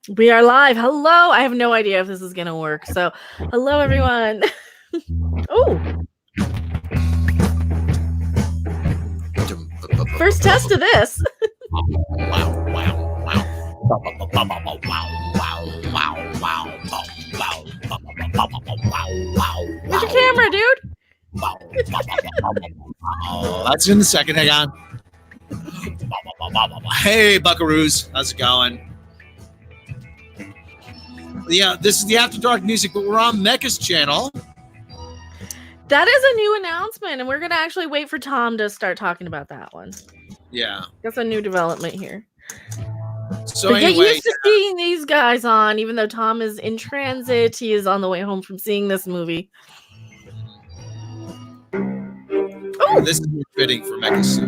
We are live. Hello. I have no idea if this is going to work. So, hello, everyone. Oh, first test of this. Where's your camera, dude? That's in a second. Hang on. Hey, buckaroos. How's it going? Yeah, this is the After Dark music, but we're on Mecha's channel. That is a new announcement, and we're going to actually wait for Tom to start talking about that one. Yeah. That's a new development here. So but anyway, get used to seeing these guys on, even though Tom is in transit. He is on the way home from seeing this movie. Oh, this is fitting for Mecha's.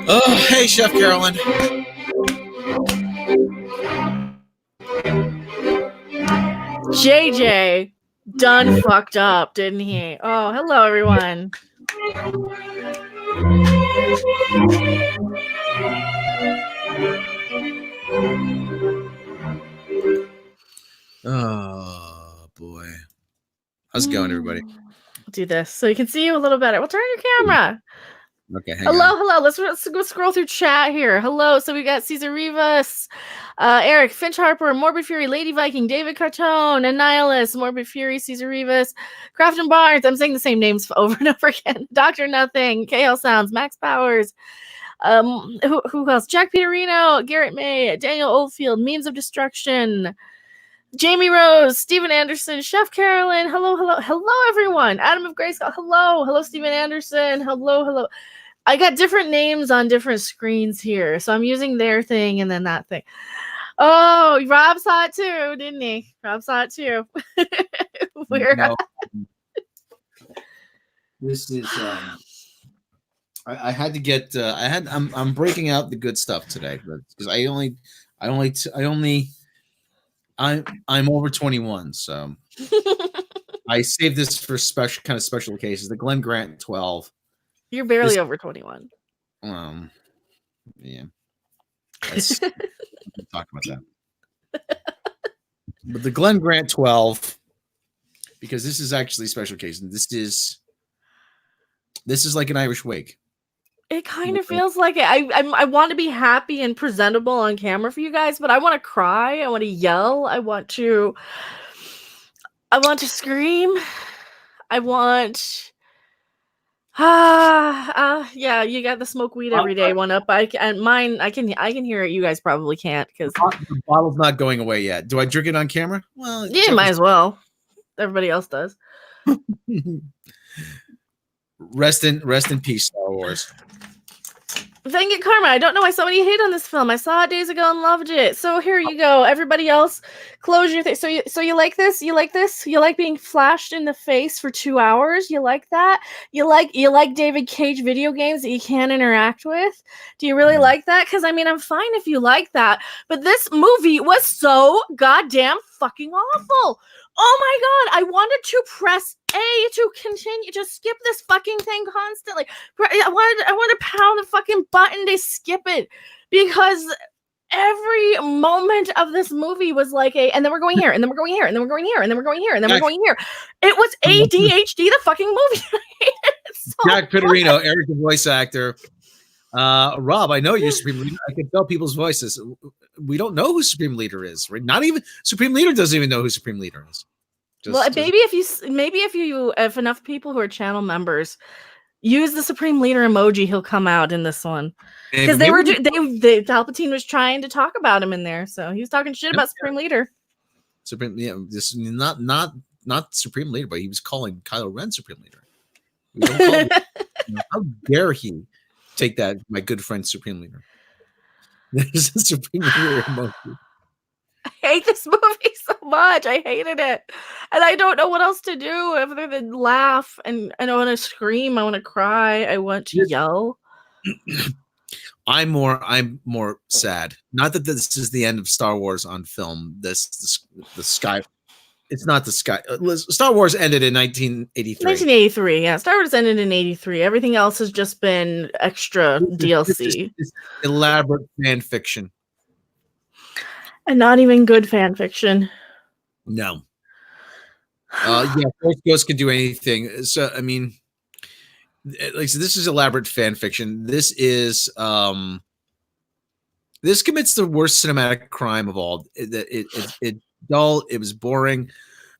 Oh, hey, Chef Carolyn. JJ done fucked up, didn't he? Oh, hello, everyone. Oh, boy. How's it going, everybody? I'll do this so you can see you a little better. We'll turn your camera. Okay, hello. Let's go scroll through chat here. Hello. So we got Cesar Rivas, Eric, Finch Harper, Morbid Fury, Lady Viking, David Cartone, Annihilus, Morbid Fury, Cesar Rivas, Crafton Barnes. I'm saying the same names over and over again. Dr. Nothing, KL Sounds, Max Powers. Who else? Jack Peterino, Garrett May, Daniel Oldfield, Memes of Destruction, Jamie Rose, Steven Anderson, Chef Carolyn, hello, everyone. Adam of Grayskull, hello, Steven Anderson, hello. I got different names on different screens here, so I'm using their thing and then that thing. Oh, Rob saw it too, didn't he? Rob saw it too. This is. I had to get. I'm breaking out the good stuff today because I'm over 21, so I saved this for special cases. The Glenn Grant 12. You're barely over 21. Yeah. Let's talk about that. But the Glenn Grant 12, because this is actually a special case, and this is like an Irish wake. It kind of feels like it. I want to be happy and presentable on camera for you guys, but I want to cry. I want to yell. I want to scream. I want. Yeah. You got the smoke weed every day one up. Mine. I can hear it. You guys probably can't because the bottle's not going away yet. Do I drink it on camera? Well, yeah, might as well. Everybody else does. Rest in peace, Star Wars. Thank you, Karma. I don't know why somebody hate on this film. I saw it days ago and loved it. So here you go. Everybody else, close your thing. So you like this? You like this? You like being flashed in the face for 2 hours? You like that? You like David Cage video games that you can't interact with? Do you really like that? Because I mean, I'm fine if you like that, but this movie was so goddamn fucking awful. Oh my god, I wanted to press A to continue, to skip this fucking thing constantly. I wanted to pound the fucking button to skip it because every moment of this movie was like and then we're going here, and then we're going here, and then we're going here, and then we're going here, and then we're going here. It was ADHD, the fucking movie. Jack Pitterino, Eric, the voice actor. Rob, I know you're Supreme Leader. I can tell people's voices. We don't know who Supreme Leader is, right? Not even Supreme Leader doesn't even know who Supreme Leader is. If enough people who are channel members use the Supreme Leader emoji, he'll come out in this one because Palpatine was trying to talk about him in there, so he was talking shit about Supreme Leader. This not Supreme Leader, but he was calling Kylo Ren Supreme Leader. We don't call him, how dare he take that, my good friend Supreme Leader? There's a Supreme Leader emoji. I hate this movie so much. I hated it. And I don't know what else to do other than laugh. And I want to scream. I want to cry. I want to yell. I'm more sad. Not that this is the end of Star Wars on film. The Sky. It's not the Sky. Star Wars ended in 1983. 1983, yeah. Star Wars ended in 83. Everything else has just been extra DLC. It's elaborate fan fiction. And not even good fan fiction. No. Yeah, Force Ghost can do anything. So I mean, like so this is elaborate fan fiction. This is this commits the worst cinematic crime of all. It dull. It was boring.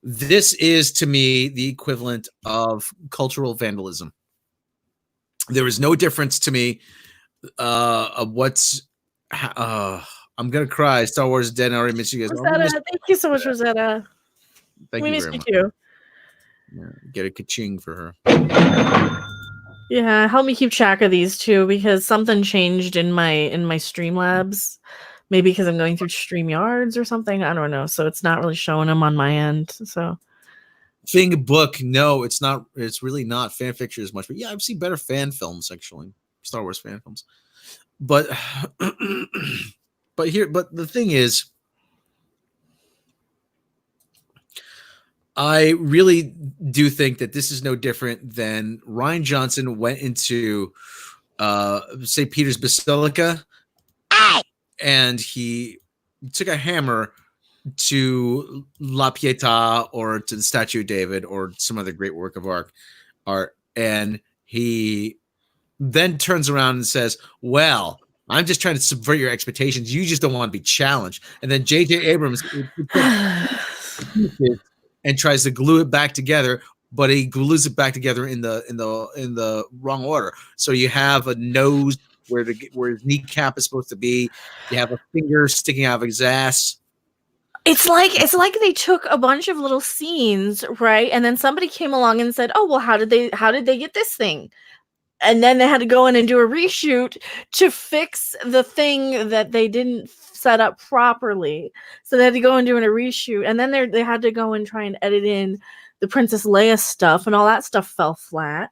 This is to me the equivalent of cultural vandalism. There is no difference to me of what's. I'm gonna cry. Star Wars is dead. I already missed you guys. Rosetta, thank you so much, Rosetta. Thank we you missed very you much. too. Yeah, get a ka-ching for her. Yeah, help me keep track of these too, because something changed in my Streamlabs. Maybe because I'm going through StreamYards or something. I don't know. So it's not really showing them on my end. So Thing book, no, it's not. It's really not fan fiction as much. But yeah, I've seen better fan films actually, Star Wars fan films. But but the thing is, I really do think that this is no different than Rian Johnson went into St. Peter's Basilica and he took a hammer to La Pietà or to the Statue of David or some other great work of art, and he then turns around and says, well, I'm just trying to subvert your expectations. You just don't want to be challenged. And then J.J. Abrams and tries to glue it back together, but he glues it back together in the wrong order. So you have a nose where his kneecap is supposed to be. You have a finger sticking out of his ass. It's like they took a bunch of little scenes, right? And then somebody came along and said, "Oh, well, how did they get this thing?" And then they had to go in and do a reshoot to fix the thing that they didn't set up properly. So they had to go and do a reshoot, and then they had to go and try and edit in the Princess Leia stuff, and all that stuff fell flat.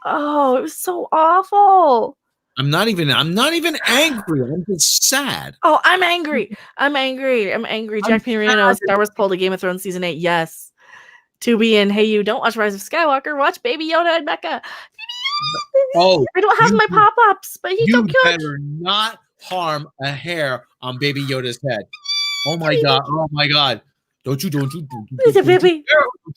Oh, it was so awful. I'm not even angry. I'm just sad. Oh, I'm angry. Jack Pirino, Star Wars Poll to Game of Thrones Season 8. Yes. To be in, hey, you don't watch Rise of Skywalker, watch Baby Yoda and Mecha. Oh, I don't have my pop-ups, but he's so cute. You better not harm a hair on Baby Yoda's head. Oh my god. Oh my god. Don't you He's a baby.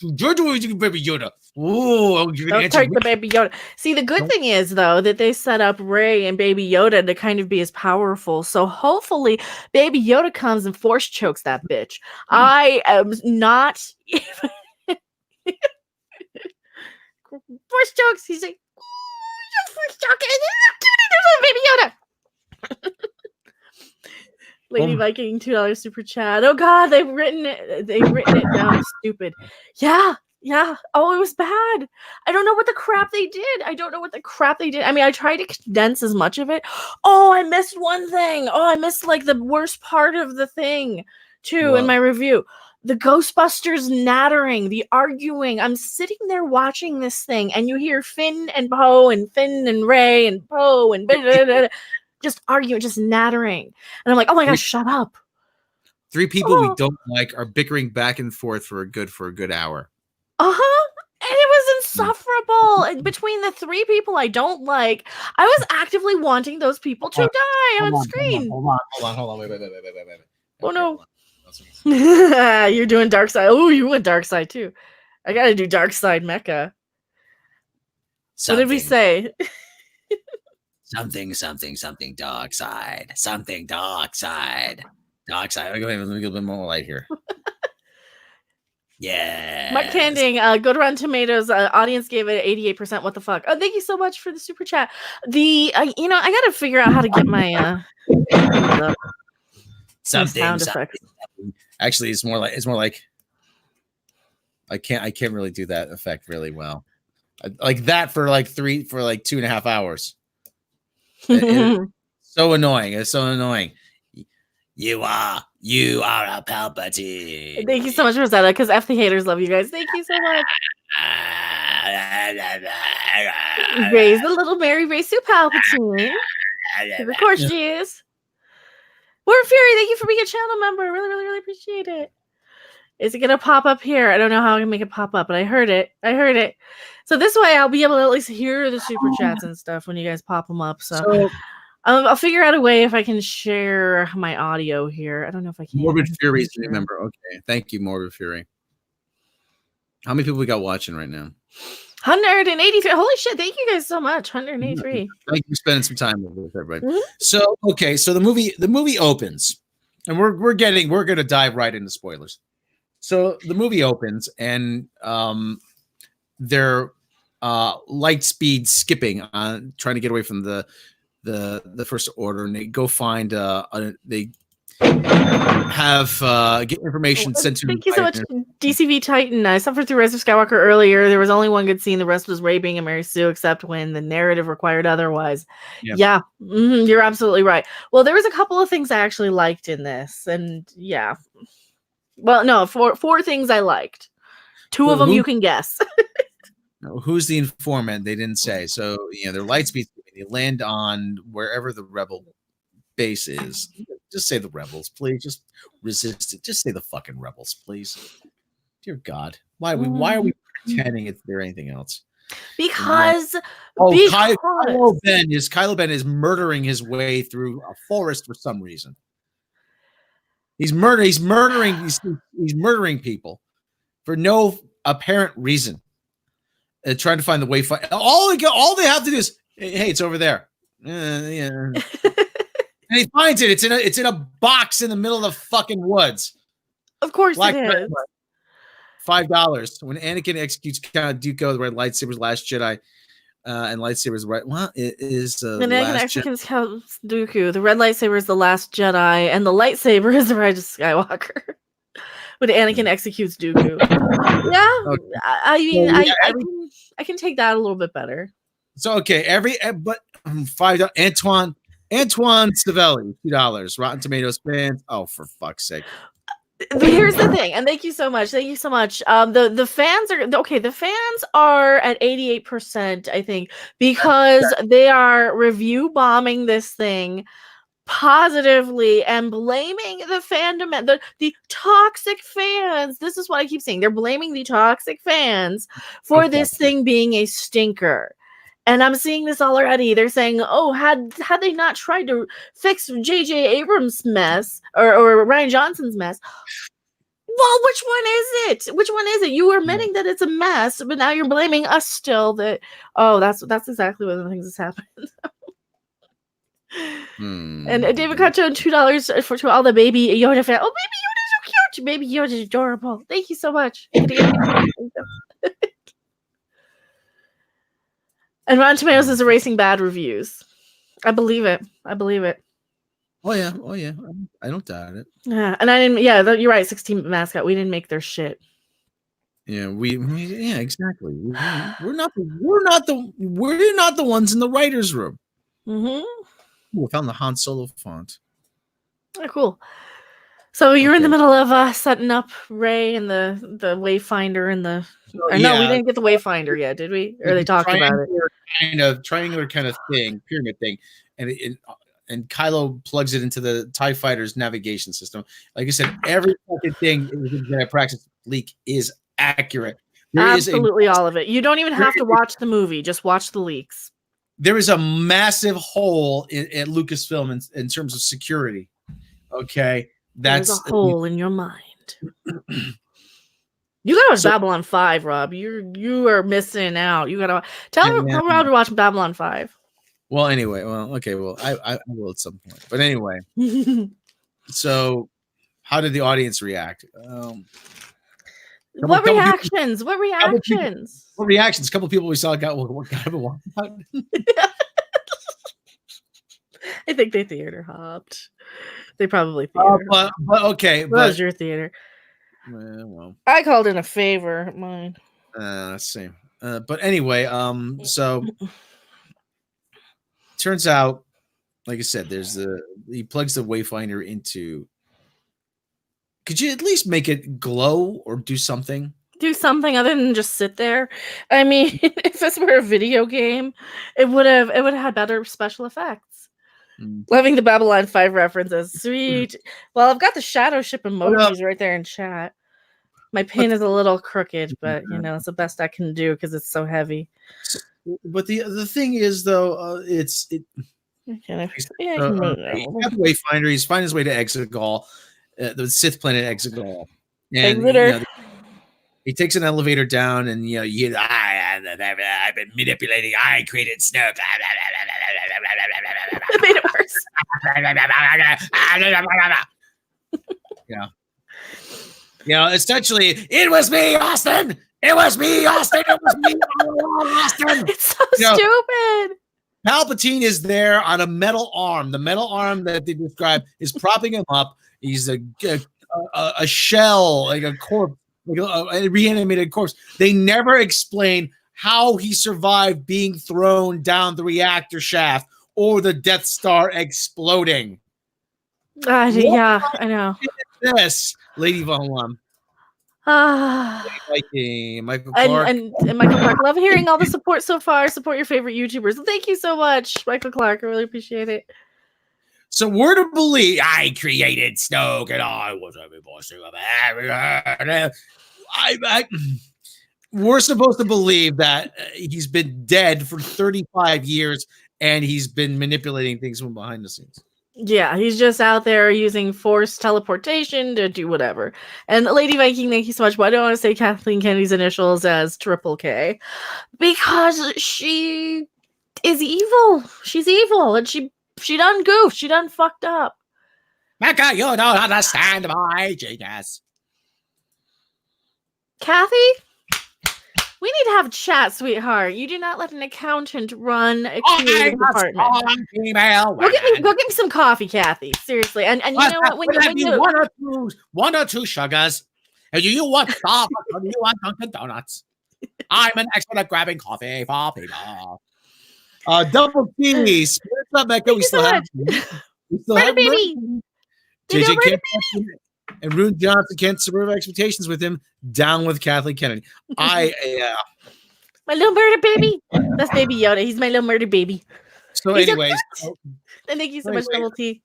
Baby Yoda. Oh, don't hurt the Baby Yoda. See, the good thing is, though, that they set up Rey and Baby Yoda to kind of be as powerful. So hopefully Baby Yoda comes and force chokes that bitch. I am not... force chokes. He's like, force choking. Baby Yoda. Lady Viking $2 super chat. Oh god, they've written it down stupid. Yeah. Oh, it was bad. I don't know what the crap they did. I mean, I tried to condense as much of it. Oh, I missed one thing. Oh, I missed like the worst part of the thing too in my review. The Ghostbusters nattering, the arguing. I'm sitting there watching this thing, and you hear Finn and Poe and Finn and Rey and Poe and just arguing, just nattering. And I'm like, oh my gosh, shut up. 3 people we don't like are bickering back and forth for a good hour. Uh-huh. And it was insufferable. And between the 3 people I don't like, I was actively wanting those people to die on screen. Hold on. Wait. Oh no. You're doing Dark Side. Oh, you went Dark Side too. I gotta do Dark Side Mecha. What did we say? Something dark side. Something dark side. Dark side. Let me get a little bit more light here. Yeah. Mark Canding, go to Rotten Tomatoes. Audience gave it 88%. What the fuck? Oh, thank you so much for the super chat. I gotta figure out how to get my sound effects. Actually, it's more like I can't really do that effect really well. Like that for like 2.5 hours. So annoying. It's so annoying. You are a Palpatine. Thank you so much, Rosetta, because F the haters love you guys. Thank you so much. Raise the little Mary Ray Sue Palpatine. Of course she is. Word Fury, thank you for being a channel member. Really, really, really appreciate it. Is it going to pop up here? I don't know how I can make it pop up, but I heard it. So this way I'll be able to at least hear the super chats and stuff when you guys pop them up. So I'll figure out a way if I can share my audio here. I don't know if I can. Morbid Fury's a new member. Okay, thank you, Morbid Fury. How many people we got watching right now? 183. Holy shit! Thank you guys so much. 183. Thank you for spending some time with everybody. Mhm. So okay, so the movie opens, and we're gonna dive right into spoilers. So the movie opens, and they're light speed skipping on trying to get away from the First Order, and they go find they have get information sent to. Thank you so much, DCV Titan. I suffered through Rise of Skywalker earlier. There was only one good scene. The rest was Rey being a Mary Sue, except when the narrative required otherwise. Yeah, you're absolutely right. Well, there was a couple of things I actually liked in this, and yeah. Well, no, four things I liked. Two of them you can guess. Who's the informant? They didn't say. So they're light speed. They land on wherever the rebel base is. Just say the rebels, please. Just resist it. Just say the fucking rebels, please. Dear God, why are we pretending it's there anything else? Because Kylo Ben is murdering his way through a forest for some reason. He's murdering people for no apparent reason. Trying to find the way. All they have to do is, hey, it's over there. Yeah. And he finds it. It's in a box in the middle of the fucking woods. Of course it is. $5 when Anakin executes Count Dooku, the Red Lightsaber's Last Jedi, and lightsabers right. Well, it is the Anakin executes Count Dooku. The red lightsaber is the Last Jedi, and the lightsaber is the Rise of Skywalker. When Anakin executes Dooku. Yeah, okay. I mean, I can take that a little bit better. So okay, but $5. Antoine Savelli, $2. Rotten Tomatoes fans. Oh, for fuck's sake. Here's the thing, and thank you so much. The fans are okay. The fans are at 88%, I think, because they are review bombing this thing positively and blaming the fandom, the toxic fans. This is what I keep saying. They're blaming the toxic fans for this thing being a stinker. And I'm seeing this already. They're saying, "Oh, had they not tried to fix J.J. Abrams' mess or Ryan Johnson's mess?" Well, which one is it? Which one is it? You are admitting that it's a mess, but now you're blaming us still. That's exactly one of the things that's happened. And David Cutcho, $2 for all the Baby Yoda fans. Oh, Baby Yoda's so cute. Baby Yoda's adorable. Thank you so much. And Rotten Tomatoes is erasing bad reviews. I believe it. Oh yeah. I don't doubt it. Yeah, and I didn't. Yeah, you're right. 16 mascot. We didn't make their shit. Yeah, yeah, exactly. We're not the ones in the writers' room. We found the Han Solo font. Oh, cool. So you're in the middle of setting up Rey and the Wayfinder and the. No, we didn't get the Wayfinder yet, did we? Or they talked about it. Triangular kind of thing, pyramid thing, and Kylo plugs it into the TIE Fighter's navigation system. Like I said, every fucking thing in the Jedi Praxis leak is accurate. Absolutely all of it. You don't even have to watch the movie; just watch the leaks. There is a massive hole at Lucasfilm in terms of security. Okay, there's a hole in your mind. You gotta watch Babylon 5, Rob. You are missing out. You gotta tell Rob to watch Babylon 5. Well, anyway, I will at some point. But anyway, so how did the audience react? What reactions? What reactions? A couple people we saw got what kind of a walkout. I think they theater hopped. They probably theater. But okay, that was your theater. Well, I called in a favor. Mine. Let's see. But anyway, so turns out, like I said, he plugs the Wayfinder into. Could you at least make it glow or do something? Do something other than just sit there. I mean, if this were a video game, it would have had better special effects. Loving the Babylon 5 references. Sweet. Well, I've got the shadow ship emojis right there in chat. My pen is a little crooked, but it's the best I can do because it's so heavy. But the thing is, though, Okay, yeah, I can move it He's over. got the Wayfinder. He's finding his way to Exegol, the Sith planet Exegol, and Exeter. he takes an elevator down, and you hear, I've been manipulating. I created Snoke. It made it worse. Essentially, it was me, Austin. It was me, Austin. It was me, Austin. It's so stupid. Palpatine is there on a metal arm. The metal arm that they describe is propping him up. He's a shell, like a corpse, like a reanimated corpse. They never explain how he survived being thrown down the reactor shaft or the Death Star exploding. Yeah, I know. This, Lady Von Lum. Michael Clark. And Michael Clark. Love hearing all the support so far. Support your favorite YouTubers. Thank you so much, Michael Clark. I really appreciate it. So we're to believe I created Snoke and I was a boss of we're supposed to believe that he's been dead for 35 years and he's been manipulating things from behind the scenes. Yeah, he's just out there using forced teleportation to do whatever. And Lady Viking, thank you so much. Why do I want to say Kathleen Kennedy's initials as Triple K? Because she is evil. She's evil, and she done goofed. She done fucked up. Mecha, you don't understand my genius. Kathy? We need to have a chat, sweetheart. You do not let an accountant run a creative department. Go get me some coffee, Kathy. Seriously. And you know what? When you one or two sugars. And do you want Starbucks or do you want Dunkin' Donuts? I'm an expert at grabbing coffee for people. Double T's. What's up, Mecha? We still have baby. JJ Kemp and Rune Johnson can't subvert expectations with him. Down with Kathleen Kennedy. My little murder baby. That's Baby Yoda. He's my little murder baby. So, anyways, and thank you so much, Double T.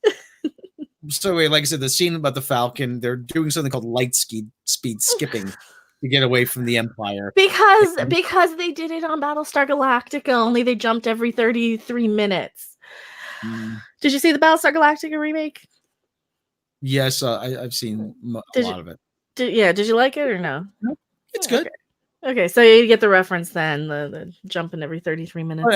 So, like I said, the scene about the Falcon, they're doing something called light speed skipping to get away from the Empire. Because they did it on Battlestar Galactica. Only they jumped every 33 minutes. Did you see the Battlestar Galactica remake? Yes, I've seen a lot of it. Did you like it or no? It's good. Okay, so you get the reference then, the jumping every 33 minutes. But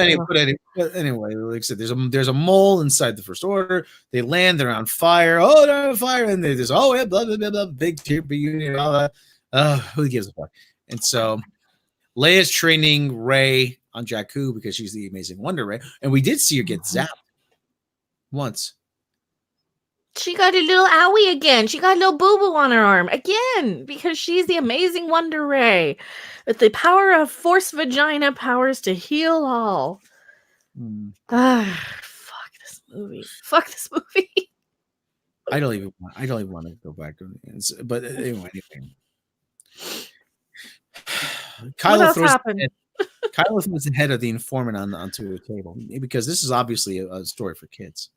anyway, like I said, there's a mole inside the First Order. They land, they're on fire. Oh, they're on fire, and they just blah blah blah blah, big tier reunion, all that. Who gives a fuck? And so Leia's training Rey on Jakku because she's the amazing Wonder Rey, and we did see her get zapped once. She got a little owie again. She got a little boo-boo on her arm again because she's the amazing Wonder Rey with the power of Force Vagina powers to heal all. Fuck this movie. Fuck this movie. I don't even want to go back. But anyway. Kylo throws the head of the informant onto a table because this is obviously a story for kids.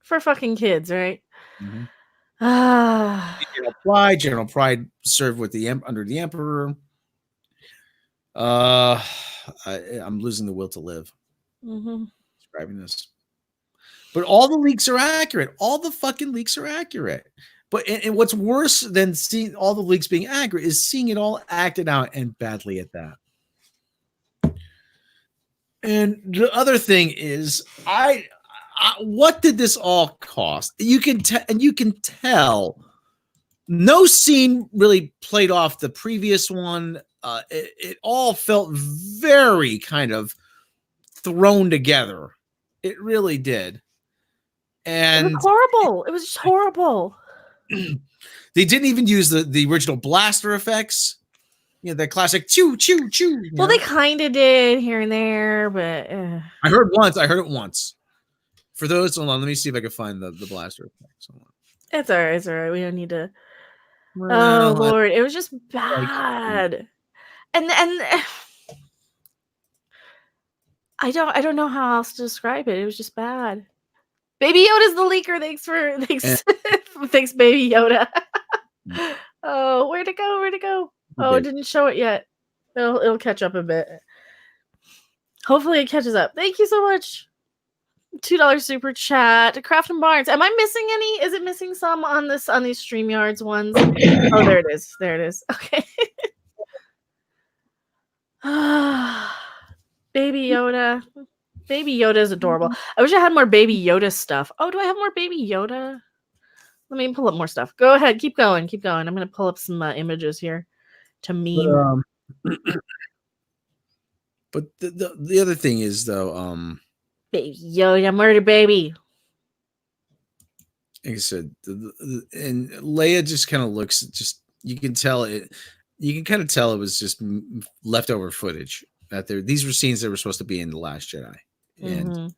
For fucking kids, right? General Pride served with under the Emperor. I'm losing the will to live. Describing this, but all the leaks are accurate. All the fucking leaks are accurate. But and what's worse than seeing all the leaks being accurate is seeing it all acted out and badly at that. And the other thing is, what did this all cost? You can tell no scene really played off the previous one. It all felt very kind of thrown together. It really did. And it was horrible. It was just horrible. They didn't even use the original blaster effects. You know, the classic choo choo choo. Well, they kind of did here and there, but I heard it once. For those, hold on, let me see if I can find the blaster effects. It's all right. It's all right. We don't need to. Well, oh Lord, it was just bad, and I don't know how else to describe it. It was just bad. Baby Yoda's the leaker. Thanks, Baby Yoda. Oh, where'd it go? Oh, it didn't show it yet. It'll catch up a bit. Hopefully, it catches up. Thank you so much. $2 super chat. Craft and Barnes. Am I missing any? Is it missing some on these StreamYards ones? Oh, there it is. There it is. Okay. Baby Yoda. Baby Yoda is adorable. I wish I had more Baby Yoda stuff. Oh, do I have more Baby Yoda? Let me pull up more stuff. Go ahead. Keep going. Keep going. I'm going to pull up some images here to meme. But the other thing is, though, Baby Yoda, murder baby. like I said, and Leia just kind of looks, just, you can tell it. You can kind of tell it was just leftover footage. That these were scenes that were supposed to be in The Last Jedi, and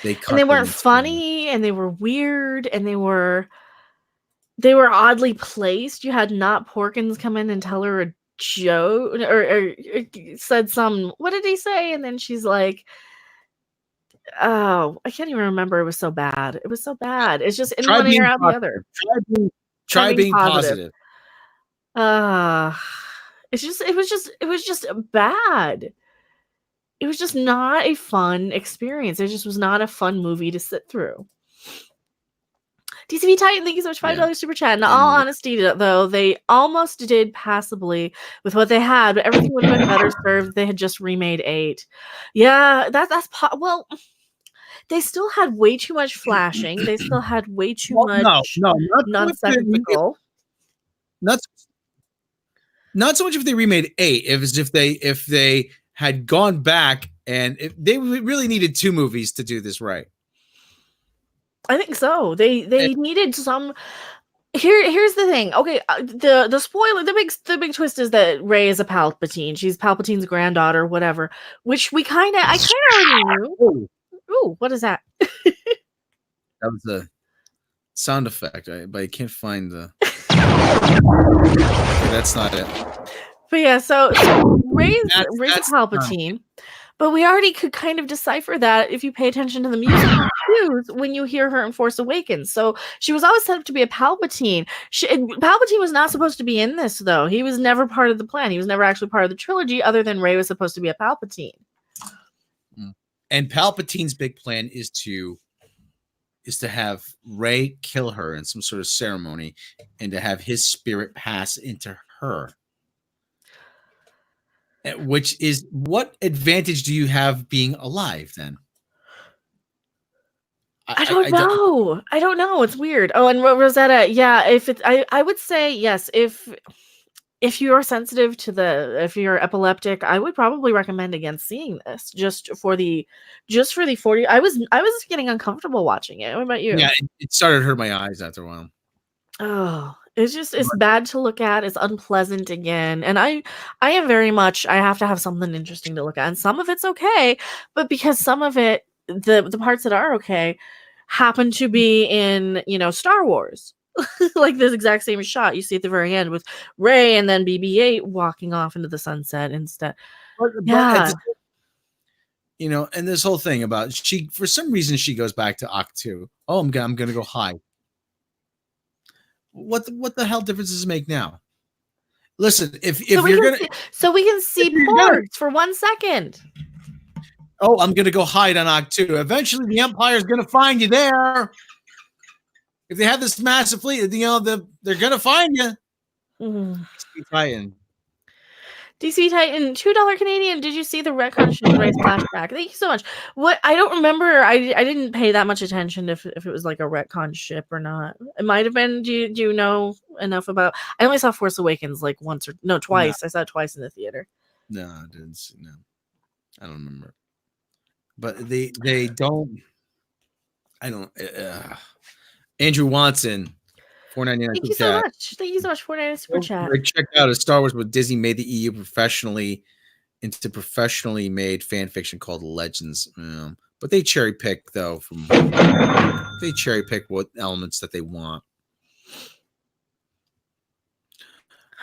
they weren't funny, and they were weird, and they were oddly placed. You had Not Porkins come in and tell her a joke, or said some. What did he say? And then she's like, "Oh, I can't even remember. It was so bad. It was so bad. It's just in one ear out the other." Try being positive. It was just bad. It was just not a fun experience. It just was not a fun movie to sit through. DCV Titan, thank you so much. $5 super chat. In all honesty, though, they almost did passably with what they had, but everything would have been better served if they had just remade 8. Yeah, well, they still had way too much flashing. They still had way too much nonsensical. Not so much if they remade 8. It was if they had gone back, and if they really needed 2 movies to do this right. I think so. They needed some. Here's the thing. Okay, the spoiler, the big twist is that Rey is a Palpatine. She's Palpatine's granddaughter, whatever. Which I kind of already knew. Ooh, what is that? That was a sound effect, but I can't find the. That's not it. But yeah, so Rey's Palpatine. But we already could kind of decipher that if you pay attention to the musical cues when you hear her in Force Awakens. So she was always set up to be a Palpatine. Palpatine was not supposed to be in this, though. He was never part of the plan. He was never actually part of the trilogy, other than Rey was supposed to be a Palpatine. And Palpatine's big plan is to have Rey kill her in some sort of ceremony, and to have his spirit pass into her. Which is, what advantage do you have being alive then? I don't know. I don't know. It's weird. Oh, and Rosetta, yeah, I would say yes. If you're sensitive to if you're epileptic, I would probably recommend against seeing this just for the 40. I was getting uncomfortable watching it. What about you? Yeah, it started to hurt my eyes after a while. Oh, it's bad to look at. It's unpleasant again. And I am very much, I have to have something interesting to look at. And some of it's okay, but because some of it, the parts that are okay happen to be in, Star Wars. Like this exact same shot you see at the very end with Rey and then BB-8 walking off into the sunset instead. Yeah. And this whole thing about for some reason she goes back to Ahch-To. Oh, I'm gonna go hide. What the hell difference does it make now? Listen, if we can see ports for 1 second. Oh, I'm gonna go hide on Ahch-To. Eventually, the Empire's gonna find you there. If they have this massive fleet, they're gonna find you. DC Titan, $2 Canadian. Did you see the retcon Rey's flashback? Thank you so much. What I don't remember. I didn't pay that much attention if it was like a retcon ship or not. It might have been. Do you know enough about? I only saw Force Awakens like twice. No. I saw it twice in the theater. No, I didn't see. No, I don't remember. But they don't. I don't. Andrew Watson. $4.99. Thank you so much. Thank you so much. $4.99 super chat. Check out a Star Wars with Disney made the EU professionally made fan fiction called Legends. But they cherry pick though they cherry pick what elements that they want.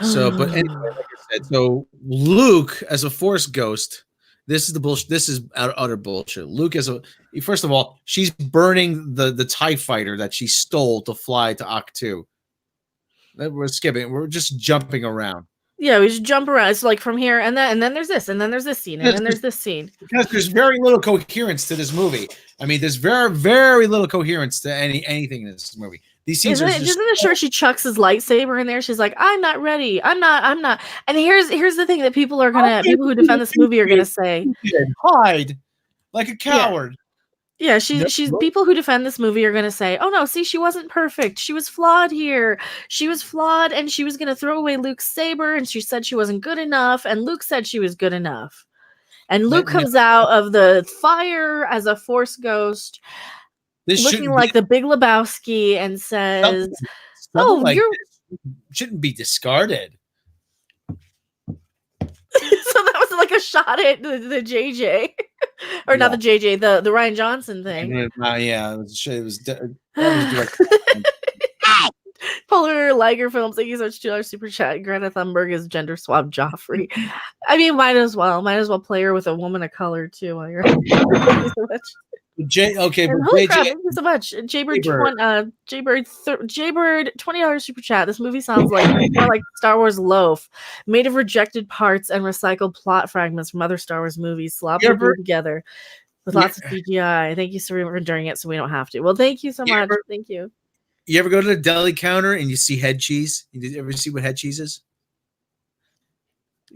So, but anyway, like I said, so Luke as a Force ghost. This is the bullshit. This is utter bullshit. Luke first of all, she's burning the TIE fighter that she stole to fly to Ahch-To. We're skipping. We're just jumping around. Yeah, we just jump around. It's like from here, and then there's this, and then there's this scene, and then there's this scene. Because there's very little coherence to this movie. I mean, there's very, very little coherence to anything in this movie. These scenes Isn't it sure she chucks his lightsaber in there? She's like, I'm not ready. I'm not. And here's the thing that people who defend this movie are gonna say. Hide like a coward. Yeah, she's people who defend this movie are gonna say, "Oh no, see, she wasn't perfect. She was flawed here. She was flawed, and she was gonna throw away Luke's saber, and she said she wasn't good enough, and Luke said she was good enough." And Luke comes out of the fire as a Force ghost, looking like the Big Lebowski, and says, "Oh, like this shouldn't be discarded." So that was like a shot at the JJ, or not the JJ, the Ryan Johnson thing. Yeah, it was direct. Polar Liger Films, thank you so much. $2 super chat. Greta Thunberg is gender swap Joffrey. I mean, might as well play her with a woman of color too. While you're thank you so much. Holy crap, thank you so much. Jaybird $20 super chat. This movie sounds more like Star Wars Loaf, made of rejected parts and recycled plot fragments from other Star Wars movies, slopped together with lots of CGI. Thank you for enduring it so we don't have to. Well, thank you so much. Thank you. You ever go to the deli counter and you see head cheese? You ever see what head cheese is?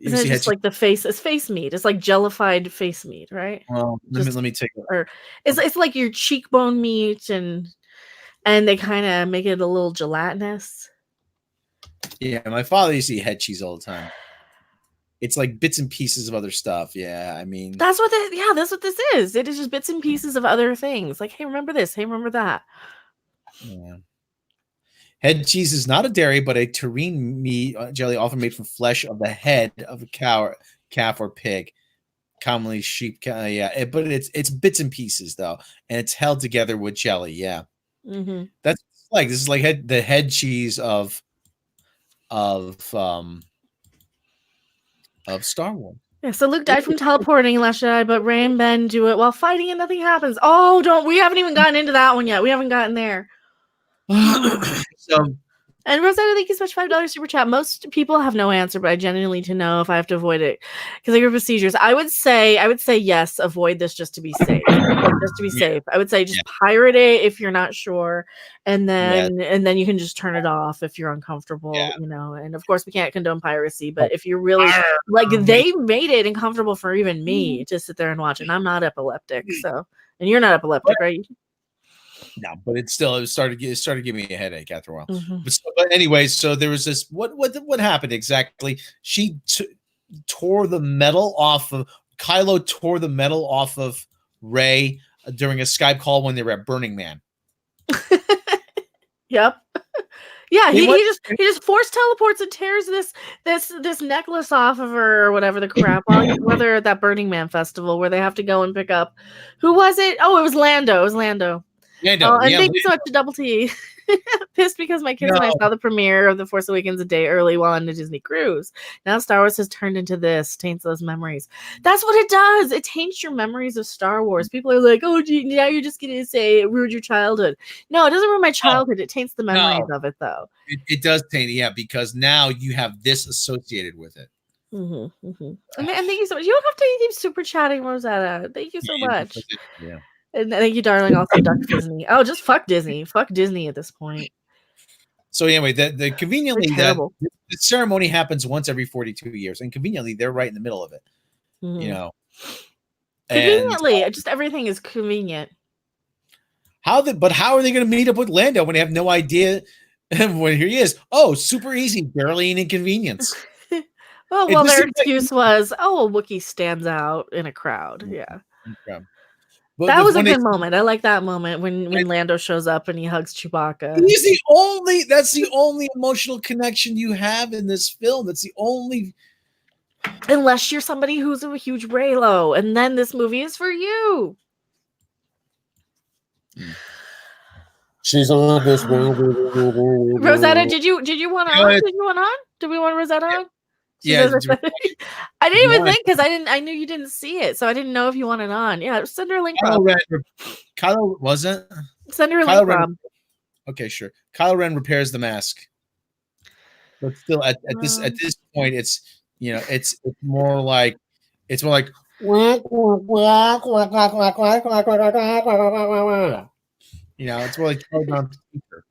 Isn't it just like the face? It's face meat. It's like jellified face meat, right? Well, let me take it. Or it's like your cheekbone meat, and they kind of make it a little gelatinous. Yeah, my father used to eat head cheese all the time. It's like bits and pieces of other stuff. Yeah, I mean that's what this is. It is just bits and pieces of other things. Like, hey, remember this? Hey, remember that? Yeah. Head cheese is not a dairy, but a terrine meat jelly often made from flesh of the head of a cow, calf, or pig, commonly sheep. But it's bits and pieces though, and it's held together with jelly. Yeah, That's like this is like the head cheese of Star Wars. Yeah, so Luke died from teleporting in Last Jedi, but Rey and Ben do it while fighting, and nothing happens. Oh, we haven't even gotten into that one yet. We haven't gotten there. And Rosetta, thank you so much. $5 super chat. Most people have no answer, but I genuinely need to know if I have to avoid it because I go procedures. I would say yes, avoid this just to be safe. Just to be safe. I would say just pirate it if you're not sure, and then you can just turn it off if you're uncomfortable, And of course, we can't condone piracy, but if you're really they made it uncomfortable for even me to sit there and watch, and I'm not epileptic, so and you're not epileptic, right? No, but it started giving me a headache after a while. But anyway, so there was this. What happened exactly? She tore the metal off of Kylo. Tore the metal off of Rey during a Skype call when they were at Burning Man. Yep. Yeah, he just force teleports and tears this necklace off of her or whatever the crap. Whether at that Burning Man festival where they have to go and pick up. Who was it? Oh, it was Lando. And thank you so much to Double T. Pissed because my kids and I saw the premiere of The Force Awakens a day early while on the Disney cruise. Now Star Wars has turned into this, taints those memories. That's what it does. It taints your memories of Star Wars. People are like, oh, gee, now you're just going to say it ruined your childhood. No, it doesn't ruin my childhood. It taints the memories of it, though. It does taint it, because now you have this associated with it. And thank you so much. You don't have to keep super chatting, Rosetta. Thank you so much. Yeah. And thank you, darling. Also, Duck Disney. Oh, just fuck Disney. Fuck Disney at this point. So anyway, the conveniently the ceremony happens once every 42 years, and conveniently they're right in the middle of it. Conveniently, just everything is convenient. How are they going to meet up with Lando when they have no idea? When here he is. Oh, super easy, barely an inconvenience. well, their excuse was, a Wookiee stands out in a crowd. Yeah. But that was a good moment. I like that moment when Lando shows up and he hugs Chewbacca. That's the only emotional connection you have in this film. That's the only. Unless you're somebody who's a huge Reylo, and then this movie is for you. She's on this Rosetta, did you want on? Did you want on? Did we want Rosetta on? Yeah, I didn't even think because I knew you didn't see it, so I didn't know if you wanted on. Yeah, send her a link. Kylo wasn't. Send her a link, Rob. Okay, sure. Kylo Ren repairs the mask, but still at this point, it's it's more like it's more like program speaker.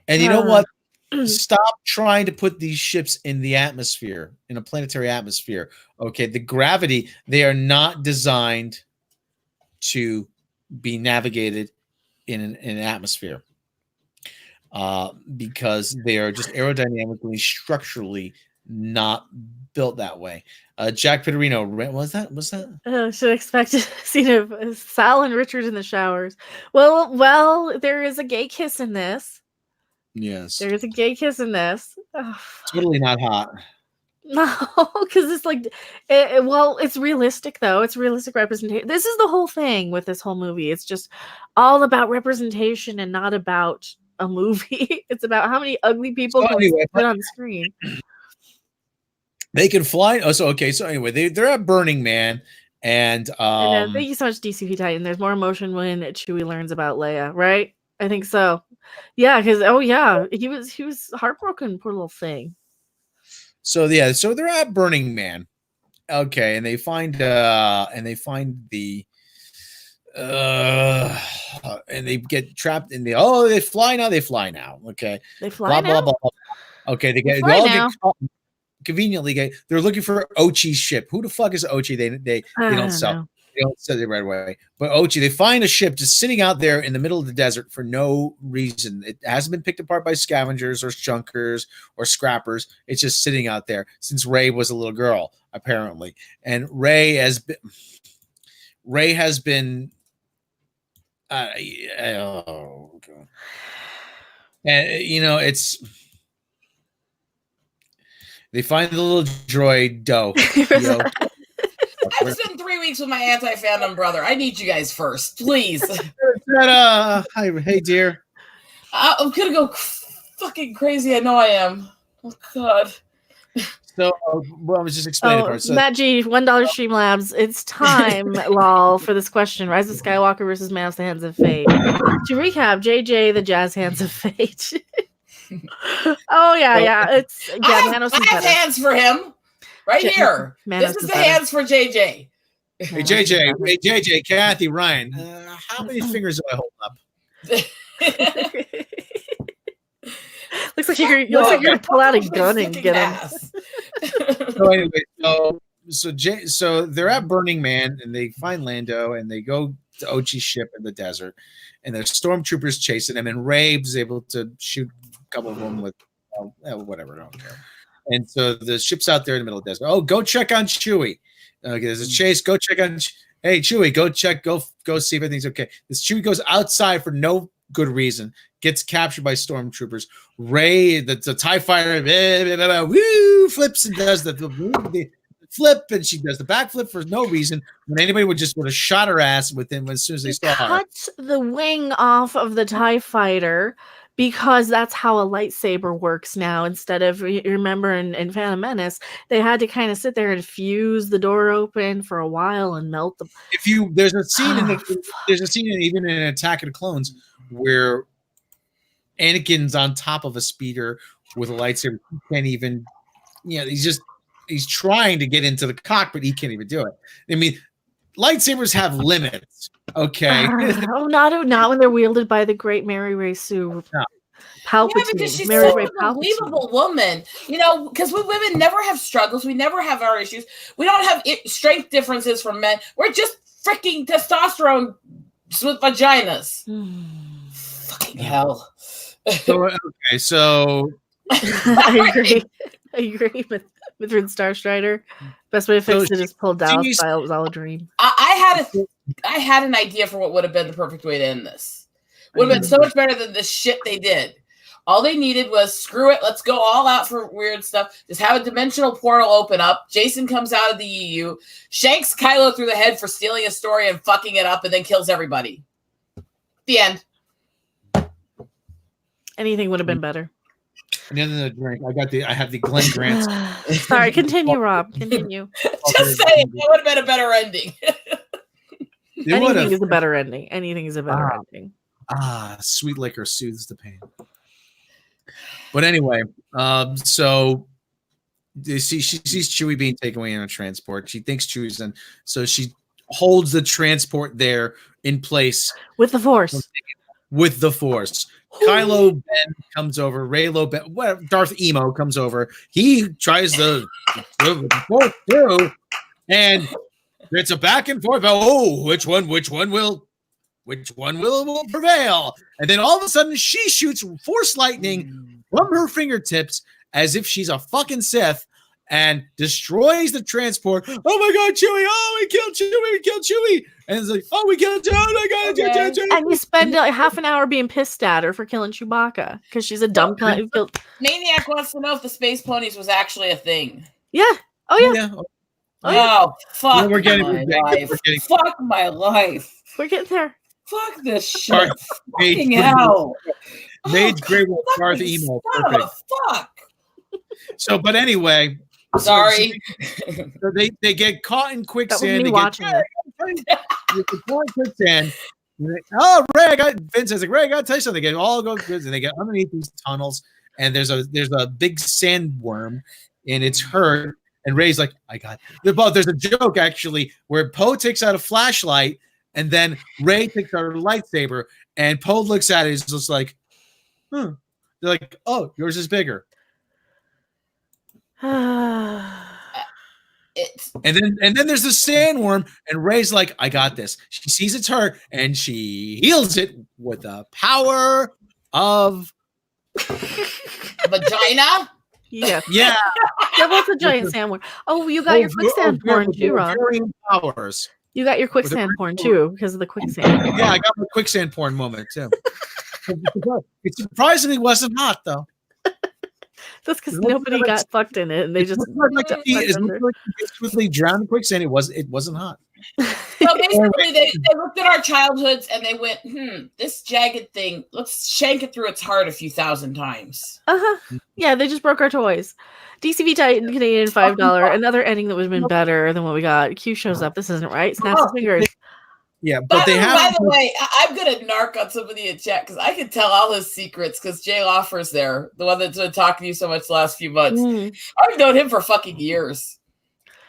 And you know what? Stop trying to put these ships in the atmosphere, in a planetary atmosphere. Okay, the gravity, they are not designed to be navigated in an atmosphere because they are just aerodynamically, structurally not built that way. Jack Pitterino, was that? Should expect a scene of Sal and Richard in the showers. Well, there is a gay kiss in this. Yes. There is a gay kiss in this. Oh, totally not hot. No, because it's like, it's realistic though. It's realistic representation. This is the whole thing with this whole movie. It's just all about representation and not about a movie. It's about how many ugly people can we put on the screen. They can fly. Oh, so anyway, they're at Burning Man, and thank you so much, DCP Titan. There's more emotion when Chewie learns about Leia, right? I think so. Yeah, because he was heartbroken, poor little thing. So they're at Burning Man, okay, and they find the and they get trapped in the they fly now, okay, they fly now. Blah, blah, blah. Okay, they all get caught. Conveniently, they're looking for Ochi's ship. Who the fuck is Ochi? They don't sell. They don't sell it right away. But Ochi, they find a ship just sitting out there in the middle of the desert for no reason. It hasn't been picked apart by scavengers or chunkers or scrappers. It's just sitting out there since Rey was a little girl, apparently. And Rey has been oh God. And it's they find the little droid Doe. I've spent 3 weeks with my anti-fandom brother. I need you guys first, please. Hi, hey dear. I'm gonna go fucking crazy. I know I am. Oh God. So, I was just explaining part. So, Matt G, $1 Streamlabs. It's time, lol, for this question: Rise of Skywalker versus Man of the Hands of Fate. To recap, JJ, the Jazz Hands of Fate. Oh yeah. It's I have hands for him. Right here. This is the hands for JJ. Hey JJ, Kathy, Ryan. How many fingers do I hold up? Looks like you're gonna pull out a gun and get him. So anyway, so they're at Burning Man and they find Lando and they go to Ochi's ship in the desert and there's stormtroopers chasing them and Rey is able to shoot a couple of them with whatever. I don't care. And so the ship's out there in the middle of the desert. Oh, go check on Chewie. There's a chase. Go check on. Hey, Chewie, go check. Go see if everything's okay. This Chewie goes outside for no good reason. Gets captured by stormtroopers. Rey, the TIE fighter, woo, flips and does the flip, and she does the backflip for no reason. When anybody would have shot her ass with him as soon as they saw her. Cuts the wing off of the TIE fighter. Because that's how a lightsaber works now. Instead of, you remember in Phantom Menace, they had to kind of sit there and fuse the door open for a while and melt the. There's a scene even in Attack of the Clones where Anakin's on top of a speeder with a lightsaber. He can't even, he's trying to get into the cockpit. He can't even do it. I mean, lightsabers have limits. Okay. Not when they're wielded by the great Mary Ray Sue. No. Palpatine. Yeah, because she's such an unbelievable woman. Because we women never have struggles. We never have our issues. We don't have strength differences from men. We're just freaking testosterone with vaginas. Fucking hell. So I agree with Rin Starstrider. Best way to fix it is pull Dallas style. It was all a dream. I had an idea for what would have been the perfect way to end this. Would have been so much better than the shit they did. All they needed was screw it. Let's go all out for weird stuff. Just have a dimensional portal open up. Jason comes out of the EU, shanks Kylo through the head for stealing a story and fucking it up, and then kills everybody. The end. Anything would have been better. And then the drink. I have the Glenn Grant. Sorry, continue, Rob. Continue. Just saying, that would have been a better ending. Anything is a better ending. Anything is a better ending. Sweet liquor soothes the pain. But anyway, so she sees Chewie being taken away in a transport. She thinks Chewie's in, so she holds the transport there in place With the Force. with the Force. Kylo Ben comes over. Raylo Ben, Darth Emo comes over. He tries to Force through, and it's a back and forth. Oh, which one will prevail? And then all of a sudden, she shoots Force lightning from her fingertips as if she's a fucking Sith and destroys the transport. Oh my God, Chewie! Oh, we killed Chewie! And it's like, oh, we killed Chewie! Oh my God, Chewie! And you spend like half an hour being pissed at her for killing Chewbacca because she's a dumb cunt who killed. Maniac wants to know if the Space Ponies was actually a thing. Yeah. Oh yeah. Oh, fuck we're getting life. Fuck my life. We're getting there. Fuck this shit. Mage Fucking hell. Mage Grey with Darth Emo. Perfect. Fuck. So, but anyway. Sorry. So they get caught in quicksand. That was me watching it. They get caught in quicksand. Oh, Ray, Vince says, like, Ray, I got to tell you something. They all go good, and they get underneath these tunnels, and there's a big sandworm, and it's hurt. And Ray's like, I got it. There's a joke actually where Poe takes out a flashlight, and then Ray takes out her lightsaber, and Poe looks at it, and is just like, They're like, oh, yours is bigger. And then there's the sandworm, and Ray's like, I got this. She sees it's her, and she heals it with the power of vagina. Yeah. Yeah. That was a giant sandworm. Oh, you got your quicksand porn too, Rob. Powers. You got your quicksand porn too because of the quicksand. Yeah, I got my quicksand porn moment too. It surprisingly wasn't hot though. That's because nobody got fucked in it, and they just swiftly drowned in quicksand. It wasn't hot. So basically, they looked at our childhoods and they went, this jagged thing, let's shank it through its heart a few thousand times. Yeah, they just broke our toys. DCV Titan Canadian $5. Another ending that would have been better than what we got. Q shows up. This isn't right. Snaps his fingers. Yeah, but by the way, I'm gonna narc on somebody in chat because I can tell all his secrets because Jay Loffer's there, the one that's been talking to you so much the last few months. I've known him for fucking years.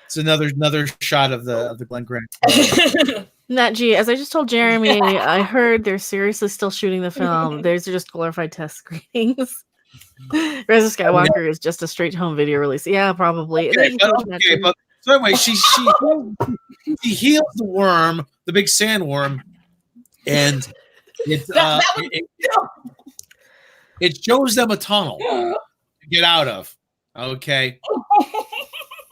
It's another shot of the Glenn Grant. Nat G, as I just told Jeremy, I heard they're seriously still shooting the film. These are just glorified test screenings. Rise of Skywalker is just a straight home video release. Yeah, probably. But so anyway, she heals the worm, the big sandworm, and it shows them a tunnel to get out of. Okay.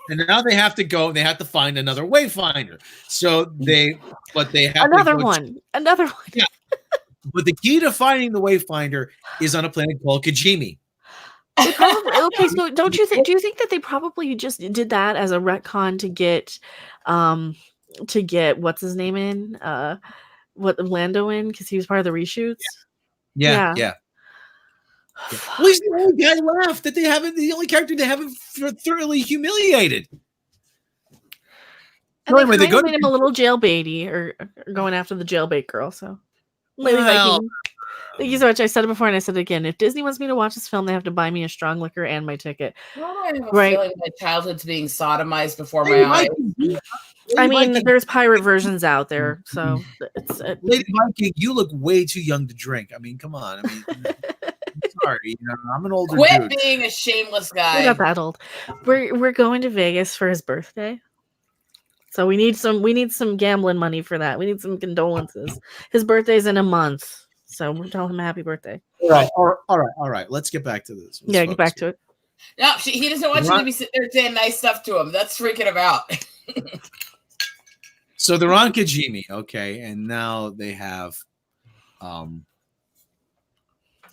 And now they have to go and they have to find another wayfinder. So they have another one. Yeah. But the key to finding the wayfinder is on a planet called Kijimi. Okay, so don't you think? Do you think that they probably just did that as a retcon to get what's his name in, Lando in, because he was part of the reshoots? Yeah. Well, he's the only guy left that they haven't. The only character they haven't thoroughly humiliated. And anyway, they made him a little jailbaity, or going after the jailbait girl. So, thank you so much. I said it before and I said it again. If Disney wants me to watch this film, they have to buy me a strong liquor and my ticket. I have a feeling my childhood's being sodomized before my eyes. I mean, there's pirate versions out there, so it's. Lady Viking, you look way too young to drink. I mean, come on. I mean, sorry, I'm an older Quit dude. being a shameless guy. We're not that old. We're going to Vegas for his birthday. So we need some gambling money for that. We need some condolences. His birthday's in a month. So we'll tell him happy birthday. All right. Let's get back to this. Get back to it. No, he doesn't want you to be sitting there saying nice stuff to him. That's freaking him out. So they're on Kijimi, okay, and now they have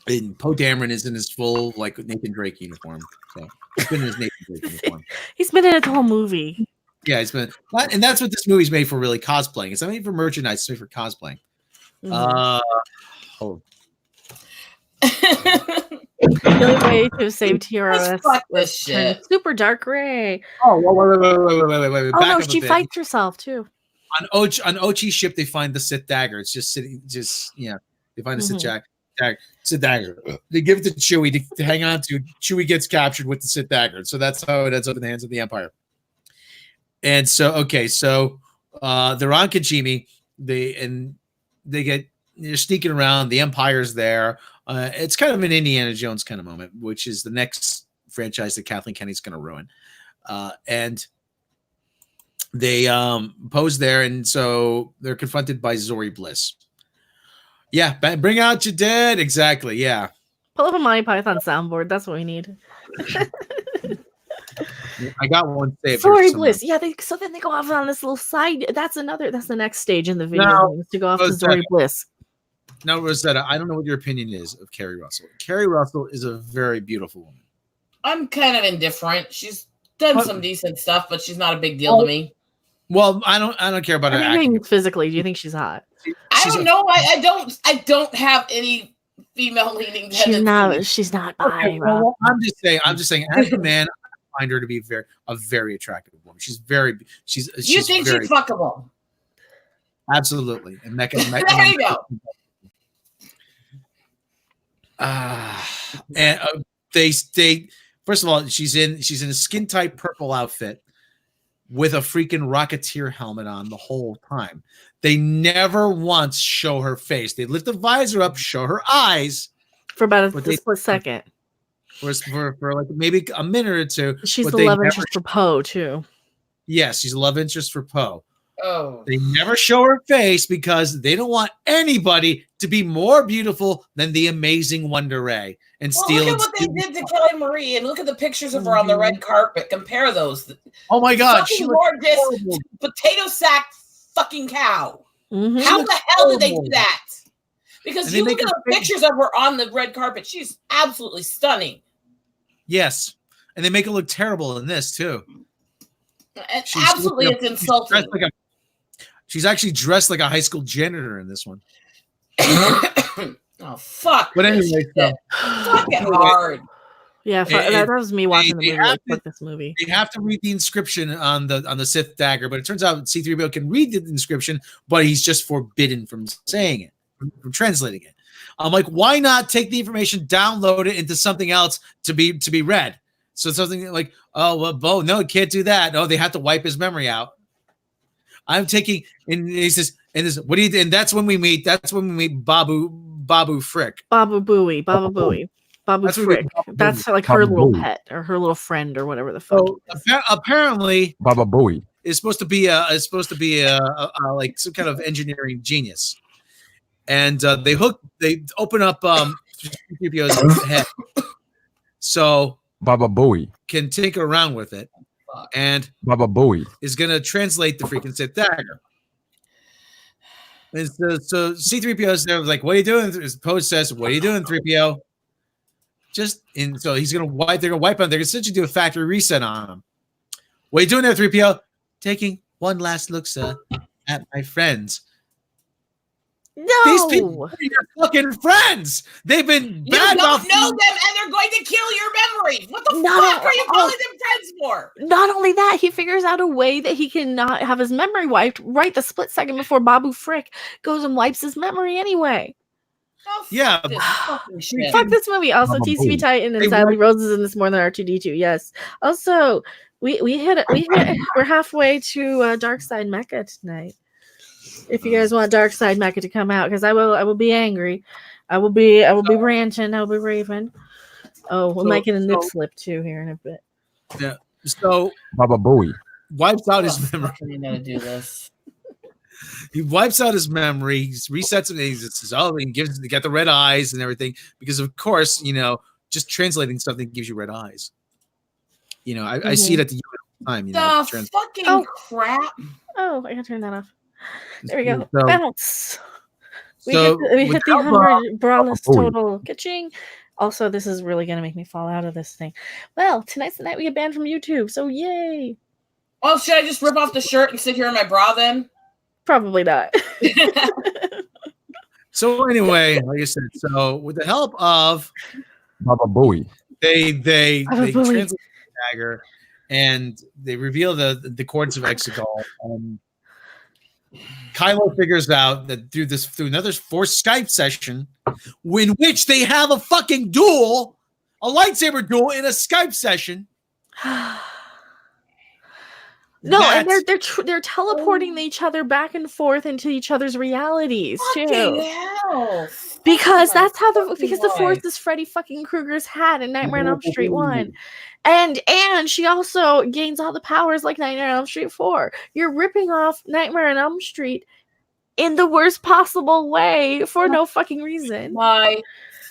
and Poe Dameron is in his full Nathan Drake uniform. So he's been in his Nathan Drake uniform. He's been in it the whole movie. Yeah, it's been, and that's what this movie's made for, really cosplaying. It's not made for merchandise; it's made for cosplaying. The only way to save TRS was turn super dark gray. Oh, wait. Oh no, she fights herself too. On Ochi's ship, they find the Sith dagger. It's just sitting, they find the Sith Sith dagger. They give it to Chewie to hang on to. Chewie gets captured with the Sith dagger, so that's how it ends up in the hands of the Empire. And so, they're on Kijimi. They're sneaking around. The Empire's there. It's kind of an Indiana Jones kind of moment, which is the next franchise that Kathleen Kennedy's going to ruin. And they pose there, and so they're confronted by Zori Bliss. Yeah, bring out your dead. Exactly. Yeah. Pull up a Monty Python soundboard. That's what we need. I got one saved. Zori Bliss. Yeah. So then they go off on this little side. That's the next stage in the video to go off to Zori Bliss. No, Rosetta, I don't know what your opinion is of Kerry Russell. Kerry Russell is a very beautiful woman. I'm kind of indifferent. She's done some decent stuff, but she's not a big deal to me. Well, I don't care about her acting. Physically, do you think she's hot? I don't know. I don't have any female leading tendencies. She's not bi. Well, I'm just saying. As a man, I find her to be a very attractive woman. She's You think she's fuckable? Absolutely. And Mecha. There you go. And they first of all, she's in a skin tight purple outfit with a freaking Rocketeer helmet on the whole time. They never once show her face. They lift the visor up, show her eyes for about a split second. For like maybe a minute or two. She's the love interest for Poe too. Yes, she's a love interest for Poe. Oh. They never show her face because they don't want anybody to be more beautiful than the amazing Wonder Ray. And look at what they did to Kelly Marie, and look at the pictures of her on the red carpet. Compare those. Oh my God, she gorgeous potato sack fucking cow. Mm-hmm. How the hell did they do that? Because you look at the pictures of her on the red carpet, she's absolutely stunning. Yes, and they make her look terrible in this too. Absolutely, it's insulting. She's actually dressed like a high school janitor in this one. Oh fuck! But anyway, fucking hard. Yeah, that was me watching the movie. This movie. They have to read the inscription on the Sith dagger, but it turns out C-3PO can read the inscription, but he's just forbidden from saying it, from translating it. I'm like, why not take the information, download it into something else to be read? So something like, oh well, Bo, no, can't do that. No, they have to wipe his memory out. I'm taking, and he says, and this, what do you? And that's when we meet. That's when we meet Babu Frick. Babu Frick. That's like her little pet or her little friend or whatever the fuck. So apparently, Baba Booey is supposed to be a like some kind of engineering genius, and they open up C-3PO's head, so Baba Booey can tinker around with it, and Baba Booey is gonna translate the freaking Sith dagger. And so C-3PO is there, like, what are you doing? Poe says, what are you doing, 3PO? So he's gonna wipe. They're gonna wipe him. They're essentially do a factory reset on him. What are you doing there, 3PO? Taking one last look, sir, at my friends. No, these people are your fucking friends. They've been bad. You don't know them, and they're going to kill your memory. What the fuck are you calling them friends for? Not only that, he figures out a way that he can not have his memory wiped right the split second before Babu Frick goes and wipes his memory anyway. Oh, yeah, fuck this movie. Also, TCB Titan and Sadly Rose is in this more than R2D2. Yes. Also, we're halfway to Dark Side Mecha tonight. If you guys want Dark Side Mecha to come out, because I will be angry. I will be ranting. I will be raving. Oh, we might get a nip slip too here in a bit. Yeah. So Baba Booey wipes out his memory. You gotta do this. He wipes out his memory. He resets it. He says, "Oh, and gives get the red eyes and everything." Because of course, just translating something gives you red eyes. I see it at the U time. Fucking crap. Oh, I gotta turn that off. There we go. So, bounce. We hit the 100 brawlers total. Ka-ching. Also, this is really gonna make me fall out of this thing. Well, tonight's the night we get banned from YouTube, so yay. Oh, should I just rip off the shirt and sit here in my bra then? Probably not. So anyway, like I said, so with the help of Baba Booey, they translate the dagger and they reveal the coordinates of Exegol. Kylo figures out that through another forced Skype session, in which they have a fucking duel, a lightsaber duel in a Skype session. No, and they're teleporting each other back and forth into each other's realities too. Hell. Because that's how the Force is Freddy fucking Krueger's hat in Nightmare on Elm Street 1. And she also gains all the powers like Nightmare on Elm Street 4. You're ripping off Nightmare on Elm Street in the worst possible way for no fucking reason. My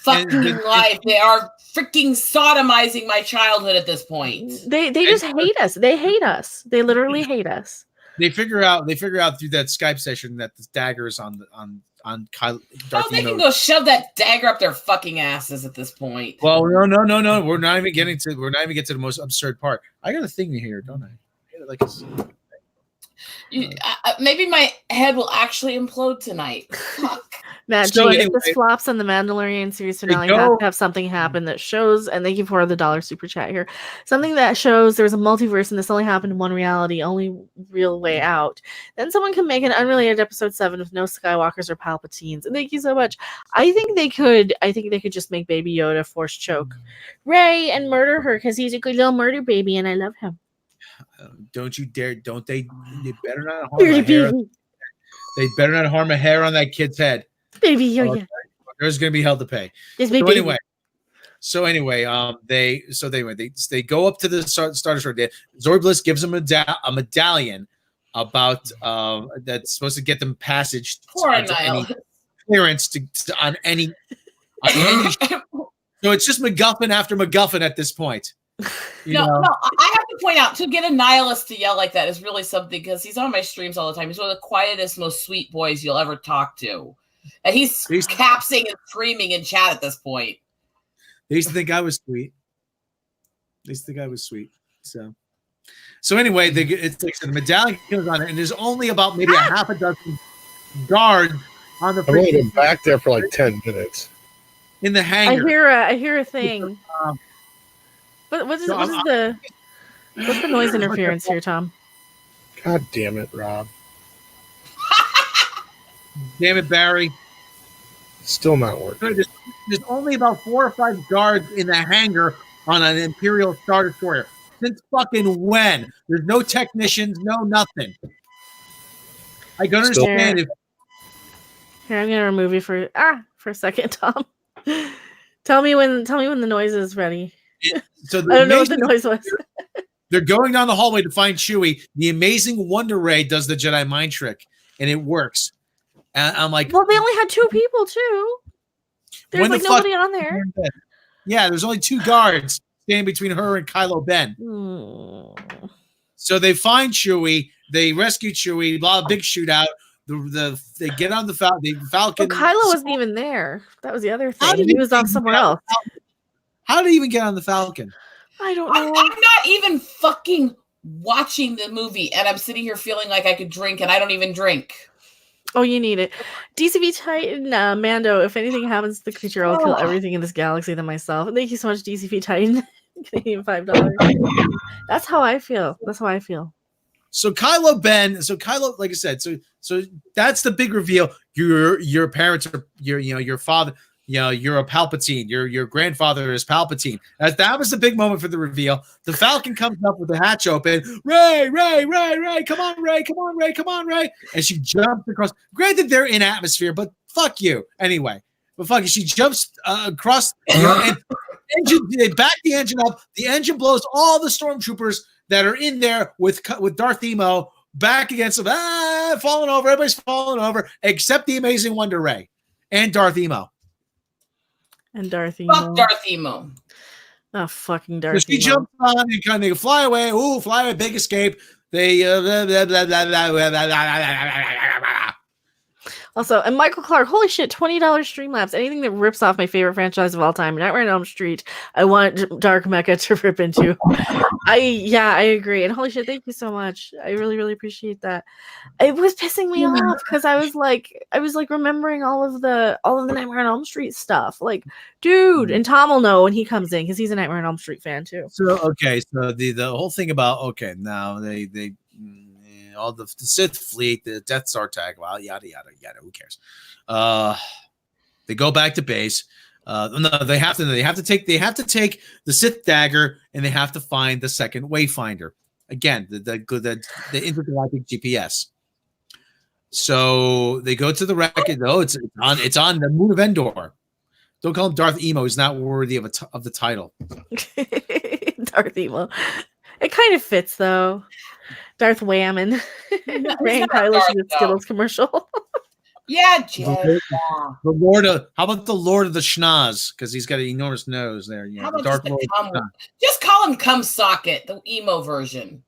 fucking life. They are freaking sodomizing my childhood at this point. They just hate us. They hate us. They literally hate us. They figure out through that Skype session that the dagger is on Kylo. They can go shove that dagger up their fucking asses at this point. Well, no. We're not even getting to the most absurd part. I got a thing here, don't I? Maybe my head will actually implode tonight. Fuck. Matt, if this flops on the Mandalorian series finale, have to have something happen that shows, and thank you for the $1 super chat here, something that shows there's a multiverse and this only happened in one reality, only real way out. Then someone can make an unrelated episode 7 with no Skywalkers or Palpatines. And thank you so much. I think they could just make Baby Yoda force choke Rey and murder her because he's a good little murder baby and I love him. Don't you dare! They better not harm a hair. They better not harm a hair on that kid's head. Baby Yoda. There's going to be hell to pay. So anyway, they go up to the Star Destroyer. Zori Bliss gives them a medallion about that's supposed to get them passage clearance on any. So it's just MacGuffin after MacGuffin at this point. No, I have to point out, to get a nihilist to yell like that is really something, because he's on my streams all the time. He's one of the quietest, most sweet boys you'll ever talk to. And he's capsing and screaming in chat at this point. They used to think I was sweet. So anyway, it's like the medallion goes on it, and there's only about maybe a half a dozen guards on the. I've only been back there for like 10 minutes. In the hangar. I hear a thing. What's the noise interference here, Tom? God damn it, Rob. Damn it, Barry. Still not working. There's only about 4 or 5 guards in the hangar on an Imperial Star Destroyer. Since fucking when? There's no technicians, no nothing. I can understand if. Here, I'm gonna remove you for a second, Tom. Tell me when the noise is ready. So I don't know what the noise was. They're going down the hallway to find Chewie. The amazing Wonder Ray does the Jedi mind trick, and it works. And I'm like, well, they only had 2 people too. There's like nobody on there. Yeah, there's only 2 guards standing between her and Kylo Ben. So they find Chewie. They rescue Chewie. Big shootout. They get on the Falcon. Well, Kylo wasn't even there. That was the other thing. He was on somewhere else. How did he even get on the Falcon? I don't know. I'm not even fucking watching the movie, and I'm sitting here feeling like I could drink, and I don't even drink. Oh, you need it. DCB Titan, Mando, if anything happens to the creature, I'll kill everything in this galaxy than myself. Thank you so much, DCB Titan. Canadian $5. That's how I feel. So Kylo, like I said, so that's the big reveal. Your parents are your father. You're a Palpatine. Your grandfather is Palpatine. That was the big moment for the reveal. The Falcon comes up with the hatch open. Ray, come on, Ray. And she jumps across. Granted, they're in atmosphere, but fuck you. Anyway, but fuck you. She jumps across and they back the engine up. The engine blows all the stormtroopers that are in there with Darth Emo back against them. Falling over. Everybody's falling over except the amazing Wonder Ray and Darth Emo. And Darth Emo. Fuck Darth Emo. Oh, fucking Darth Emo. She jumps on and kind of fly away. Ooh, fly away, big escape. They Also, and Michael Clark, holy shit, $20 Streamlabs. Anything that rips off my favorite franchise of all time, Nightmare on Elm Street, I want Dark Mecha to rip into. I agree. And holy shit, thank you so much. I really, really appreciate that. It was pissing me off because I was like remembering all of the Nightmare on Elm Street stuff. Like, dude, and Tom will know when he comes in because he's a Nightmare on Elm Street fan too. So the whole thing about now all the Sith fleet, the Death Star tag, well, yada yada yada. Who cares? They go back to base. No, they have to take the Sith dagger, and they have to find the second Wayfinder. Again, the intergalactic GPS. So they go to the wreckage. Oh, it's on the moon of Endor. Don't call him Darth Emo. He's not worthy of the title. Darth Emo. It kind of fits though. Darth Whammon. Ran Kylo Skittles commercial. Yeah, The Lord of, how about the Lord of the Schnoz? Because he's got an enormous nose there. You know, how about Darth just, Lord just call him Cum Socket, the emo version.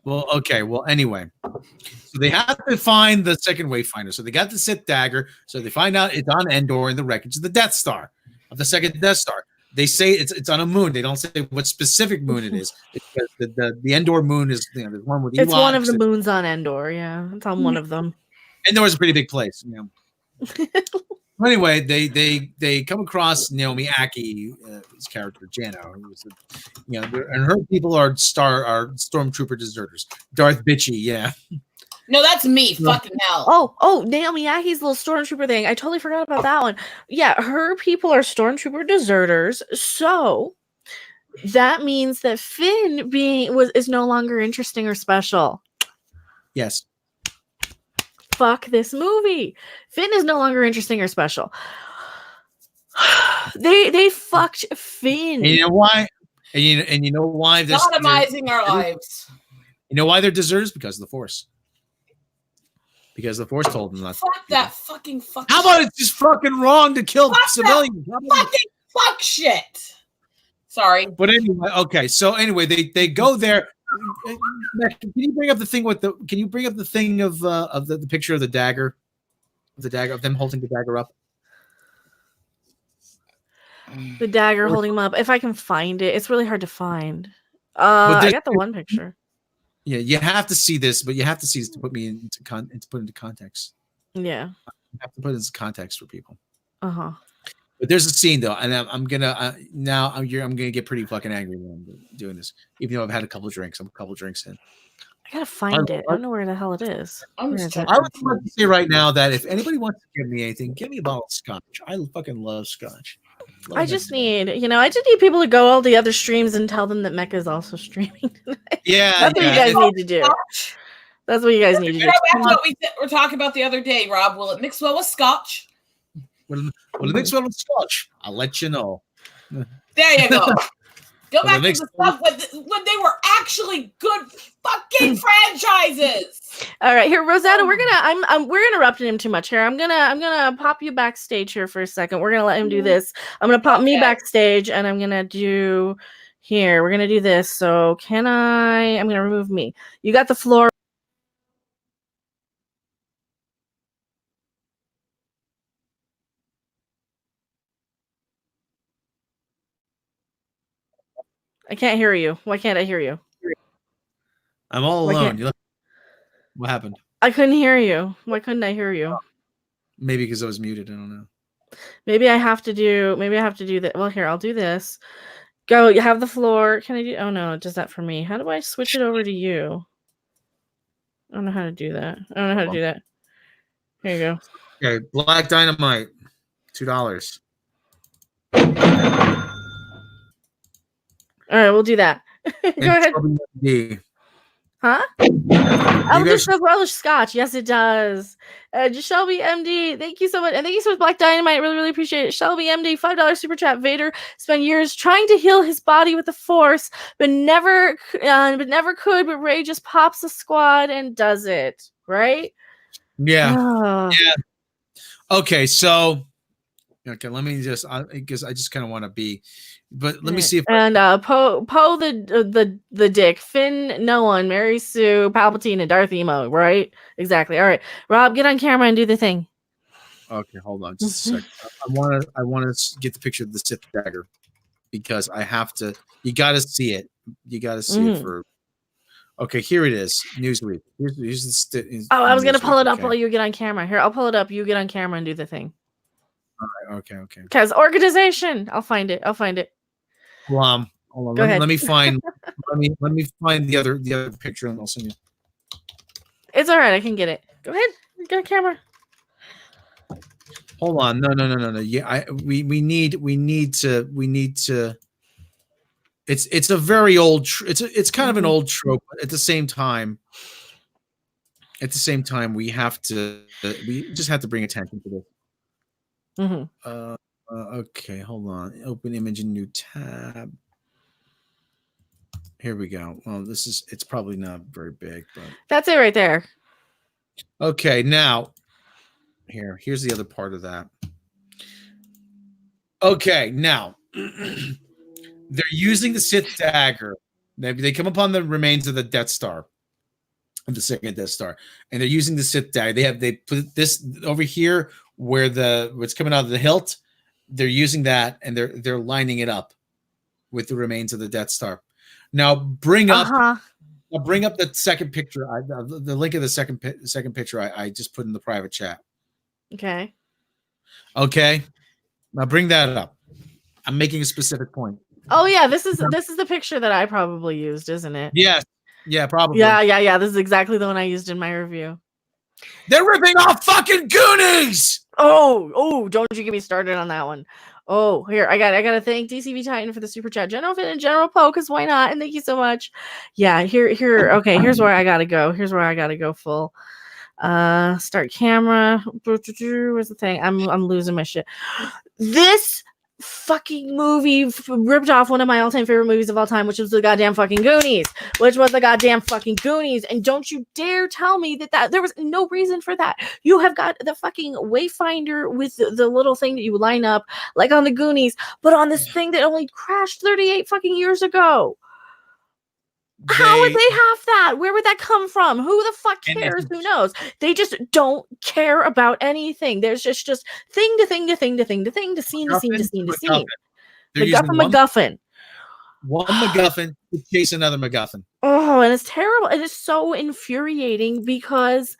Well, okay. Well, anyway, so they have to find the second Wayfinder. So they got the Sith dagger. So they find out it's on Endor in the wreckage of the Death Star, of the second Death Star. They say it's on a moon. They don't say what specific moon it is. Because the Endor moon is, you know, there's one with Ewoks. It's one of the moons on Endor. Yeah, it's on one of them. Endor is a pretty big place. You know. Anyway, they come across Naomi Aki, his character Jano, who's, you know, and her people are stormtrooper deserters. Darth Bitchy, yeah. No, that's me. Fucking hell. Oh, Naomi Aki's little stormtrooper thing. I totally forgot about that one. Yeah, her people are stormtrooper deserters. So that means that Finn is no longer interesting or special. Yes. Fuck this movie. Finn is no longer interesting or special. They fucked Finn. And you know why? And you know why? Sodomizing our lives. You know why they're deserters? Because of the Force. Because the Force told them not. Fuck that fucking fuck. How about it's just fucking wrong to kill civilians? Fucking fuck shit. Sorry. But anyway, okay. So anyway, they go there. Can you bring up the thing with the? Can you bring up the thing of the picture of the dagger, of them holding the dagger up? The dagger holding him up. If I can find it, it's really hard to find. I got the one picture. Yeah, you have to see this, but you have to see this to put me into context. Yeah, you have to put it into context for people. Uh-huh. But there's a scene though, and I'm gonna get pretty fucking angry when I'm doing this, even though I've had a couple of drinks. I'm a couple of drinks in. I gotta find it. I don't know where the hell it is. I would like to say right now that if anybody wants to give me anything, give me a bottle of scotch. I fucking love scotch. I just need people to go all the other streams and tell them that Mecha is also streaming tonight. Yeah, that's what you guys need to do. That's what you guys need to do. That's what we were talking about the other day, Rob. Will it mix well with scotch? Will it mix well with scotch? I'll let you know. There you go. Go back to the stuff when they were actually good fucking franchises. All right, here, Rosetta, we're interrupting him too much here. I'm gonna pop you backstage here for a second. We're gonna let him do this. I'm gonna pop me backstage, and I'm gonna do here. We're gonna do this. So I'm gonna remove me. You got the floor. I can't hear you. Why can't I hear you? I'm all alone. What happened? I couldn't hear you. Why couldn't I hear you? Maybe because I was muted. I don't know. Maybe I have to do that. Well, here, I'll do this. Go, you have the floor. Can I do? Oh no, it does that for me. How do I switch it over to you? I don't know how to do that. Here you go. Okay, Black Dynamite, $2. All right, we'll do that. Go ahead. Huh? Oh, this does well as scotch. Yes, it does. Just Shelby MD, thank you so much. And thank you so much, Black Dynamite. Really, really appreciate it. Shelby MD, $5 super chat. Vader spent years trying to heal his body with the Force, but never could. But Rey just pops a squad and does it. Right? Yeah. Oh. Yeah. Okay, so let me just because I just kind of want to be. But let me see if Poe the dick, Finn, no one, Mary Sue, Palpatine, and Darth Emo, right? Exactly. All right, Rob, get on camera and do the thing. Okay, hold on just a sec. I want to get the picture of the Sith dagger because I have to. You got to see it. You got to see it for. Okay, here it is. Newsweek. Here's the. I was gonna pull it up while you get on camera. Here, I'll pull it up. You get on camera and do the thing. All right. Okay. Because organization. I'll find it. Hold on. Go ahead. Let me find. let me find the other picture, and I'll send you. It's all right. I can get it. Go ahead. Get a camera. Hold on. No. Yeah, we need to. It's a very old. It's kind of an old trope, but at the same time, we have to. We just have to bring attention to this. Mm-hmm. Okay, hold on. Open image in new tab. Here we go. Well, it's probably not very big, but That's it right there. okay. Now, here's the other part of that. Okay, now they're using the Sith dagger. They come upon the remains of the Death Star, of the second Death Star, and they're using the Sith dagger. They put this over here where what's coming out of the hilt. They're using that, and they're lining it up with the remains of the Death Star. Now bring up the second picture. The link of the second picture I just put in the private chat. Okay. Okay. Now bring that up. I'm making a specific point. Oh yeah, this is the picture that I probably used, isn't it? Yes. Yeah, probably. Yeah. This is exactly the one I used in my review. They're ripping off fucking Goonies. Oh, don't you get me started on that one. Oh, here, I gotta thank DCV Titan for the super chat. General Fit and General Poe, because why not? And thank you so much. Yeah, here, okay, here's where I gotta go. Here's where I gotta go full. Start camera. Where's the thing? I'm losing my shit. This fucking movie ripped off one of my all-time favorite movies of all time, which was the goddamn fucking Goonies. And don't you dare tell me that there was no reason for that. You have got the fucking wayfinder with the little thing that you line up like on the Goonies, but on this thing that only crashed 38 fucking years ago. How would they have that? Where would that come from? Who the fuck cares? Who knows? They just don't care about anything. There's just thing to thing to thing to thing to thing to scene to scene to scene to scene. MacGuffin. One MacGuffin to chase another MacGuffin. Oh, and it's terrible. It is so infuriating because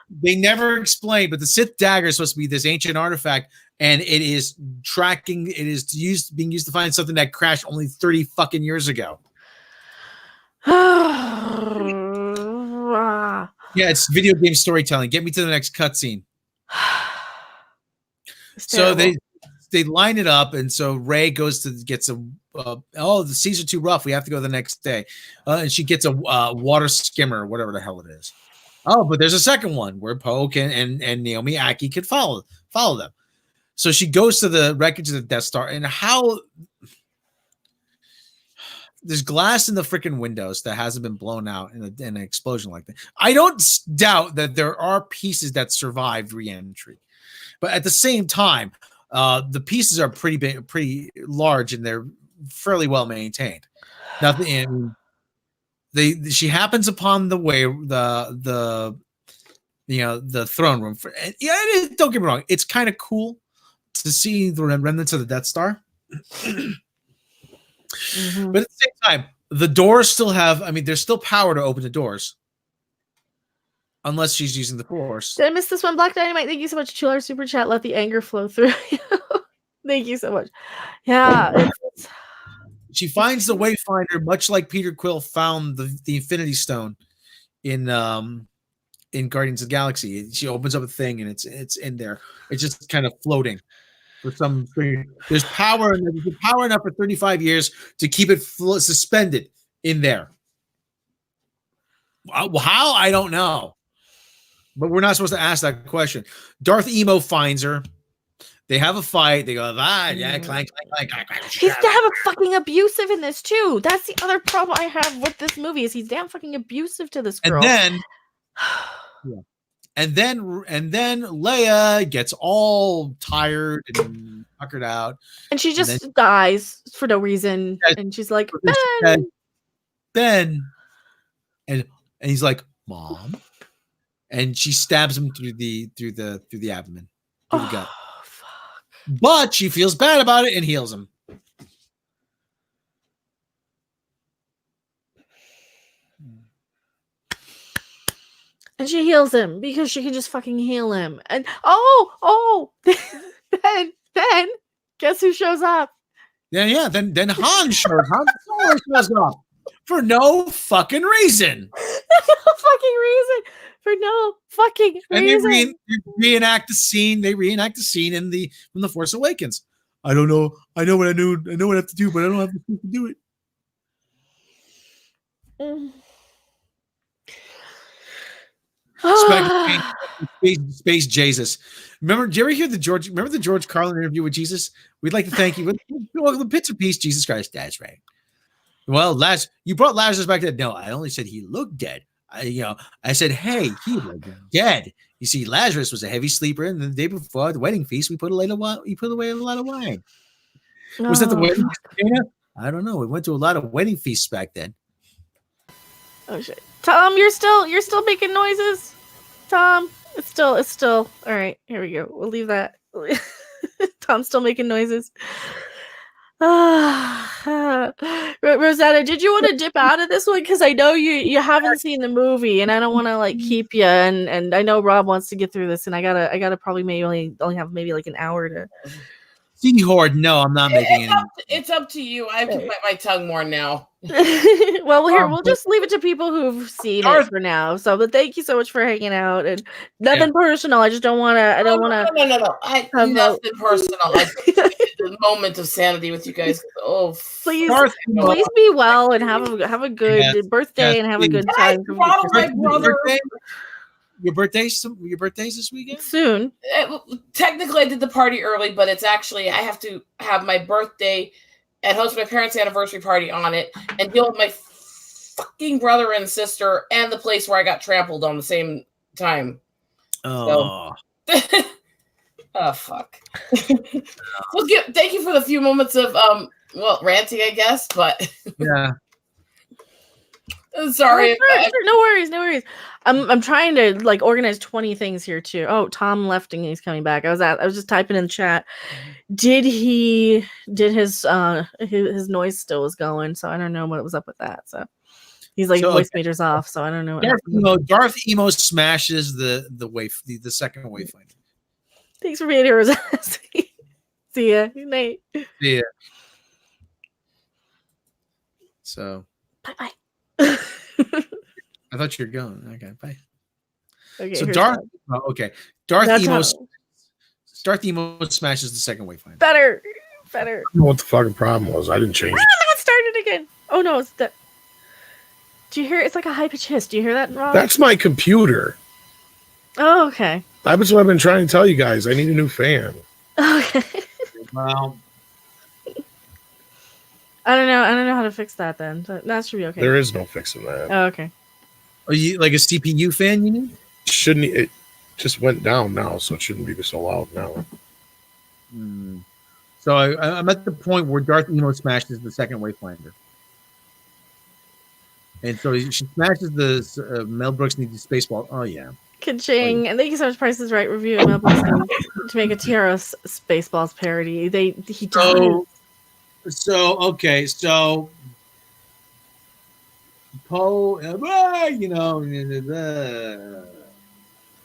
they never explained, but the Sith dagger is supposed to be this ancient artifact, and it is being used to find something that crashed only 30 fucking years ago. Yeah, it's video game storytelling. Get me to the next cutscene. So they line it up, and so Rey goes to get some. The seas are too rough. We have to go the next day, and she gets a water skimmer, whatever the hell it is. Oh, but there's a second one where Poe and Naomi Aki could follow them. So she goes to the wreckage of the Death Star, and how. There's glass in the freaking windows that hasn't been blown out in an explosion like that. I don't doubt that there are pieces that survived re-entry, but at the same time, the pieces are pretty big, pretty large, and they're fairly well maintained. Nothing. She happens upon the way the throne room. Don't get me wrong, it's kind of cool to see the remnants of the Death Star. Mm-hmm. But at the same time, the doors still have. I mean, there's still power to open the doors, unless she's using the Force. Did I miss this one? Black Dynamite, thank you so much. $2 super chat. Let the anger flow through you. Thank you so much. Yeah. She finds the Wayfinder, much like Peter Quill found the Infinity Stone in Guardians of the Galaxy. She opens up a thing, and it's in there. It's just kind of floating. For some, there's power enough for 35 years to keep it suspended in there. How? I don't know. But we're not supposed to ask that question. Darth Emo finds her. They have a fight. They go, clank, clank. He's damn fucking abusive in this too. That's the other problem I have with this movie is he's damn fucking abusive to this girl. And then Leia gets all tired and puckered out. And she just dies for no reason. And she's like, Ben. And he's like, Mom. And she stabs him through the abdomen. Through the gut. Fuck. But she feels bad about it and heals him. And she heals him because she can just fucking heal him. And Ben, guess who shows up? Yeah. Then Han shows up for no fucking reason. No fucking reason. for no fucking And they reason. reenact the scene. They reenact the scene from the Force Awakens. I don't know. I know what I know. I know what I have to do, but I don't have the to do it. Mm. Space Jesus. Remember? Did you ever hear the George Carlin interview with Jesus? We'd like to thank you. Well, the bits of peace, Jesus Christ. That's right. Well, you brought Lazarus back dead. No, I only said he looked dead. I said, hey, he was dead. You see, Lazarus was a heavy sleeper, and the day before the wedding feast, we put away a lot of wine. Was that the wedding feast, Dana? I don't know. We went to a lot of wedding feasts back then. Oh shit, Tom, you're still making noises. Tom, it's still. All right, here we go. We'll leave that. Tom's still making noises. Rosetta, did you want to dip out of this one? Because I know you haven't seen the movie, and I don't want to keep you. And I know Rob wants to get through this, and I gotta probably maybe only have maybe an hour to. Horde, no, I'm not making it. It's up to you. I can bite my tongue more now. Well, we'll just leave it to people who've seen it for now. So, but thank you so much for hanging out, and nothing personal. I just don't want to. No. Nothing personal. I the moment of sanity with you guys. Oh, please be well and have a good birthday and have a good time. Your birthday's this weekend? Soon. Technically, I did the party early, but it's actually I have to have my birthday and host my parents' anniversary party on it, and deal with my fucking brother and sister and the place where I got trampled on the same time. Oh, oh fuck. Thank you for the few moments of ranting, I guess, but yeah. Sorry. Sure. No worries. I'm trying to organize 20 things here too. Oh, Tom left and he's coming back. I was just typing in the chat. Did his noise still was going? So I don't know what was up with that. So he's voice meters off. So I don't know. Darth Emo smashes the second wayfinder. Thanks for being here, Rosetta. See ya. Good night. See ya. So bye. I thought you were going. Okay, bye. Okay, so Darth Emo smashes the second wayfinder. Better. I don't know what the fucking problem was. I didn't change it. It started again. Oh no, it's that. Do you hear? It's like a high pitched hiss. Do you hear that, Rob? That's my computer. Oh, okay. That's what I've been trying to tell you guys. I need a new fan. Okay. Well, I don't know how to fix that then. That should be okay. There is no fixing that. Oh, okay. Are you like a CPU fan, you mean? It just went down now, so it shouldn't be so loud now. So I'm at the point where Darth Emo smashes the second wayfinder. And so she smashes the Mel Brooks needs the Spaceball. Oh, yeah. Ka-ching. And thank you so much, Price is Right review Mel Brooks to make a Tiara Spaceballs parody. He does. So Poe,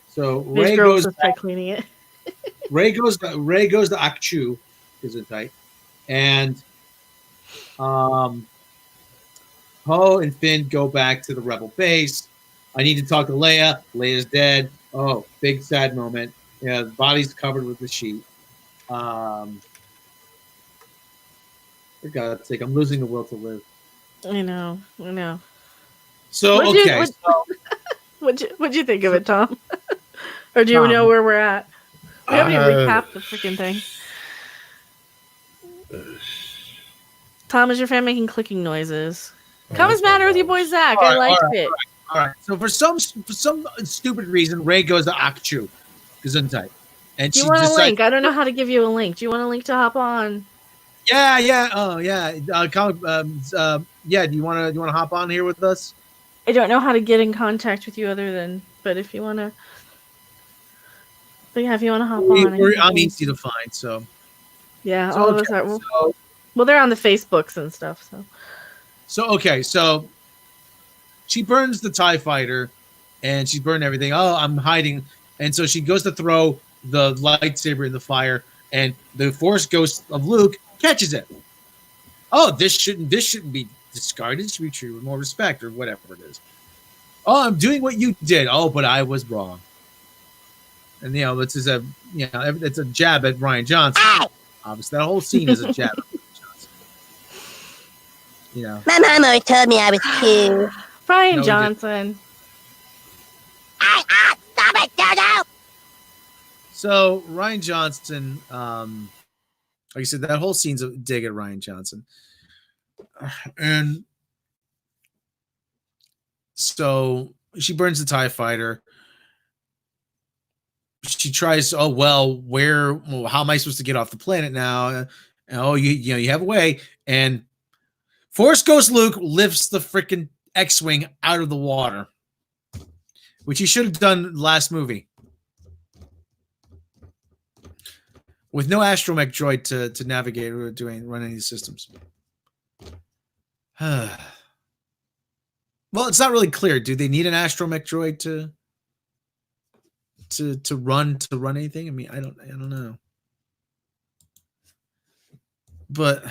so Ray goes back cleaning it. Ray goes to Akchu, is it tight? And Poe and Finn go back to the Rebel base. I need to talk to Leia. Leia's dead. Oh, big sad moment. Yeah, the body's covered with the sheet. For God's sake, I'm losing the will to live. I know. So what'd you think of it, Tom? Or do you know where we're at? We haven't even recapped the freaking thing. Tom, is your fan making clicking noises? Comments matter with your boy Zack. I liked it. All right. So for some stupid reason, Ray goes to Akchu, Gesundheit, and do you want a link? I don't know how to give you a link. Do you want a link to hop on? Yeah. Oh, yeah. Yeah. Do you want to hop on here with us? I don't know how to get in contact with you other than, but if you want to, if you want to hop on, I'm easy to find. So yeah, all of us are. Well, they're on the Facebooks and stuff. So she burns the TIE fighter, and she burned everything. Oh, I'm hiding, and so she goes to throw the lightsaber in the fire, and the Force Ghost of Luke catches it. Oh, this shouldn't be discarded. It should be treated with more respect, or whatever it is. Oh, I'm doing what you did. Oh, but I was wrong. And it's a it's a jab at Ryan Johnson. Ow! Obviously, that whole scene is a jab at Ryan Johnson. My mom always told me I was cute. Brian No, he Johnson. Stop it, Dodo! So Ryan Johnson, like I said, that whole scene's a dig at Ryan Johnson. And so she burns the TIE fighter. She tries, how am I supposed to get off the planet now? You have a way. And Force Ghost Luke lifts the freaking X-Wing out of the water, which he should have done last movie. With no astromech droid to navigate or run any systems. Well, it's not really clear. Do they need an astromech droid to run anything? I mean, I don't know. But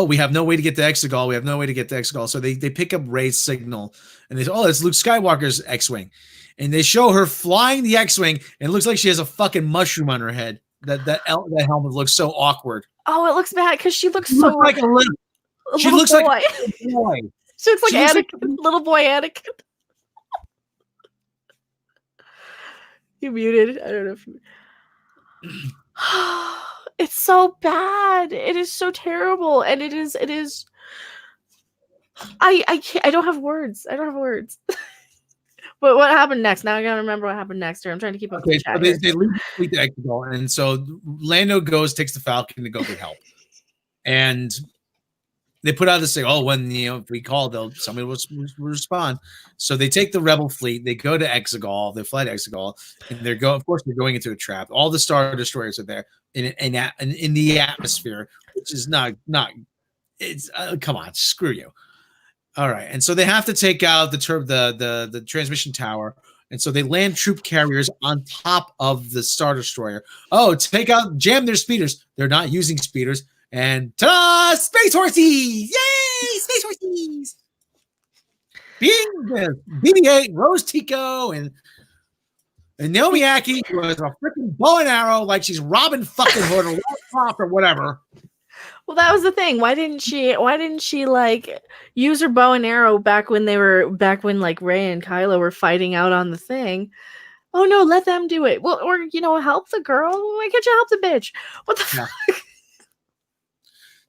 we have no way to get to Exegol. We have no way to get to Exegol. So they pick up Rey's signal and they say, oh, it's Luke Skywalker's X-Wing. And they show her flying the X-Wing, and it looks like she has a fucking mushroom on her head. That helmet looks so awkward. Oh, it looks bad because she looks She so looks like a little. She little looks boy. like a little boy. She looks like She looks Anakin, little boy Anakin. You muted. I don't know if you. It's so bad. It is so terrible, and it is. I can't. I don't have words. But what happened next? Now I gotta remember what happened next. Here, I'm trying to keep up with the chat. So they leave the Exegol, and so Lando takes the Falcon to go get help, and they put out this thing. Oh, when if we call, somebody will respond. So they take the Rebel fleet. They go to Exegol. They fly to Exegol, and of course, they're going into a trap. All the Star Destroyers are there in the atmosphere, which is not. It's come on, screw you. All right, and so they have to take out the transmission tower, and so they land troop carriers on top of the Star Destroyer. Oh, jam their speeders. They're not using speeders, and ta-da! Space horses! Yay! Space horses! Being BB-8, Rose Tico, and Naomi Aki was a freaking bow and arrow like she's Robin fucking Hood or Lara Croft or whatever. Well, that was the thing. Why didn't she like use her bow and arrow back when like Rey and Kylo were fighting out on the thing? Oh no, let them do it. Well, or help the girl. Why can't you help the bitch? What the fuck?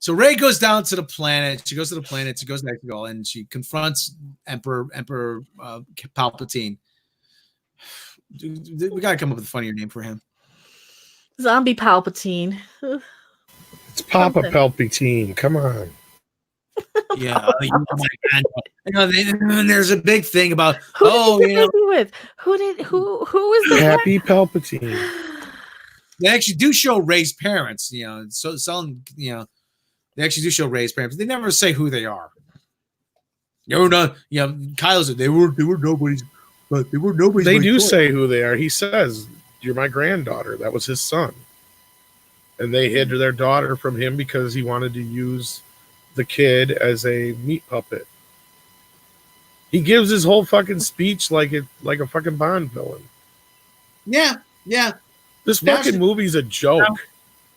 So Rey goes down to the planet. She goes to Exegol, and she confronts Emperor Palpatine. We gotta come up with a funnier name for him. Zombie Palpatine. It's Papa Palpatine. Come on. Yeah. And there's a big thing about who was the Happy Palpatine. They actually do show Rey's parents. So some they actually do show Rey's parents. They never say who they are. No, Kylo said they were nobody's, but they were nobody's. They do choice. say who they are. He says, "You're my granddaughter." That was his son. And they hid their daughter from him because he wanted to use the kid as a meat puppet. He gives his whole fucking speech like a fucking Bond villain. Yeah. This fucking movie's a joke.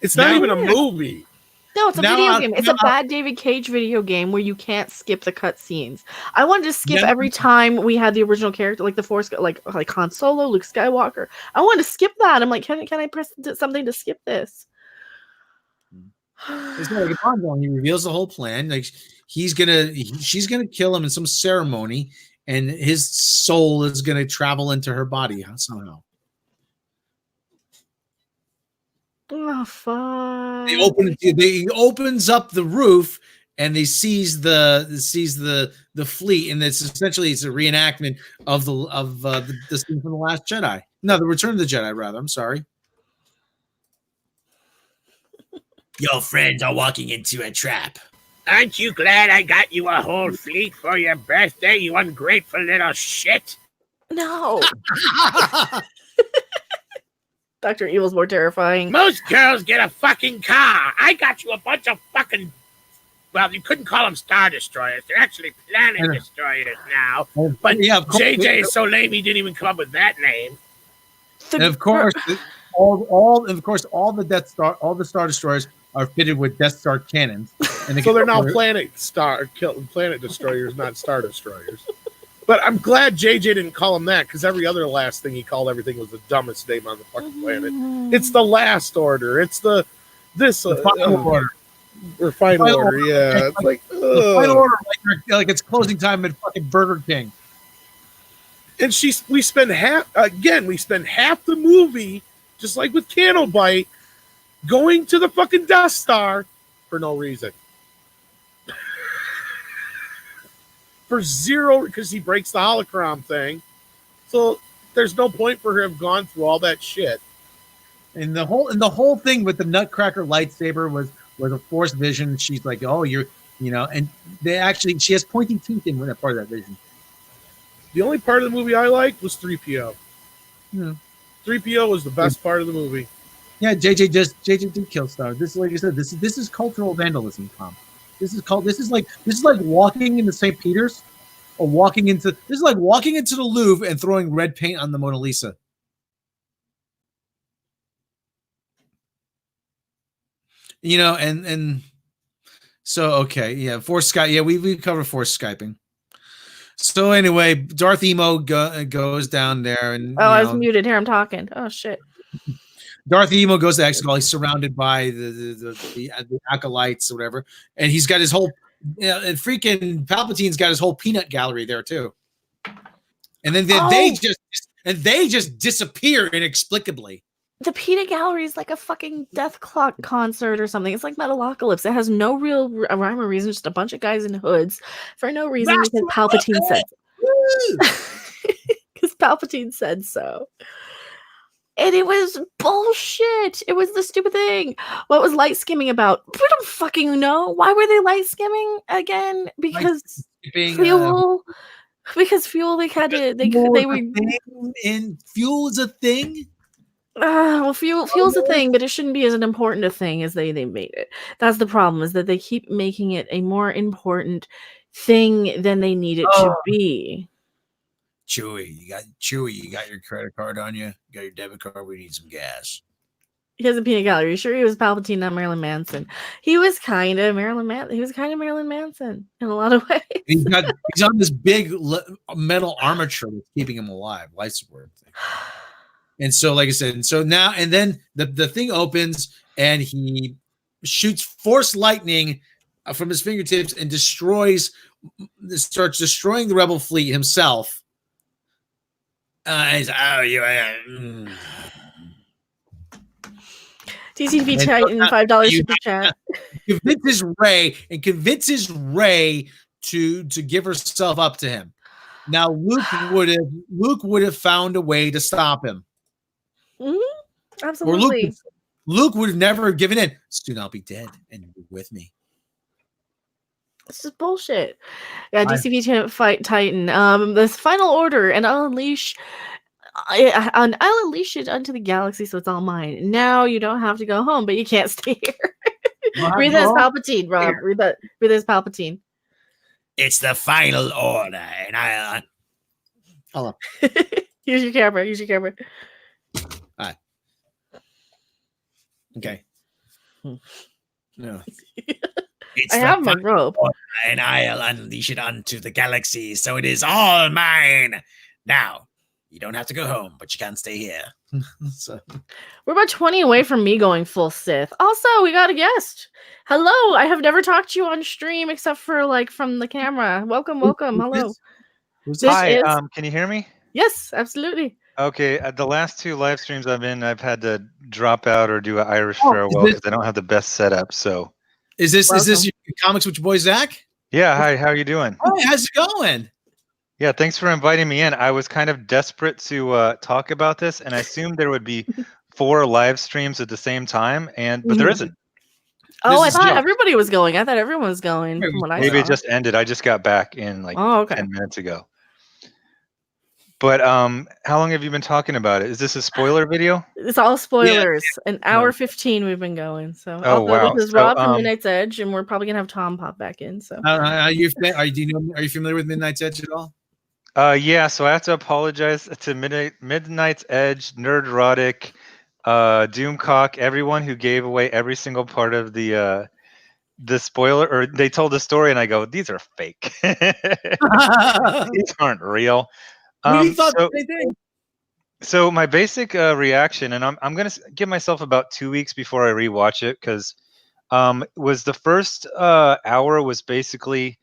It's not even a movie. No, it's a video game. It's a bad David Cage video game where you can't skip the cutscenes. I wanted to skip every time we had the original character, like the Force, like Han Solo, Luke Skywalker. I wanted to skip that. I'm like, can I press something to skip this? It's not like a Bond villain. He reveals the whole plan. Like she's gonna kill him in some ceremony, and his soul is gonna travel into her body somehow. Oh fuck! He opens up the roof, and they sees the fleet, and it's essentially a reenactment of the scene from the Last Jedi. No, the Return of the Jedi, rather. I'm sorry. Your friends are walking into a trap. Aren't you glad I got you a whole fleet for your birthday, you ungrateful little shit? No. Dr. Evil's more terrifying. Most girls get a fucking car. I got you a bunch of fucking well, you couldn't call them Star Destroyers. They're actually Planet Destroyers now. But yeah, JJ is so lame he didn't even come up with that name. And of course, all the Death Star, all the Star Destroyers are fitted with Death Star cannons, and so they're now Planet Destroyers, not Star Destroyers. But I'm glad JJ didn't call him that, because every other last thing he called everything was the dumbest name on the fucking planet. It's the Last Order. It's the Final Order. Or Final Order, yeah. It's like the Final Order, like it's closing time at fucking Burger King. And we spend half the movie, just like with Candlebite, going to the fucking Death Star for no reason. For zero, because he breaks the holocron thing. So there's no point for him gone through all that shit. And the whole thing with the Nutcracker lightsaber was a Force vision. She's like, oh, and she has pointing teeth in that part of that vision. The only part of the movie I liked was 3PO. Yeah. 3PO was the best part of the movie. Yeah, JJ did kill Star. This is, like you said, this is cultural vandalism, Tom. This is like walking into St. Peter's, or walking into the Louvre and throwing red paint on the Mona Lisa. And so okay, yeah, Force Skype. Yeah, we covered Force Skyping. So anyway, Darth Emo goes down there, and I was muted. Here I'm talking. Oh shit. Darth Emo goes to Exegol. He's surrounded by the acolytes or whatever, and he's got his whole. And freaking Palpatine's got his whole peanut gallery there too. And then they just disappear inexplicably. The peanut gallery is like a fucking Death Clock concert or something. It's like Metalocalypse. It has no real rhyme or reason. Just a bunch of guys in hoods for no reason, because Palpatine said. Because Palpatine said so. And it was bullshit. It was the stupid thing. What was light skimming about? We don't fucking know. Why were they light skimming again? Because fuel. Because fuel. They had to. They were. And fuel is a thing. Well, fuel's a thing, but it shouldn't be as an important a thing as they made it. That's the problem, is that they keep making it a more important thing than they need it to be. Chewie, you got your credit card on you? You got your debit card? We need some gas. He has a peanut gallery. Sure, he was Palpatine, not Marilyn Manson. He was kind of Marilyn Manson in a lot of ways. He's on this big metal armature that's keeping him alive, life support thing. And so, like I said, and then the thing opens and he shoots force lightning from his fingertips and starts destroying the rebel fleet himself. He's TCP Titan, $5 super chat. Convinces Rey to give herself up to him. Now Luke would have found a way to stop him. Mm-hmm. Absolutely. Or Luke would have never given in. Soon I'll be dead, and you're with me. This is bullshit. Yeah, DCV fight Titan. This final order, and I'll unleash it unto the galaxy, so it's all mine. Now you don't have to go home, but you can't stay here. Read that as Palpatine, Rob. Read that as Palpatine. It's the final order, and I. Hold on. Use your camera. All right. Okay. No. It's I have my robe. And I'll unleash it onto the galaxy, so it is all mine. Now, you don't have to go home, but you can stay here. So. We're about 20 away from me going full Sith. Also, we got a guest. Hello. I have never talked to you on stream except for from the camera. Welcome. Hello. Hi. Can you hear me? Yes, absolutely. Okay, the last two live streams I've been, I've had to drop out or do an Irish farewell because I don't have the best setup. So, is this your comics with your boy Zack? Yeah. Hi. How are you doing? Hi. How's it going? Yeah. Thanks for inviting me in. I was kind of desperate to talk about this, and I assumed there would be 4 live streams at the same time, but there isn't. Oh, I thought everybody was going. I thought everyone was going. From what I saw. Maybe it just ended. I just got back in 10 minutes ago. But how long have you been talking about it? Is this a spoiler video? It's all spoilers. An hour 15 we've been going. So Oh, also wow. this is So, Rob from Midnight's Edge, and we're probably gonna have Tom pop back in. So Are you familiar with Midnight's Edge at all? Yeah, so I have to apologize to Midnight's Edge, Nerdrotic, Doomcock, everyone who gave away every single part of the spoiler, or they told the story, and I go, these are fake. These aren't real. We thought so, the same thing. so my basic reaction, and I'm gonna give myself about 2 weeks before I rewatch it, because was the first hour was basically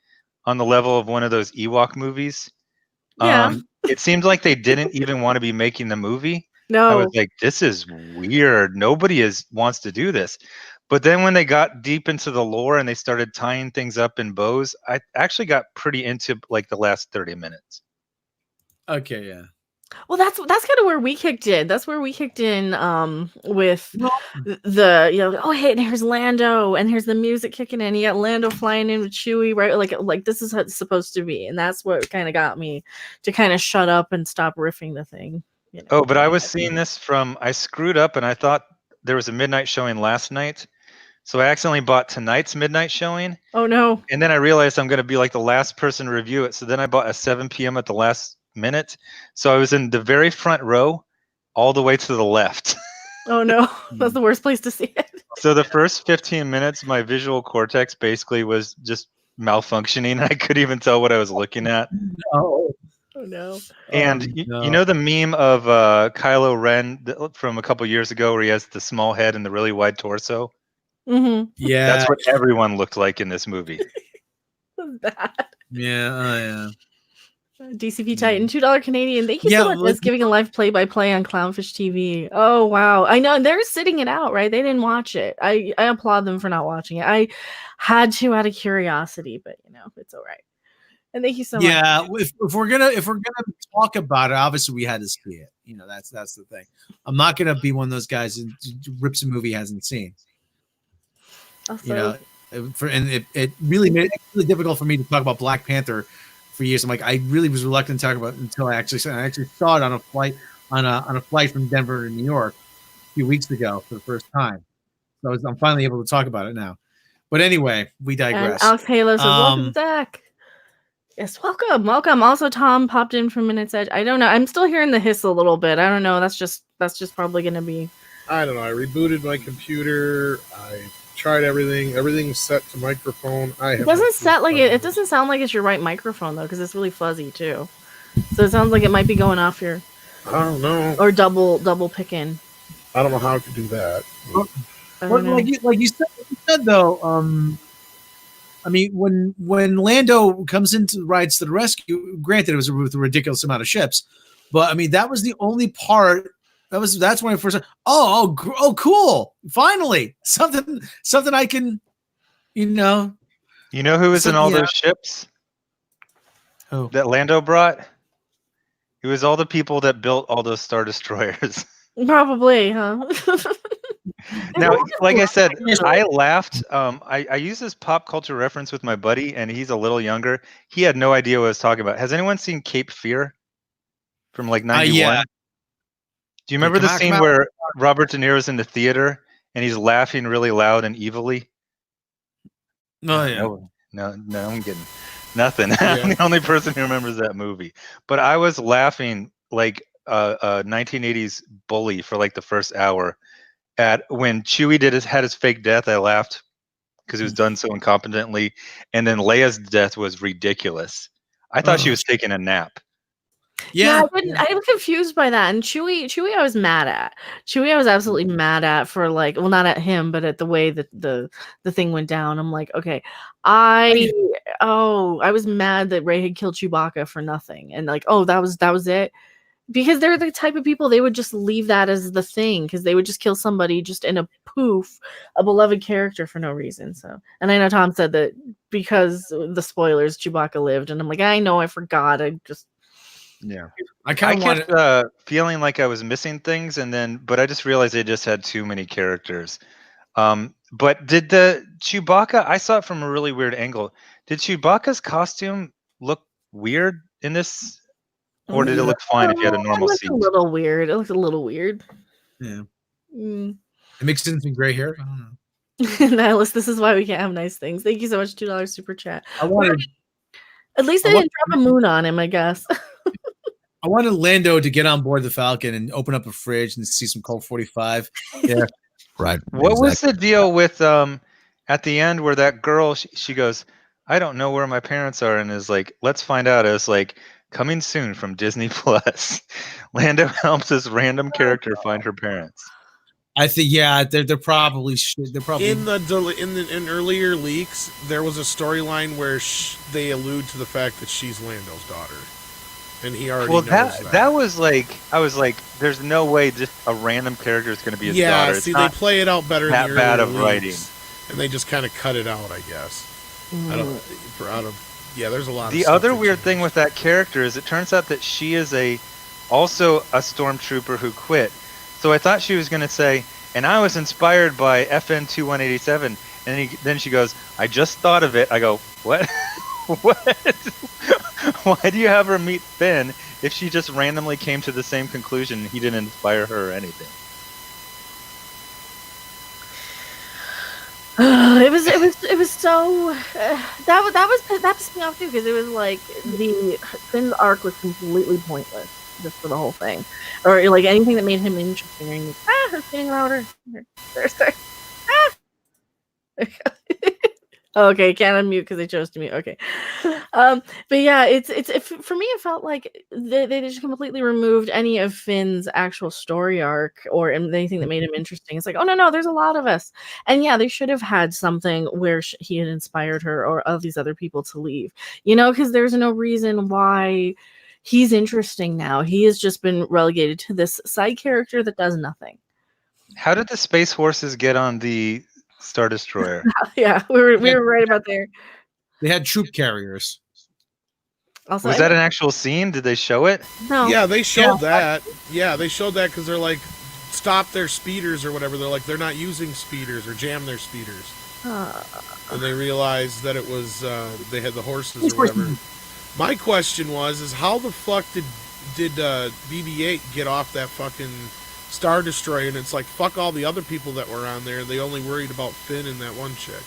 on the level of one of those Ewok movies. yeah, It seemed like they didn't even want to be making the movie. I was no, like, this is weird. Nobody wants to do this. But then when they got deep into the lore and they started tying things up in bows, I actually got pretty into like the last 30 minutes. Okay, yeah. well, that's kind of where we kicked in. That's where we kicked in with Well, the oh hey, and here's Lando, and here's the music kicking in. You got Lando flying in with Chewie, right? Like this is how it's supposed to be, and that's what kind of got me to kind of shut up and stop riffing the thing. You know? Oh, but I was seeing this I screwed up and I thought there was a midnight showing last night. So I accidentally bought tonight's midnight showing. Oh no. And then I realized I'm going to be like the last person to review it. So then I bought a 7 p.m. at the last minute. So I was in the very front row all the way to the left. Oh no. That's the worst place to see it. So the first 15 minutes, my visual cortex basically was just malfunctioning. I couldn't even tell what I was looking at. no. Oh no. And no. you know the meme of Kylo Ren from a couple years ago where he has the small head and the really wide torso? Mm-hmm. Yeah. That's what everyone looked like in this movie. That's bad. Yeah. DCP Titan, $2 Canadian. Thank you Yeah, so much. look- That's giving a live play-by-play on Clownfish TV. Oh wow, I know they're sitting it out, right? They didn't watch it. I applaud them for not watching it. I had to out of curiosity, but it's all right. And thank you so much. Yeah, if we're gonna talk about it, obviously we had to see it. That's the thing. I'm not gonna be one of those guys who rips a movie he hasn't seen. Also, It really made it really difficult for me to talk about Black Panther for years. I'm like, I really was reluctant to talk about it until I actually saw it on a flight on a flight from Denver to New York a few weeks ago for the first time. So I'm finally able to talk about it now. But anyway, we digress. and Alex Halo says, "Welcome, Zack." Yes, welcome. Also, Tom popped in from Minutes Edge. I don't know. I'm still hearing the hiss a little bit. I don't know. That's just probably gonna be. I don't know. I rebooted my computer. I tried everything. Everything's set to microphone. It doesn't sound like it's your right microphone though, because it's really fuzzy too. So it sounds like it might be going off your. I don't know. Or double picking. I don't know how to do that. Like you said though, I mean, when Lando comes into rides to the rescue, granted it was with a ridiculous amount of ships, but I mean that was the only part. That's when I first said, oh, cool! Finally, something I can, You know who was in all those ships? Who? That Lando brought? It was all the people that built all those Star Destroyers. Probably, huh? Now, like I said, I laughed. I used this pop culture reference with my buddy, and he's a little younger. He had no idea what I was talking about. Has anyone seen Cape Fear from like 91? Yeah. Do you remember the scene where Robert De Niro's in the theater and he's laughing really loud and evilly? Oh yeah. No, I'm getting nothing. I'm the only person who remembers that movie. But I was laughing like a 1980s bully for like the first hour. At when Chewie had his fake death, I laughed because it was done so incompetently, and then Leia's death was ridiculous. I thought she was taking a nap. Yeah, I was confused by that. And Chewie, I was mad at. Chewie, I was absolutely mad at for like, well, not at him, but at the way that the thing went down. I'm like, okay, I was mad that Rey had killed Chewbacca for nothing, and like, oh, that was it. Because they're the type of people, they would just leave that as the thing, because they would just kill somebody just in a poof, a beloved character for no reason. So, and I know Tom said that because the spoilers, Chewbacca lived, and I'm like, I know, I forgot. I kept feeling like I was missing things, but I just realized they just had too many characters. But did the Chewbacca? I saw it from a really weird angle. Did Chewbacca's costume look weird in this Or did it look fine if you had a normal It looked seat? a little weird. It looked a little weird. Yeah. Mm. It makes sense in gray hair. I don't know. Nihilus, this is why we can't have nice things. Thank you so much, $2 super chat. I wanted At least they I didn't drop a moon on him, I guess. I wanted Lando to get on board the Falcon and open up a fridge and see some Colt 45. Yeah. Right. What was the deal with at the end where that girl she goes, I don't know where my parents are, and is like, let's find out. It's like coming soon from Disney Plus. Lando helps this random character find her parents. I think they're probably in earlier leaks there was a storyline where they allude to the fact that she's Lando's daughter, and he already knows that was like I was like, there's no way just a random character is going to be his daughter. Yeah, see, they play it out better. That in the bad earlier of writing, leaks, and they just kind of cut it out, I guess. I don't there's a lot. The other weird thing with that character is it turns out that she is also a stormtrooper who quit. So I thought she was going to say, and I was inspired by FN 2187, and then she goes, I just thought of it. I go, what? What? Why do you have her meet Finn if she just randomly came to the same conclusion and he didn't inspire her or anything? It was so that pissed me off too, because it was like the Finn's arc was completely pointless just for the whole thing, or like anything that made him interesting. And like, her spinning router. Okay, can't unmute because they chose to mute. Okay, but yeah, it's for me. It felt like they just completely removed any of Finn's actual story arc or anything that made him interesting. It's like, oh no, there's a lot of us, and yeah, they should have had something where he had inspired her or all these other people to leave. Because there's no reason why he's interesting now. He has just been relegated to this side character that does nothing. How did the Space Horses get on the Star Destroyer? Yeah, we were right about there. They had troop carriers. Also, was that an actual scene? Did they show it? No. Yeah, they showed that. Yeah, they showed that because they're like, stop their speeders or whatever. They're like, they're not using speeders or jam their speeders. And they realized that it was they had the horses or whatever. My question is how the fuck did BB-8 get off that fucking Star Destroyer? And it's like, fuck all the other people that were on there. They only worried about Finn and that one chick.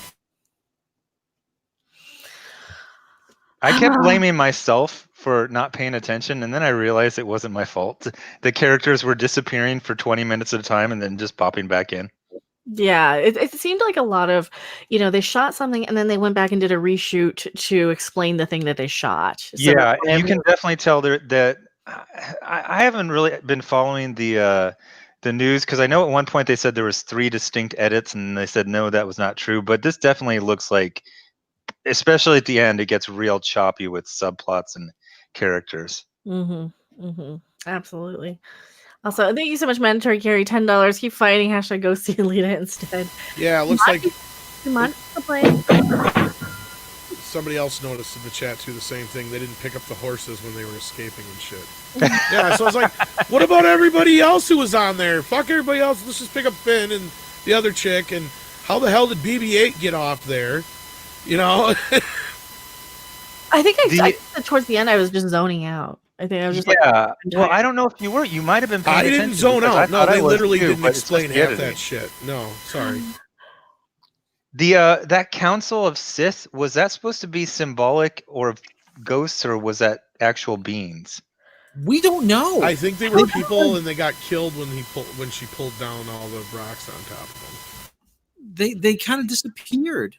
I kept blaming myself for not paying attention, and then I realized it wasn't my fault. The characters were disappearing for 20 minutes at a time and then just popping back in. Yeah, it seemed like a lot of, they shot something and then they went back and did a reshoot to explain the thing that they shot. So yeah, you can definitely tell that I haven't really been following the news, because I know at one point they said there was 3 distinct edits, and they said no, that was not true. But this definitely looks like, especially at the end, it gets real choppy with subplots and characters. Absolutely. Also, thank you so much, Mandatory Carry, $10. Keep fighting. # go see Alita instead. Yeah, it looks like. Come on, stop playing. Somebody else noticed in the chat too the same thing. They didn't pick up the horses when they were escaping and shit. Yeah, so I was like, what about everybody else who was on there? Fuck everybody else. Let's just pick up Finn and the other chick. And how the hell did BB-8 get off there? I think I towards the end I was just zoning out. I think I was just well, I don't know if you were. You might have been paying attention. I didn't zone out. No, they literally didn't explain half editing. that shit. No, sorry. That Council of Sith, was that supposed to be symbolic or of ghosts, or was that actual beings? We don't know. I think they were people, and they got killed when she pulled down all the rocks on top of them. They kind of disappeared.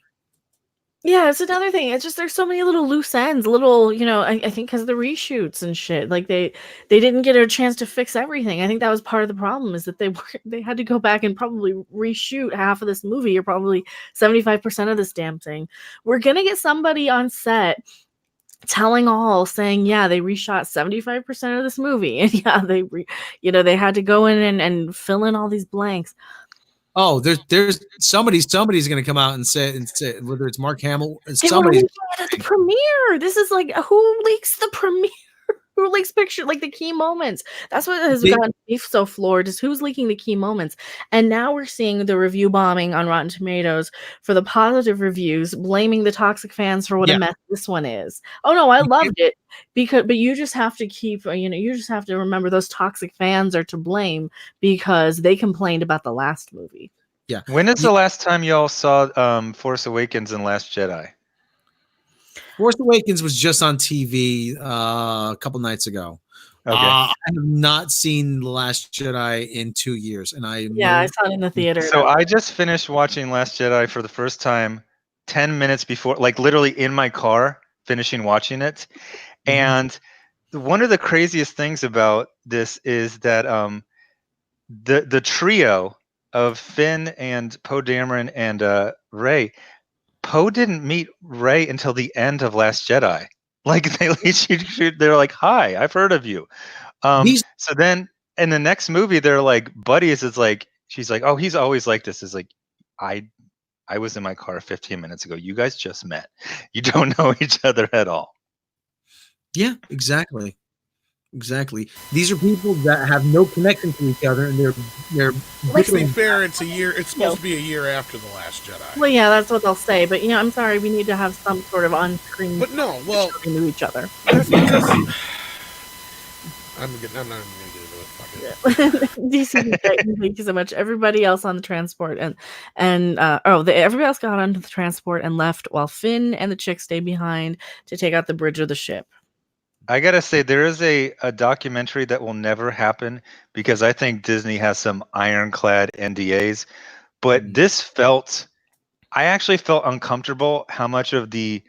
Yeah, it's another thing. It's just there's so many little loose ends, I think because of the reshoots and shit. Like they didn't get a chance to fix everything. I think that was part of the problem, is that they had to go back and probably reshoot half of this movie, or probably 75% of this damn thing. We're gonna get somebody on set telling saying, yeah, they reshot 75% of this movie, and yeah, they had to go in and fill in all these blanks. Oh, there's somebody's going to come out and say whether it's Mark Hamill, somebody at the premiere. This is like, who leaks the premiere? Who leaks picture like the key moments? That's what has They- gotten me so floored is who's leaking the key moments. And now we're seeing the review bombing on Rotten Tomatoes for the positive reviews, blaming the toxic fans for what Yeah. a mess this one is. Oh no, I You loved it but you just have to keep you just have to remember those toxic fans are to blame because they complained about the last movie. Yeah. When is the last time y'all saw Force Awakens and Last Jedi? Force Awakens was just on TV a couple nights ago. Okay. I have not seen The Last Jedi in 2 years, and I Yeah, I know saw it in the theater. So I just finished watching Last Jedi for the first time 10 minutes before, like literally in my car, finishing watching it. And one of the craziest things about this is that the trio of Finn and Poe Dameron and Rey, Poe didn't meet Rey until the end of Last Jedi. Like they're like, "Hi, I've heard of you." So then in the next movie, they're like buddies. It's like she's like, "Oh, he's always like this." Is like, I was in my car 15 minutes ago. You guys just met. You don't know each other at all. Yeah, exactly. These are people that have no connection to each other, and they're Let's be bickering. fair, it's supposed to be a year after The Last Jedi. Well, yeah, that's what they'll say. But I'm sorry, we need to have some sort of on-screen But no, well, talking to each other. that's because I'm not even gonna get into it. Fuck it. DC, thank you so much. Everybody else on the transport everybody else got onto the transport and left while Finn and the chick stayed behind to take out the bridge of the ship. I gotta say, there is a documentary that will never happen because I think Disney has some ironclad NDAs. But I actually felt uncomfortable how much of the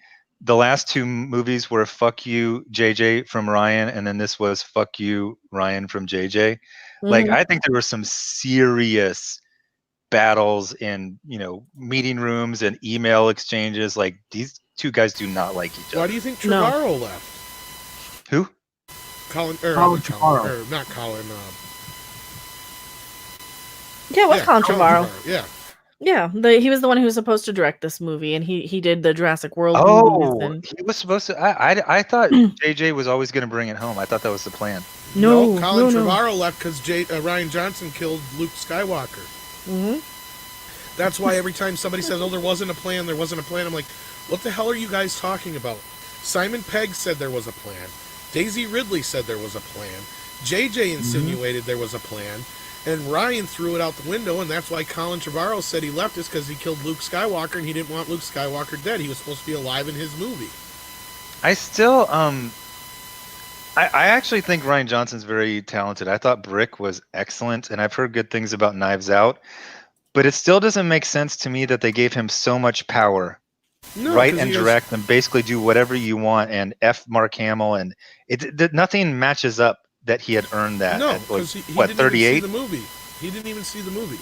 last two movies were "fuck you, JJ" from Ryan, and then this was "fuck you, Ryan" from JJ. Like, I think there were some serious battles in meeting rooms and email exchanges. Like, these two guys do not like each other. Why do you think No. Trevorrow left? Who? Colin Trevorrow. or not Colin. Yeah, it was Colin Trevorrow. Yeah. Yeah, he was the one who was supposed to direct this movie, and he did the Jurassic World movies. Oh, And he was supposed to. I thought JJ was always going to bring it home. I thought that was the plan. no, Colin no. Trevorrow left because Ryan Johnson killed Luke Skywalker. Mhm. That's why every time somebody says, "Oh, there wasn't a plan," I'm like, "What the hell are you guys talking about?" Simon Pegg said there was a plan. Daisy Ridley said there was a plan. JJ insinuated there was a plan. And Ryan threw it out the window, and that's why Colin Trevorrow said he left us because he killed Luke Skywalker, and he didn't want Luke Skywalker dead. He was supposed to be alive in his movie. I still I actually think Ryan Johnson's very talented. I thought Brick was excellent, and I've heard good things about Knives Out, but it still doesn't make sense to me that they gave him so much power. No, Write 'cause and he has- direct and basically do whatever you want and F Mark Hamill, and nothing matches up that he had earned that. No, at, like, because he what, didn't 38? even see the movie. He didn't even see the movie.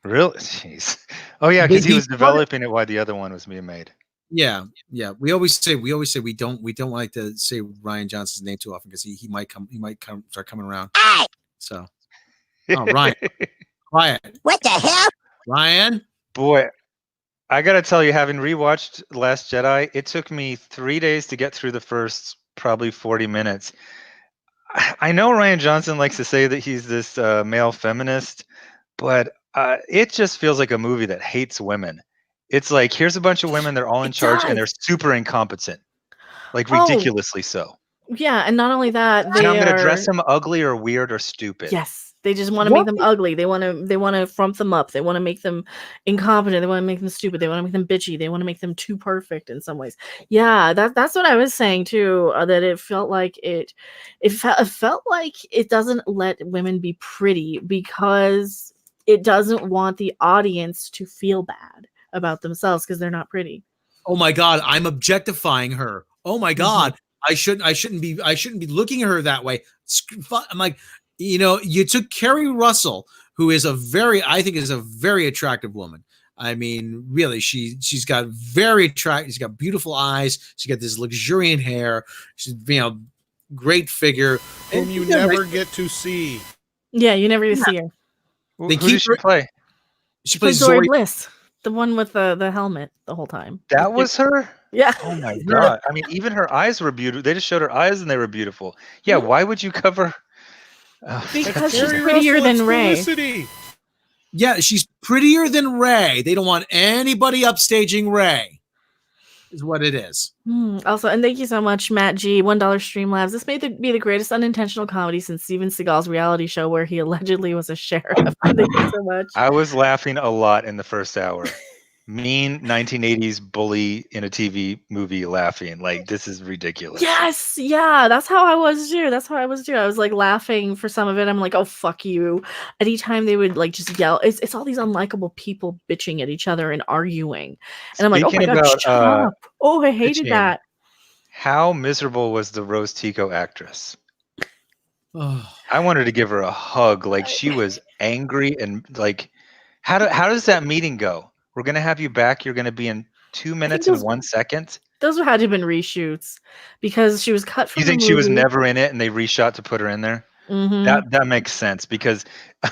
Really? Jeez. Oh yeah, because he He was started- developing it while the other one was being made. Yeah. We always say we don't like to say Ryan Johnson's name too often because he might start coming around. So, oh, Ryan, quiet. What the hell? Ryan. Boy, I gotta tell you, having rewatched Last Jedi, it took me 3 days to get through the first probably 40 minutes. I know Ryan Johnson likes to say that he's this male feminist, but it just feels like a movie that hates women. It's like, here's a bunch of women, they're all in charge, and they're super incompetent. Like, ridiculously so. Yeah, and not only that, And they I'm gonna are dress them ugly or weird or stupid. Yes, they just want to make them ugly. They want to frump them up. They want to make them incompetent. They want to make them stupid. They want to make them bitchy. They want to make them too perfect in some ways. Yeah, that's what I was saying too. That it felt like it felt like it doesn't let women be pretty because it doesn't want the audience to feel bad about themselves because they're not pretty. Oh my God, I'm objectifying her. Oh my God, I shouldn't be looking at her that way. I'm like, you took Kerry Russell, who is I think is a very attractive woman. I mean, really, she's got very attractive. She's got beautiful eyes. She's got this luxuriant hair. She's great figure. Whom you never get to see. Yeah, you never see her. Who does she play? She plays Dory Zori. Bliss, the one with the helmet the whole time. That was her? Yeah. Oh my god! I mean, even her eyes were beautiful. They just showed her eyes, and they were beautiful. Yeah, why would you cover? Because she's Carrie prettier Russell, than it's Rey. Felicity. Yeah, she's prettier than Rey. They don't want anybody upstaging Rey. Is what it is. Also, and thank you so much, Matt G. $1 Streamlabs. This may be the greatest unintentional comedy since Steven Seagal's reality show where he allegedly was a sheriff. Thank you so much. I was laughing a lot in the first hour. Mean 1980s bully in a TV movie laughing. Like, this is ridiculous. Yes, yeah, that's how I was too. I was like laughing for some of it. I'm like, oh fuck you. Anytime they would like just yell, it's all these unlikable people bitching at each other and arguing. And I'm like, oh my Speaking god, about, shut up. Oh, I hated bitching, that. How miserable was the Rose Tico actress? I wanted to give her a hug. Like, she was angry and like, how does that meeting go? We're gonna have you back. You're gonna be in 2 minutes and 1 second. Those had to have been reshoots because she was cut from You think the she was movie. never in it and they reshot to put her in there? Mhm. That makes sense because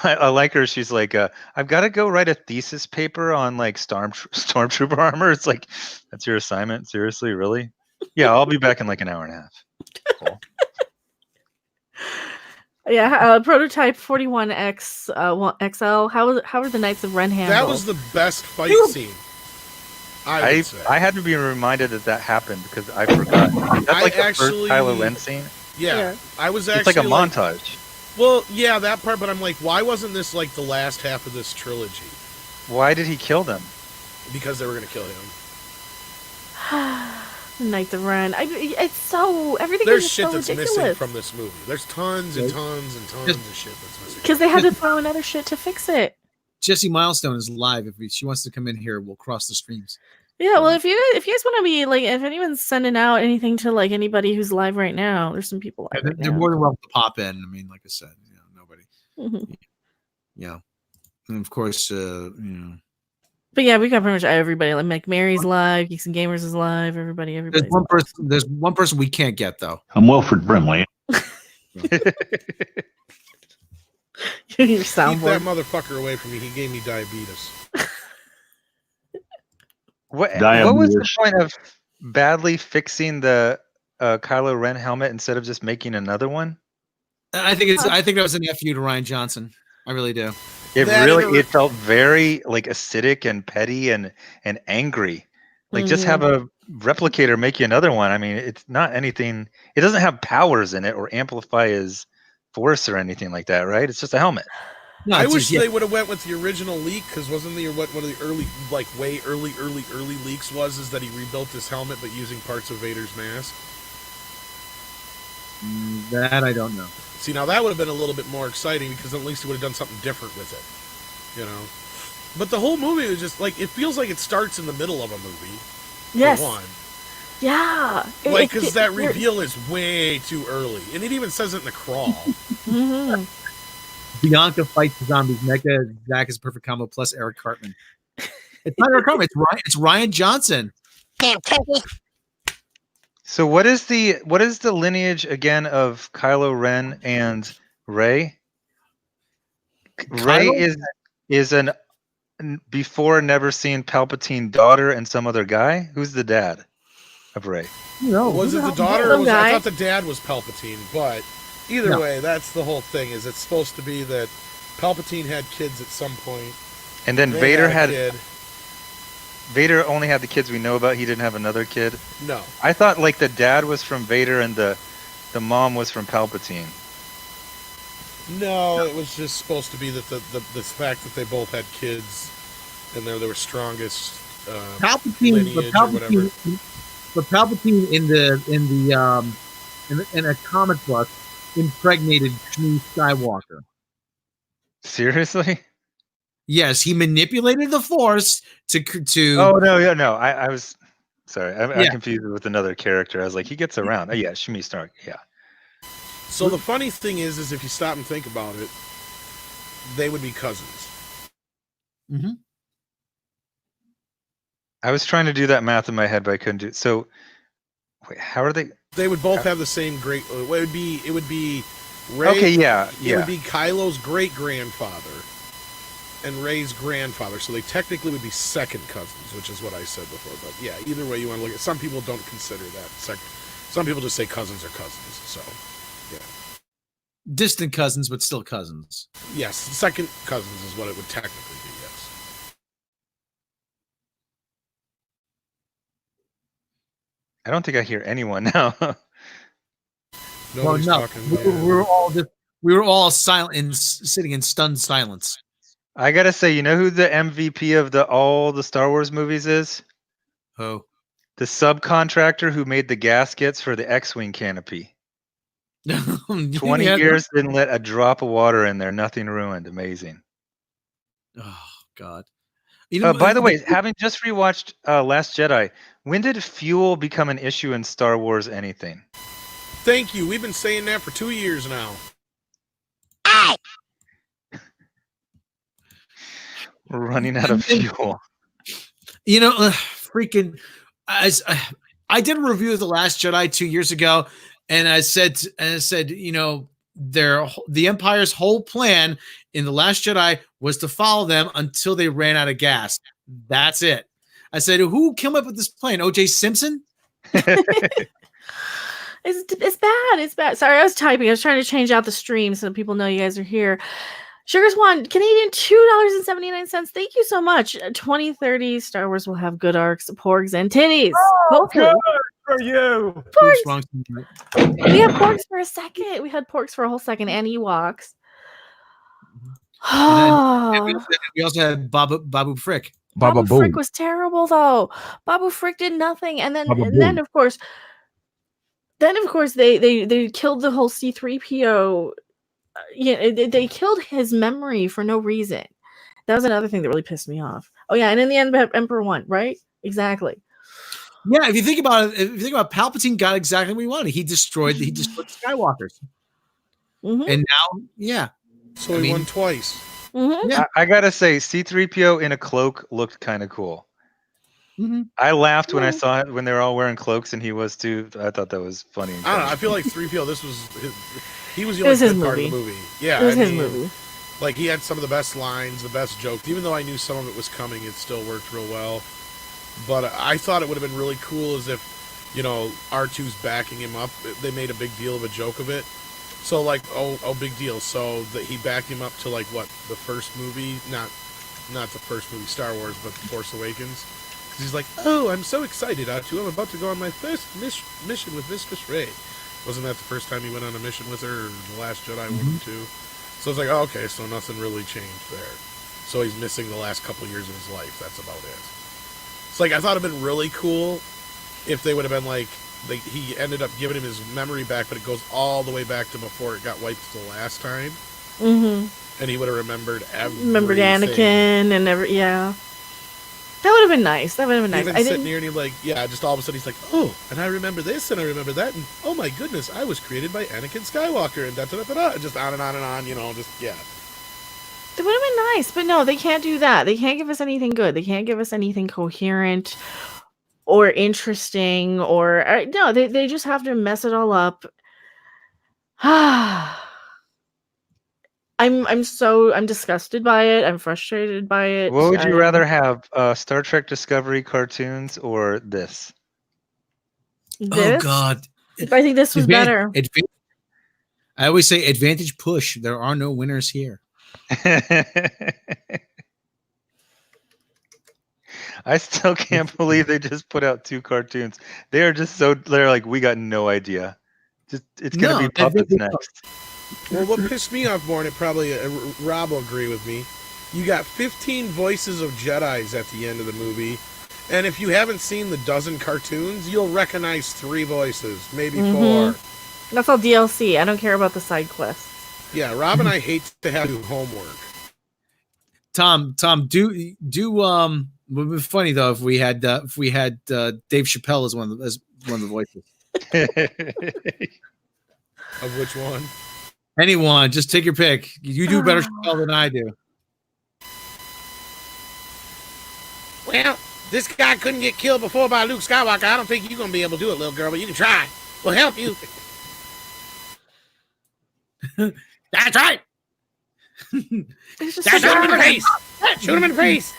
I like her. She's like, I've got to go write a thesis paper on like stormtrooper armor. It's like, that's your assignment? Seriously, really? Yeah, I'll be back in like an hour and a half. Cool. Yeah, prototype 41X XL. How were the Knights of Ren handled? That was the best fight scene. I would say. I had to be reminded that happened because I forgot. That's like the first Kylo Ren scene. Yeah, I was actually. It's like a montage. Well, yeah, that part. But I'm like, why wasn't this like the last half of this trilogy? Why did he kill them? Because they were going to kill him. Knights of Ren. It's so everything There's is shit so that's ridiculous. missing from this movie. There's tons and tons and tons of shit that's missing. Because they had to throw in other shit to fix it. Jesse Milestone is live. If she wants to come in here, we'll cross the streams. Yeah, well, if you guys want to be like, if anyone's sending out anything to like anybody who's live right now, there's some people live right They're now. more than welcome to pop in. I mean, like I said, nobody. Mhm. Yeah, and of course, But yeah, we got pretty much everybody. Like McMary's live, Geeks and Gamers is live. Everybody. There's one person we can't get though. I'm Wilfred Brimley. Your Keep soundboard. that motherfucker away from me. He gave me diabetes. What was the point of badly fixing the Kylo Ren helmet instead of just making another one? I think that was an FU to Ryan Johnson. I really do. It felt very like acidic and petty and angry. Like just have a replicator make you another one. I mean, it's not anything. It doesn't have powers in it or amplify his force or anything like that, right? It's just a helmet. No, I wish they would have went with the original leak because wasn't the one of the early, like way early leaks is that he rebuilt his helmet but using parts of Vader's mask. That I don't know. See, now that would have been a little bit more exciting because at least he would have done something different with it, But the whole movie was just like it feels like it starts in the middle of a movie. Yes. For one. Yeah. Like because that reveal is way too early, and it even says it in the crawl. Bianca fights the zombies. Mecha, Zack is a perfect combo plus Eric Cartman. It's not Eric Cartman. It's Ryan Johnson. So what is the lineage again of Kylo Ren and Rey? Rey is an before never seen Palpatine daughter and some other guy. Who's the dad of Rey? No, was it the daughter? Or I thought the dad was Palpatine, but either way, that's the whole thing. Is it's supposed to be that Palpatine had kids at some point, and then Vader had Vader only had the kids we know about. He didn't have another kid. No, I thought like the dad was from Vader and the mom was from Palpatine. No, it was just supposed to be that the fact that they both had kids and they were strongest Palpatine, lineage or whatever. But Palpatine in a comic book impregnated Shmi Skywalker. Seriously? Yes, he manipulated the Force to. Oh no! I was sorry. I confused it with another character. I was like, he gets around. Oh yeah, Shmi Stark. Yeah. So the funny thing is if you stop and think about it, they would be cousins. Mm-hmm. I was trying to do that math in my head, but I couldn't do it. So, wait, how are they? They would both have the same great. It would be Rey. Okay, yeah. It would be Kylo's great grandfather, and Rey's grandfather, so they technically would be second cousins, which is what I said before. But yeah, either way you want to look at. Some people don't consider that second. Some people just say cousins are cousins. So yeah, Distant cousins, but still cousins. yes, second cousins is what it would technically be. Yes. I don't think I hear anyone now. Nobody's no, talking. we, Yeah. we were all silent and sitting in stunned silence. I gotta say, you know who the MVP of all the Star Wars movies is? Oh, The subcontractor who made the gaskets for the X-wing canopy. 20 years, didn't let a drop of water in there, nothing ruined. Amazing. Oh God. You know, By the way, having just rewatched Last Jedi, when did fuel become an issue in Star Wars anything? Thank you. We've been saying that for 2 years now. We're running out of fuel. you know, freaking. I did a review of The Last Jedi 2 years ago, and I said, you know, the Empire's whole plan in The Last Jedi was to follow them until they ran out of gas. That's it. I said, who came up with this plan? O.J. Simpson? It's bad. It's bad. Sorry, I was typing. I was trying to change out the stream so people know you guys are here. Sugar Swan, Canadian, $2.79. Thank you so much. 2030, Star Wars will have good arcs, porgs, and titties. Hopefully. for you. Porgs. We had porgs for a second. We had porgs for a whole second, and Ewoks. We also had Babu Frick. Baba Babu Frick Boo. was terrible, though. Babu Frick did nothing, and then Baba and then Boo. of course, they killed the whole C-3PO. Yeah, they killed his memory for no reason. That was another thing that really pissed me off. Oh yeah, and in the end, Emperor won, right? Exactly. Yeah, if you think about it, Palpatine got exactly what he wanted. He destroyed the Skywalkers, Mm-hmm. and now, yeah. So he won twice. Mm-hmm. Yeah. I gotta say, C-3PO in a cloak looked kind of cool. Mm-hmm. I laughed when I saw it when they were all wearing cloaks and he was too. I thought that was funny. And I don't know. funny. I feel like 3PO. This was he was the It was only his good part of movie. the movie. Yeah, It was I his mean, movie. Like he had some of the best lines, the best jokes. Even though I knew some of it was coming, it still worked real well. But I thought it would have been really cool as if, you know, R2's backing him up. They made a big deal of a joke of it. So like, oh, big deal. So that he backed him up to like what, the first movie, not the first movie, Star Wars, but The Force Awakens. Because he's like, oh, I'm so excited, R2. I'm about to go on my first mission with Mistress Rey. Wasn't that the first time he went on a mission with her? Or The Last Jedi 1 and 2. So it's like, oh, okay, so nothing really changed there. So he's missing the last couple years of his life. That's about it. It's like, I thought it'd been really cool if they would have been like, he ended up giving him his memory back, but it goes all the way back to before it got wiped the last time. Mm-hmm. And he would have remembered everything. Remembered Anakin and yeah. That would have been nice. That would have been nice. Even I sitting didn't. here and he like, yeah, just all of a sudden he's like, oh, and I remember this and I remember that, and oh my goodness, I was created by Anakin Skywalker, and da-da-da-da-da, and just on and on and on, you know, just, yeah. It would have been nice, but no, they can't do that. They can't give us anything good. They can't give us anything coherent or interesting or no. They just have to mess it all up. I'm disgusted by it. I'm frustrated by it. What would you rather have, Star Trek Discovery cartoons or this? This? Oh God! I think this was better. I always say advantage push. There are no winners here. I still can't believe they just put out 2 cartoons. They are just so, they're like, we got no idea. Just it's gonna be puppets next. Well, what pissed me off more, and it probably Rob will agree with me, you got 15 voices of Jedis at the end of the movie, and if you haven't seen the dozen cartoons, you'll recognize 3 voices, maybe 4. That's all DLC. I don't care about the side quests. Yeah, Rob and I hate to have to do homework. Tom, do it would be funny though if we had Dave Chappelle as one of the voices. Of which one? Anyone, just take your pick. You do better Chappelle than I do. Well, this guy couldn't get killed before by Luke Skywalker. I don't think you're going to be able to do it, little girl, but you can try. We'll help you. That's right. It's just Shoot so him in the bad. face! Shoot him in the face!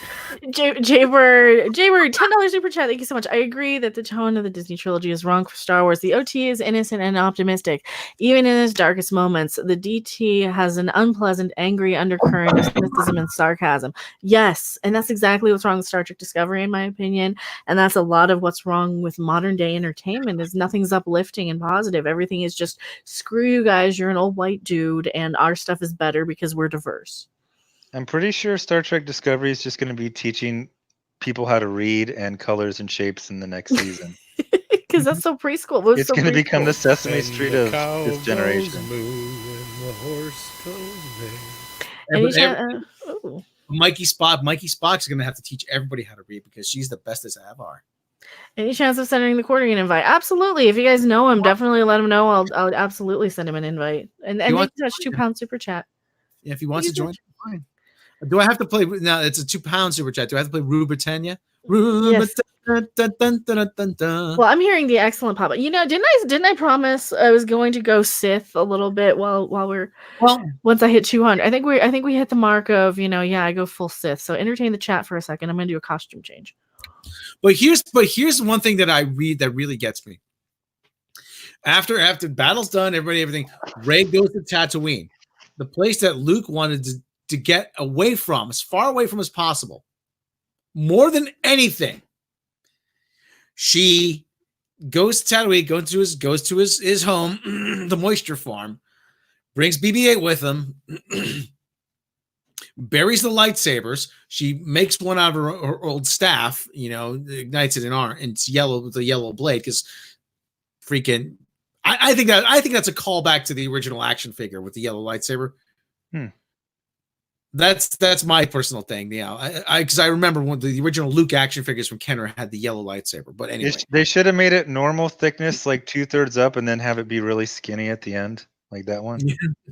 Jaybird, $10 super chat. Thank you so much. I agree that the tone of the Disney trilogy is wrong for Star Wars. The OT is innocent and optimistic. Even in its darkest moments, the DT has an unpleasant, angry undercurrent of cynicism and sarcasm. Yes, and that's exactly what's wrong with Star Trek Discovery, in my opinion. And that's a lot of what's wrong with modern day entertainment is nothing's uplifting and positive. Everything is just, screw you guys, you're an old white dude, and our stuff is better because we're diverse. I'm pretty sure Star Trek Discovery is just going to be teaching people how to read and colors and shapes in the next season. Because that's so preschool. It's going to become the Sesame And Street the of cow this generation. goes moo and the horse goes neigh. Ooh. Mikey Spock's gonna have to teach everybody how to read because she's the best as ever. Any chance of sending the accordion invite? Absolutely. If you guys know him, definitely let him know. I'll absolutely send him an invite. And You want- touch £2 super chat. Yeah, if he wants to join, fine. Do I have to play now? It's a £2 super chat. Do I have to play Rue Britannia? Yes. Well, I'm hearing the excellent pop. You know, didn't I promise I was going to go Sith a little bit while we're once I hit 200. I think we hit the mark of, I go full Sith. So entertain the chat for a second. I'm going to do a costume change. But here's one thing that I read that really gets me. After battle's done, everything, Rey goes to Tatooine, the place that Luke wanted to get away from, as far away from as possible. More than anything, she goes to Tatooine, goes to his home, the moisture farm, brings BB-8 with him, buries the lightsabers. She makes one out of her old staff, ignites it and it's yellow with a yellow blade because freaking. I think that's a callback to the original action figure with the yellow lightsaber. That's my personal thing. Because I remember when the original Luke action figures from Kenner had the yellow lightsaber. But anyway, They should have made it normal thickness, like 2/3 up, and then have it be really skinny at the end, like that one.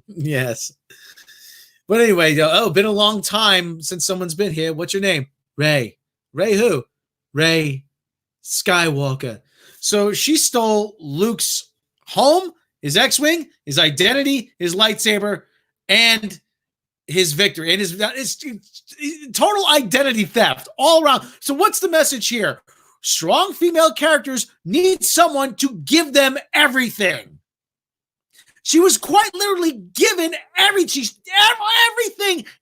Yes. But anyway, been a long time since someone's been here. What's your name? Rey. Rey who? Rey Skywalker. So she stole Luke's home, his X-Wing, his identity, his lightsaber, and his victory. And his total identity theft all around. So what's the message here? Strong female characters need someone to give them everything. She was quite literally given everything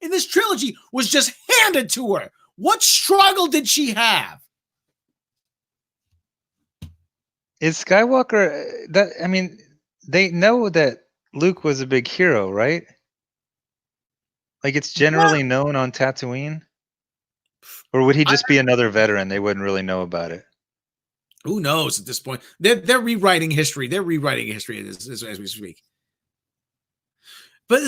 in this trilogy was just handed to her. What struggle did she have? Is Skywalker they know that Luke was a big hero, right? Like it's generally known on Tatooine? Or would he just be another veteran? They wouldn't really know about it. Who knows at this point? They're rewriting history. They're rewriting history as we speak. But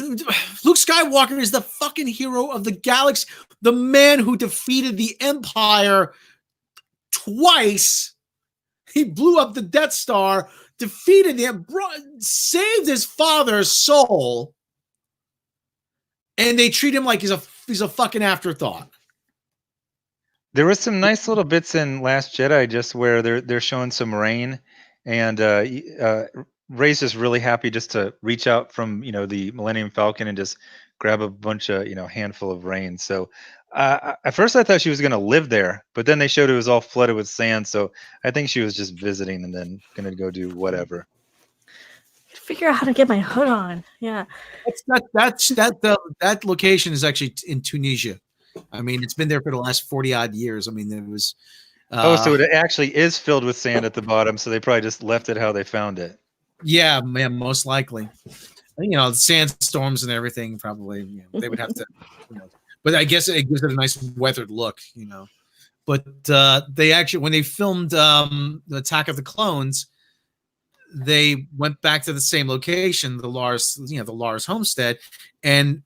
Luke Skywalker is the fucking hero of the galaxy, the man who defeated the Empire twice. He blew up the Death Star, defeated him, saved his father's soul, and they treat him like he's a fucking afterthought. There was some nice little bits in Last Jedi just where they're showing some rain, and Rey's just really happy just to reach out from the Millennium Falcon and just grab a bunch of handful of rain. So at first I thought she was going to live there, but then they showed it was all flooded with sand. So I think she was just visiting and then going to go do whatever. Figure out how to get my hood on. Yeah, that location is actually in Tunisia. I mean, it's been there for the last 40 odd years. I mean, there was. So it actually is filled with sand at the bottom. So they probably just left it how they found it. Yeah, man, most likely. Sandstorms and everything. Probably, they would have to. But I guess it gives it a nice weathered look, But they actually, when they filmed the Attack of the Clones, they went back to the same location, the Lars homestead, and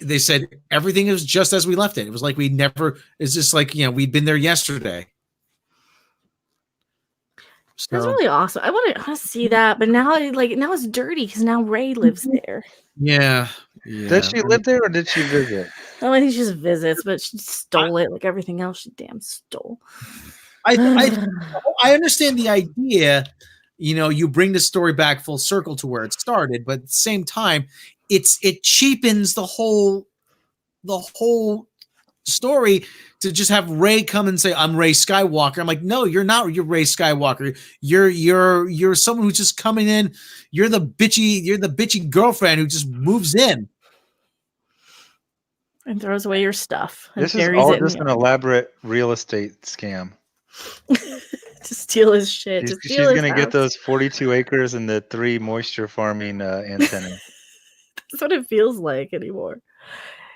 they said everything is just as we left it. It was like it's just like we'd been there yesterday. So, that's really awesome. I want to see that, but now it's dirty because now Rey lives there. Yeah. Did she live there or did she visit? Oh, I think she just visits, but she stole it like everything else she damn stole. I understand the idea. You bring the story back full circle to where it started, but at the same time, it cheapens the whole story to just have Rey come and say, "I'm Rey Skywalker." I'm like, no, you're not. You're Rey Skywalker. You're someone who's just coming in. You're the bitchy girlfriend who just moves in and throws away your stuff and This is buries all it in just the an elaborate real estate scam. to steal his shit. She's, To steal his gonna get house. those 42 acres and the 3 moisture farming antennas. That's what it feels like anymore.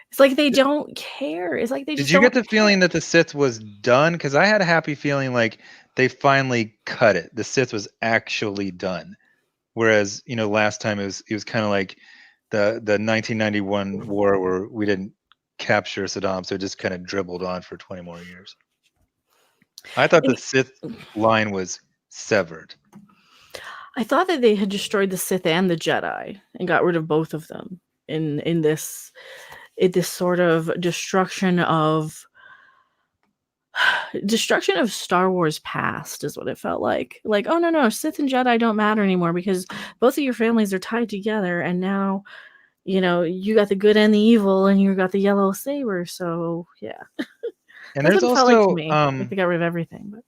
It's like they don't care. It's like they Did just you don't get the feeling that the Sith was done? Because I had a happy feeling like they finally cut it. The Sith was actually done. Whereas, last time it was kind of like the 1991 war where we didn't capture Saddam, so it just kind of dribbled on for 20 more years. I thought the Sith line was severed. I thought that they had destroyed the Sith and the Jedi and got rid of both of them in this sort of destruction of Star Wars past is what it felt like. Like, oh no, Sith and Jedi don't matter anymore because both of your families are tied together, and now you got the good and the evil, and you got the yellow saber. So yeah, And that's there's what it felt like also to me. Like they got rid of everything. But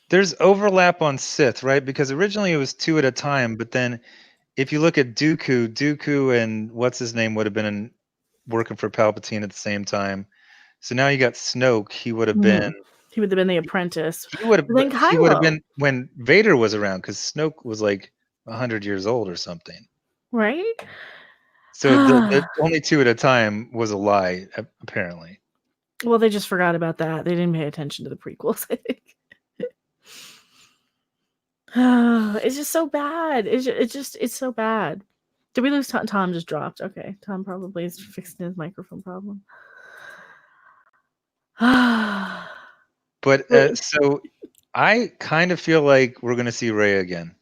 there's overlap on Sith, right? Because originally it was 2 at a time, but then if you look at Dooku and what's his name would have been working for Palpatine at the same time. So now you got Snoke. He would have been the apprentice. He would have Then Kylo. been when Vader was around, because Snoke was like 100 years old or something. Right? So the only 2 at a time was a lie, apparently. Well, they just forgot about that. They didn't pay attention to the prequels, I think. It's just so bad. It's so bad. Did we lose Tom? Tom just dropped. Okay. Tom probably is fixing his microphone problem. But so I kind of feel like we're going to see Rey again.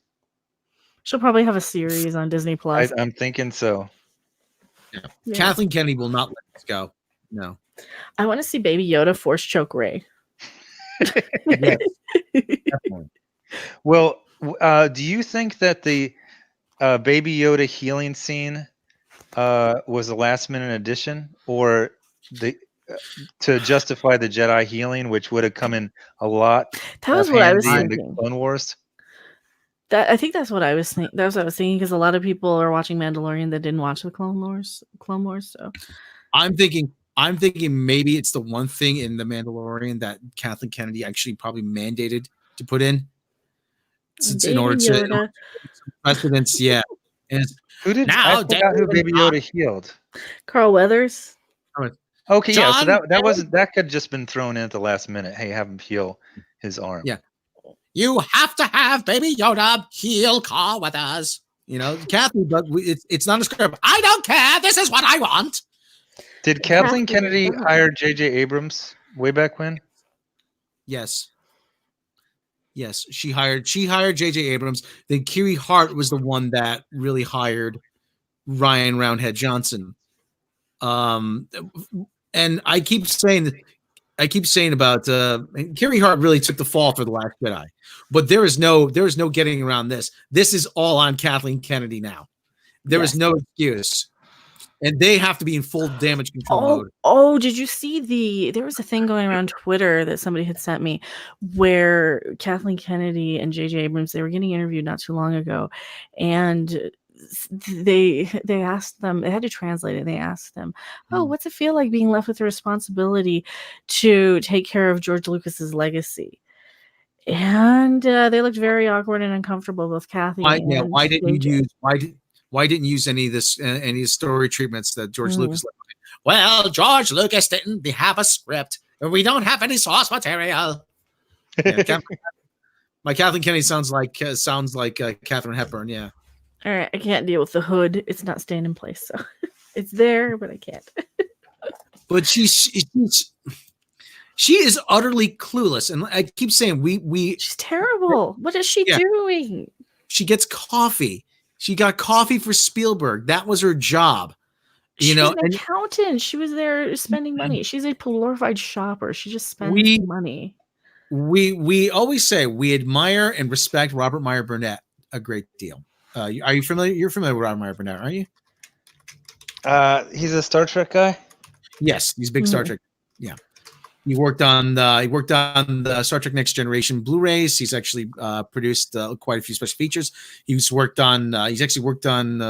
She'll probably have a series on Disney Plus. I'm thinking so. Yeah. Kathleen Kennedy will not let this go. No. I want to see Baby Yoda force choke Rey. Yes, definitely. Well, do you think that the Baby Yoda healing scene was a last-minute addition, or to justify the Jedi healing, which would have come in a lot? That was what I was in thinking. the Clone Wars. I think that's what I was thinking. That's what I was thinking, because a lot of people are watching Mandalorian that didn't watch the Clone Wars. So I'm thinking maybe it's the one thing in the Mandalorian that Kathleen Kennedy actually probably mandated to put in. In order to precedence, yeah. And Who did now? I forgot who Baby Yoda healed. Carl Weathers. Okay, yeah. So that wasn't, that could just been thrown in at the last minute. Hey, have him heal his arm. Yeah. You have to have Baby Yoda heal Carl Weathers. Kathleen, but it's not a script. I don't care. This is what I want. Did Kathleen Kennedy hire J.J. Abrams way back when? Yes, she hired J.J. Abrams. Then Kiri Hart was the one that really hired Ryan Roundhead Johnson. And I keep saying about Kiri Hart really took the fall for The Last Jedi, but there is no getting around this. This is all on Kathleen Kennedy now. There is no excuse. And they have to be in full damage control mode. Oh, did you see there was a thing going around Twitter that somebody had sent me where Kathleen Kennedy and J.J. Abrams, they were getting interviewed not too long ago. And they asked them, they had to translate it. They asked them, what's it feel like being left with the responsibility to take care of George Lucas's legacy? And they looked very awkward and uncomfortable, both Kathy and why didn't you JJ. Why didn't you use any of this, any story treatments that George Lucas? Well, George Lucas didn't have a script, and we don't have any source material. Yeah, my Kathleen Kennedy sounds like Katharine Hepburn. Yeah. All right, I can't deal with the hood. It's not staying in place, so it's there, but I can't. But she is utterly clueless, and I keep saying she's terrible. What is she doing? She gets coffee. She got coffee for Spielberg. That was her job. She was an accountant. She was there spending money. She's a glorified shopper. She just spends money. We always say we admire and respect Robert Meyer Burnett a great deal. Are you familiar? You're familiar with Robert Meyer Burnett, aren't you? He's a Star Trek guy. Yes, he's a big Star Trek. Yeah. He worked on the Star Trek Next Generation Blu-rays. He's actually produced quite a few special features. He's actually worked on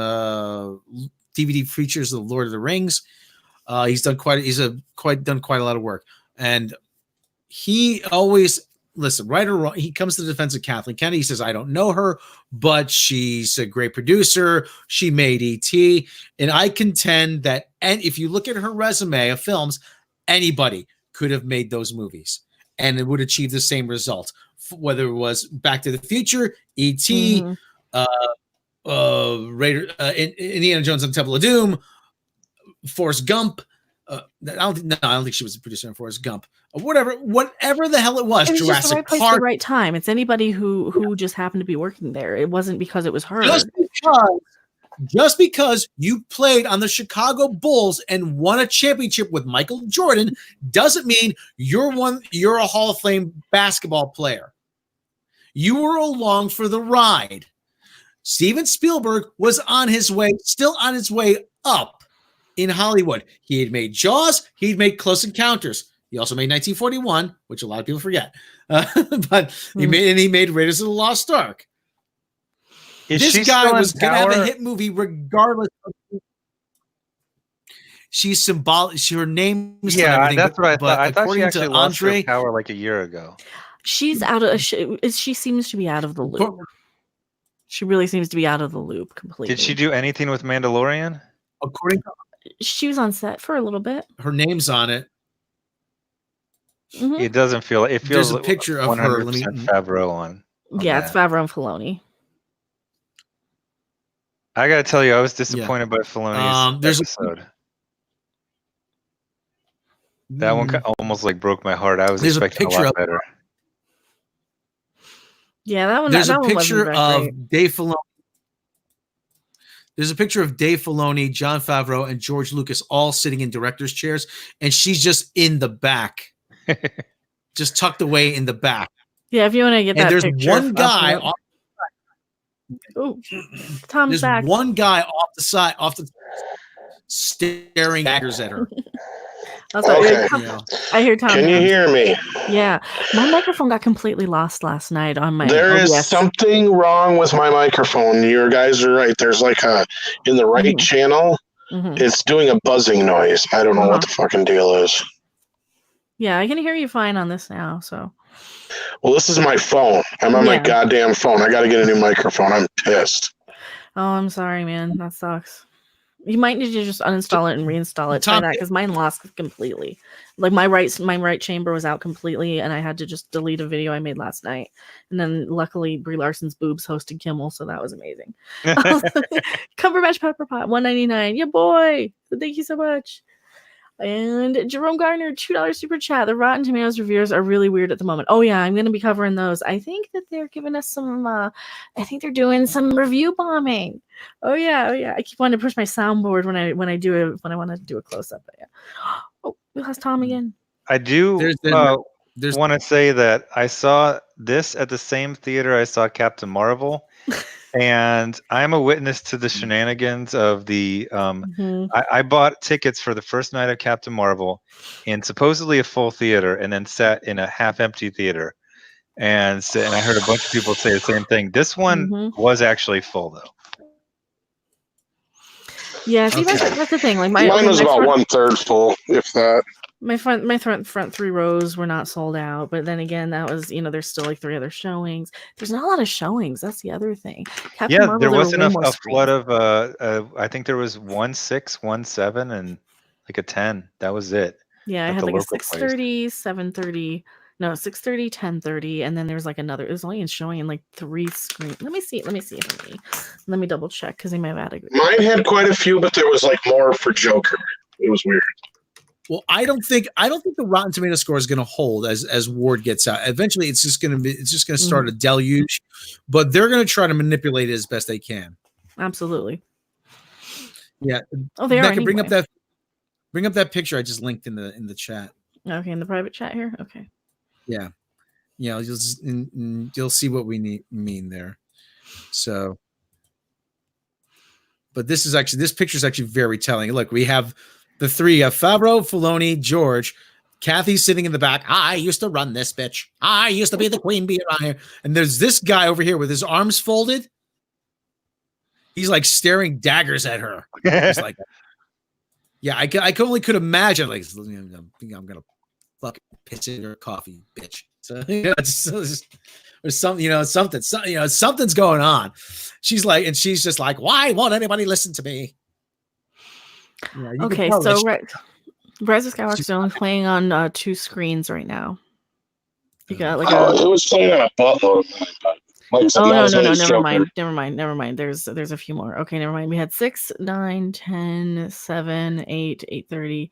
DVD features of the Lord of the Rings. He's done quite a lot of work. And he always right or wrong. He comes to the defense of Kathleen Kennedy. He says, "I don't know her, but she's a great producer. She made E.T." And I contend that, and if you look at her resume of films, anybody could have made those movies and it would achieve the same result, whether it was Back to the Future, E.T., Indiana Jones and the Temple of Doom, Forrest Gump. I don't think she was a producer on Forrest Gump. Whatever the hell it was, It was just the Jurassic right place, Park. the right time. It's anybody who just happened to be working there. It wasn't because it was her. Just because you played on the Chicago Bulls and won a championship with Michael Jordan doesn't mean you're a Hall of Fame basketball player. You were along for the ride. Steven Spielberg was still on his way up in Hollywood. He had made Jaws. He'd made Close Encounters. He also made 1941, which a lot of people forget. But he made Raiders of the Lost Ark. This guy was going to have a hit movie regardless of she's symbolic. Her name is that's what I thought. I thought she actually lost her Andre, power like a year ago. She's out of she seems to be out of the loop. She really seems to be out of the loop completely. Did she do anything with Mandalorian? According to she was on set for a little bit. Her name's on it. It doesn't feel. It feels. There's a picture of 100% her. Favreau on yeah, it's Favreau and Filoni. I gotta tell you, I was disappointed by Filoni's episode. That one almost like broke my heart. I was expecting a lot better. Yeah, that one. There's that a one picture of Dave Filoni. There's a picture of Dave Filoni, Jon Favreau, and George Lucas all sitting in director's chairs, and she's just in the back, just tucked away in the back. Yeah, if you want to get that picture. And there's one guy. Tom There's Zack. one guy off the side, staring daggers at her. Okay. I hear Tom. Can you hear me? Yeah, my microphone got completely lost last night on my. There is something wrong with my microphone. You guys are right. There's like in the right channel, it's doing a buzzing noise. I don't know what the fucking deal is. Yeah, I can hear you fine on this now. So. Well, this is my phone. I'm on my goddamn phone. I got to get a new microphone. I'm pissed. Oh, I'm sorry, man. That sucks. You might need to just uninstall it and reinstall it. Try that because mine lost completely. Like my right chamber was out completely, and I had to just delete a video I made last night. And then luckily Brie Larson's boobs hosted Kimmel, so that was amazing. Cumberbatch Pepper Pot, $1.99. Yeah, boy. Thank you so much. And Jerome Gardner, $2 super chat. The Rotten Tomatoes reviews are really weird at the moment. Oh yeah, I'm going to be covering those. I think that they're giving us some. I think they're doing some review bombing. Oh yeah. I keep wanting to push my soundboard when I want to do a close up. Yeah. Oh, we lost Tom again. I do want to say that I saw this at the same theater I saw Captain Marvel. And I'm a witness to the shenanigans of the. I bought tickets for the first night of Captain Marvel in supposedly a full theater, and then sat in a half-empty theater, and I heard a bunch of people say the same thing. This one was actually full, though. Yeah, see, that's the thing. Like mine was about 1/3 full, if that. My front 3 rows were not sold out, but then again, that was there's still like 3 other showings. There's not a lot of showings. That's the other thing. Captain Marvel, there wasn't a flood of. I think there was 1 6, 1 7, and like a 10. That was it. Yeah, I had like a 6:30, 7:30. No, 6:30, 10:30, and then there was like another. It was only showing in like 3 screens. Let me see. Let me double check because they might have had. Mine had quite a few, but there was like more for Joker. It was weird. Well, I don't think the Rotten Tomato score is going to hold as Ward gets out. Eventually, it's just going to start a deluge, but they're going to try to manipulate it as best they can. Absolutely. Yeah. Oh, they are. Bring up that picture I just linked in the chat. Okay, in the private chat here. Okay. Yeah. You'll see what we mean there. So. But this picture is actually very telling. Look, we have the three: Favreau, Filoni, George. Kathy's sitting in the back. I used to run this bitch. I used to be the queen bee around here. And there's this guy over here with his arms folded. He's like staring daggers at her. He's like, yeah, I only could imagine. Like, I'm gonna fucking piss in your coffee, bitch. So there's something, something's going on. She's just like, why won't anybody listen to me? Yeah, okay, so Rise of Skywalker is only playing on 2 screens right now. You got like it was playing on a buttload of mine, but no, never mind. There's a few more. Okay, never mind. We had 6, 9, 10, 7, 8, 8:30,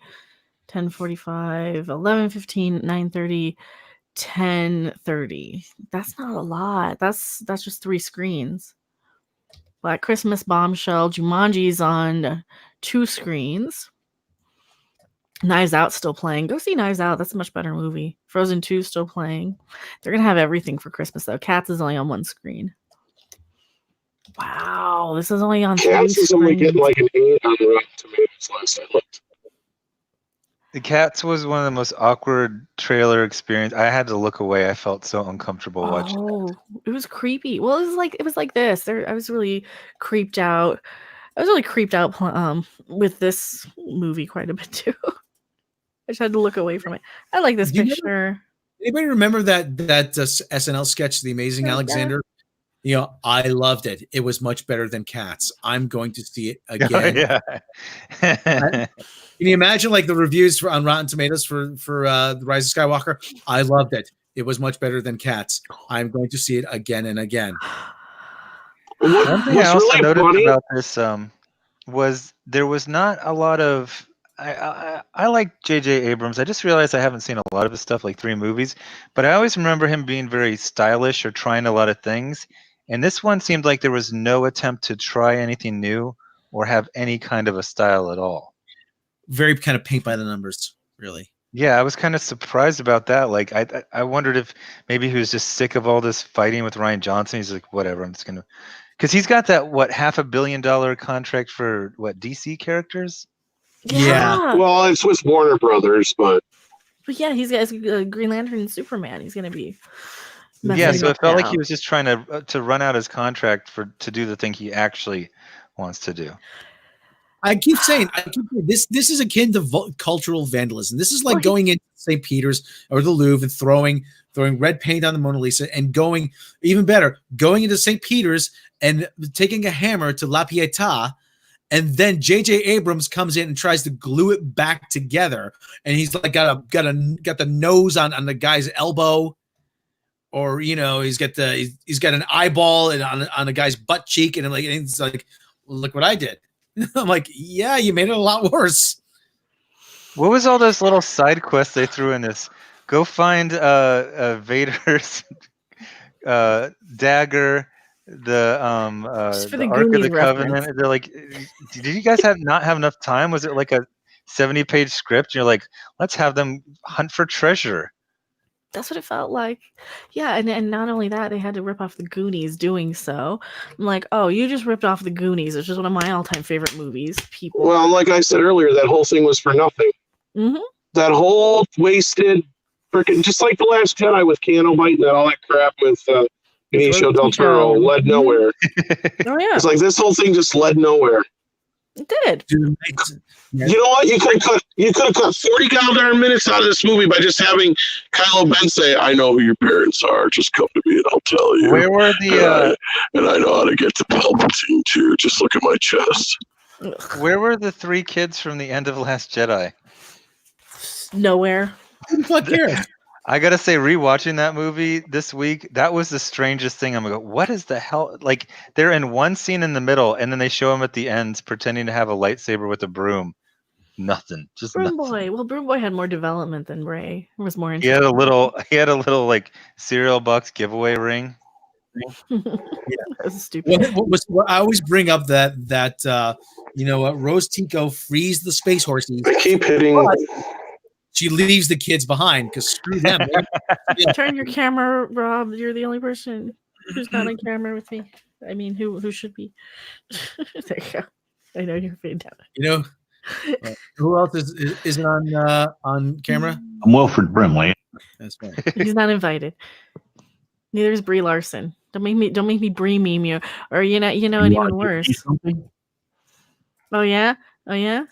10:45, 11, 15, 9:30, 10:30. That's not a lot. That's just 3 screens. Black Christmas, Bombshell, Jumanji's on 2 screens. Knives Out still playing. Go see Knives Out. That's a much better movie. Frozen 2 still playing. They're gonna have everything for Christmas though. Cats is only on 1 screen. Wow, this is only on 3 Cats is only getting like an 8 on Rotten Tomatoes last I looked. The Cats was one of the most awkward trailer experience. I had to look away. I felt so uncomfortable watching. Oh, it was creepy. Well, it was like this. I was really creeped out. With this movie quite a bit too. I just had to look away from it. I like this picture. Anybody remember that SNL sketch, The Amazing Alexander? I loved it. It was much better than Cats. I'm going to see it again. Yeah. Can you imagine like the reviews on Rotten Tomatoes for The Rise of Skywalker? I loved it. It was much better than Cats. I'm going to see it again and again. One thing I also noticed about this was there was not a lot of. I like J.J. Abrams. I just realized I haven't seen a lot of his stuff, like 3 movies, but I always remember him being very stylish or trying a lot of things. And this one seemed like there was no attempt to try anything new or have any kind of a style at all. Very kind of paint by the numbers, really. Yeah, I was kind of surprised about that. Like, I wondered if maybe he was just sick of all this fighting with Rian Johnson. He's like, whatever, I'm just gonna, because he's got that $500 million contract for DC characters. Yeah. Well, it's with Warner Brothers, but yeah, he's got Green Lantern and Superman. He's gonna be. Yeah, so it felt like he was just trying to run out his contract to do the thing he actually wants to do. I keep saying this is akin to cultural vandalism. This is like going into St. Peter's or the Louvre and throwing red paint on the Mona Lisa, and going even better, going into St. Peter's and taking a hammer to La Pietà, and then J.J. Abrams comes in and tries to glue it back together, and he's like got the nose on the guy's elbow, or he's got an eyeball on a guy's butt cheek, and it's like, look what I did. I'm like, yeah, you made it a lot worse. What was all those little side quests they threw in this? Go find Vader's dagger, the Ark of the Covenant. They're like, did you guys not have enough time? Was it like a 70-page script? You're like, let's have them hunt for treasure. That's what it felt like. Yeah, and not only that, they had to rip off the Goonies doing so. I'm like, oh, you just ripped off the Goonies, which is one of my all-time favorite movies. People. Well, like I said earlier, that whole thing was for nothing. Mm-hmm. That whole wasted, freaking, just like The Last Jedi with Keanu and all that crap with Benicio del Toro led nowhere. Oh yeah, it's like this whole thing just led nowhere. It did. You know what? You could have cut 40 goddamn minutes out of this movie by just having Kylo Ben say, "I know who your parents are. Just come to me and I'll tell you." Where were the? And I know how to get to Palpatine too. Just look at my chest. Where were the 3 kids from the end of Last Jedi? Nowhere. Who the fuck cares? I gotta say, rewatching that movie this week, that was the strangest thing. I'm like, what is the hell? Like, they're in one scene in the middle, and then they show them at the end pretending to have a lightsaber with a broom. Nothing. Just Broom nothing. Boy. Well, Broom Boy had more development than Rey. It was more He had a little like cereal box giveaway ring. That was stupid. What I always bring up that Rose Tico frees the space horses. I keep hitting. She leaves the kids behind because screw them. Turn your camera, Rob. You're the only person who's not on camera with me. I mean, who should be? There you go. I know you're fade down. You know, who else isn't on camera? I'm Wilfred Brimley. That's right. He's not invited. Neither is Brie Larson. Don't make me Brie meme you, or you know anyone worse. Oh yeah, oh yeah,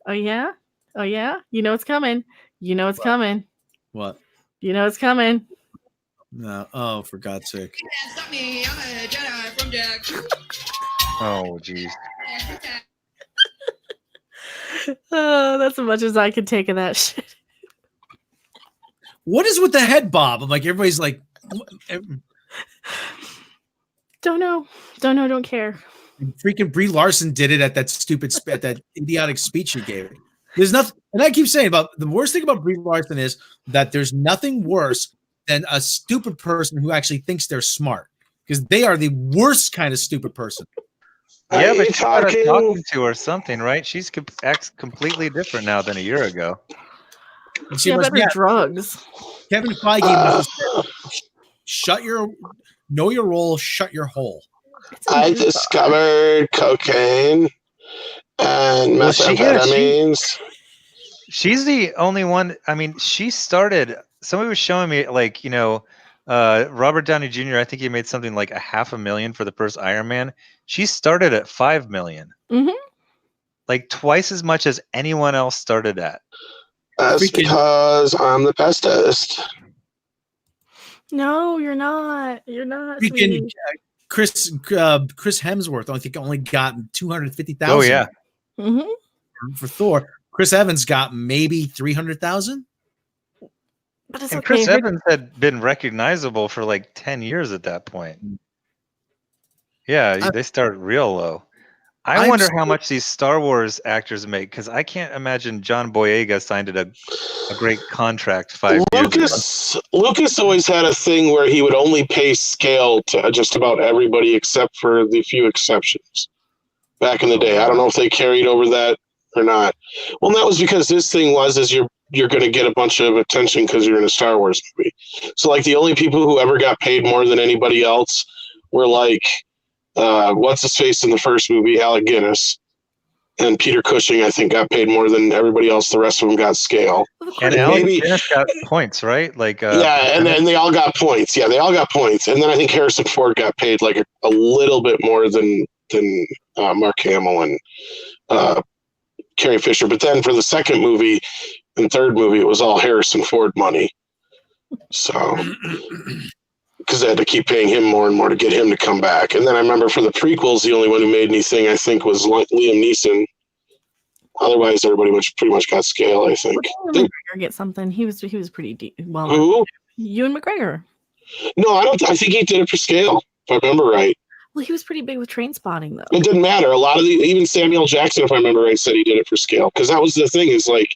oh yeah, oh yeah. You know it's coming. You know it's coming. What? You know it's coming. No. Oh, for God's sake. Oh, jeez. Oh, that's as much as I could take of that shit. What is with the head bob? I'm like, everybody's like, Don't know, don't care. freaking Brie Larson did it at that stupid, at that idiotic speech he gave. There's nothing, and I keep saying about the worst thing about Brie Larson is that there's nothing worse than a stupid person who actually thinks they're smart, because they are the worst kind of stupid person. Yeah, but you started talking to her something, right? She's acts completely different now than a year ago. And she Yeah, was, but drugs. Kevin Feige shut your, know your role, shut your hole. I discovered cocaine and methamphetamines. She's the only one. I mean, she started. Somebody was showing me, like, Robert Downey Jr. I think he made something like $500,000 for the first Iron Man. She started at $5 million, like twice as much as anyone else started at. That's because I'm the bestest. No, you're not. You're not. Freaking Chris Hemsworth, I think, only got 250,000. Oh yeah, for Thor. Chris Evans got maybe 300,000. But it's and okay. Chris Evans had been recognizable for like 10 years at that point. Yeah, they start real low. I wonder how much these Star Wars actors make, because I can't imagine John Boyega signed a great contract 5 years ago. Lucas always had a thing where he would only pay scale to just about everybody except for the few exceptions back in the day. I don't know if they carried over that or not. Well, that was because his thing is you're going to get a bunch of attention because you're in a Star Wars movie. So like the only people who ever got paid more than anybody else were like, what's his face in the first movie, Alec Guinness, and Peter Cushing, I think, got paid more than everybody else. The rest of them got scale. And Alec Guinness got points, right? Like and they all got points. Yeah, they all got points. And then I think Harrison Ford got paid like a little bit more than Mark Hamill and Carrie Fisher. But then for the second movie and third movie, it was all Harrison Ford money. So because they had to keep paying him more and more to get him to come back. And then I remember for the prequels, the only one who made anything, I think, was Liam Neeson. Otherwise, everybody pretty much got scale, I think. McGregor get something. He was pretty deep. Well, who? Ewan McGregor. No, I don't. I think he did it for scale, if I remember right. Well, he was pretty big with Train Spotting, though. It didn't matter. A lot of even Samuel Jackson, if I remember right, said he did it for scale, because that was the thing. Is like,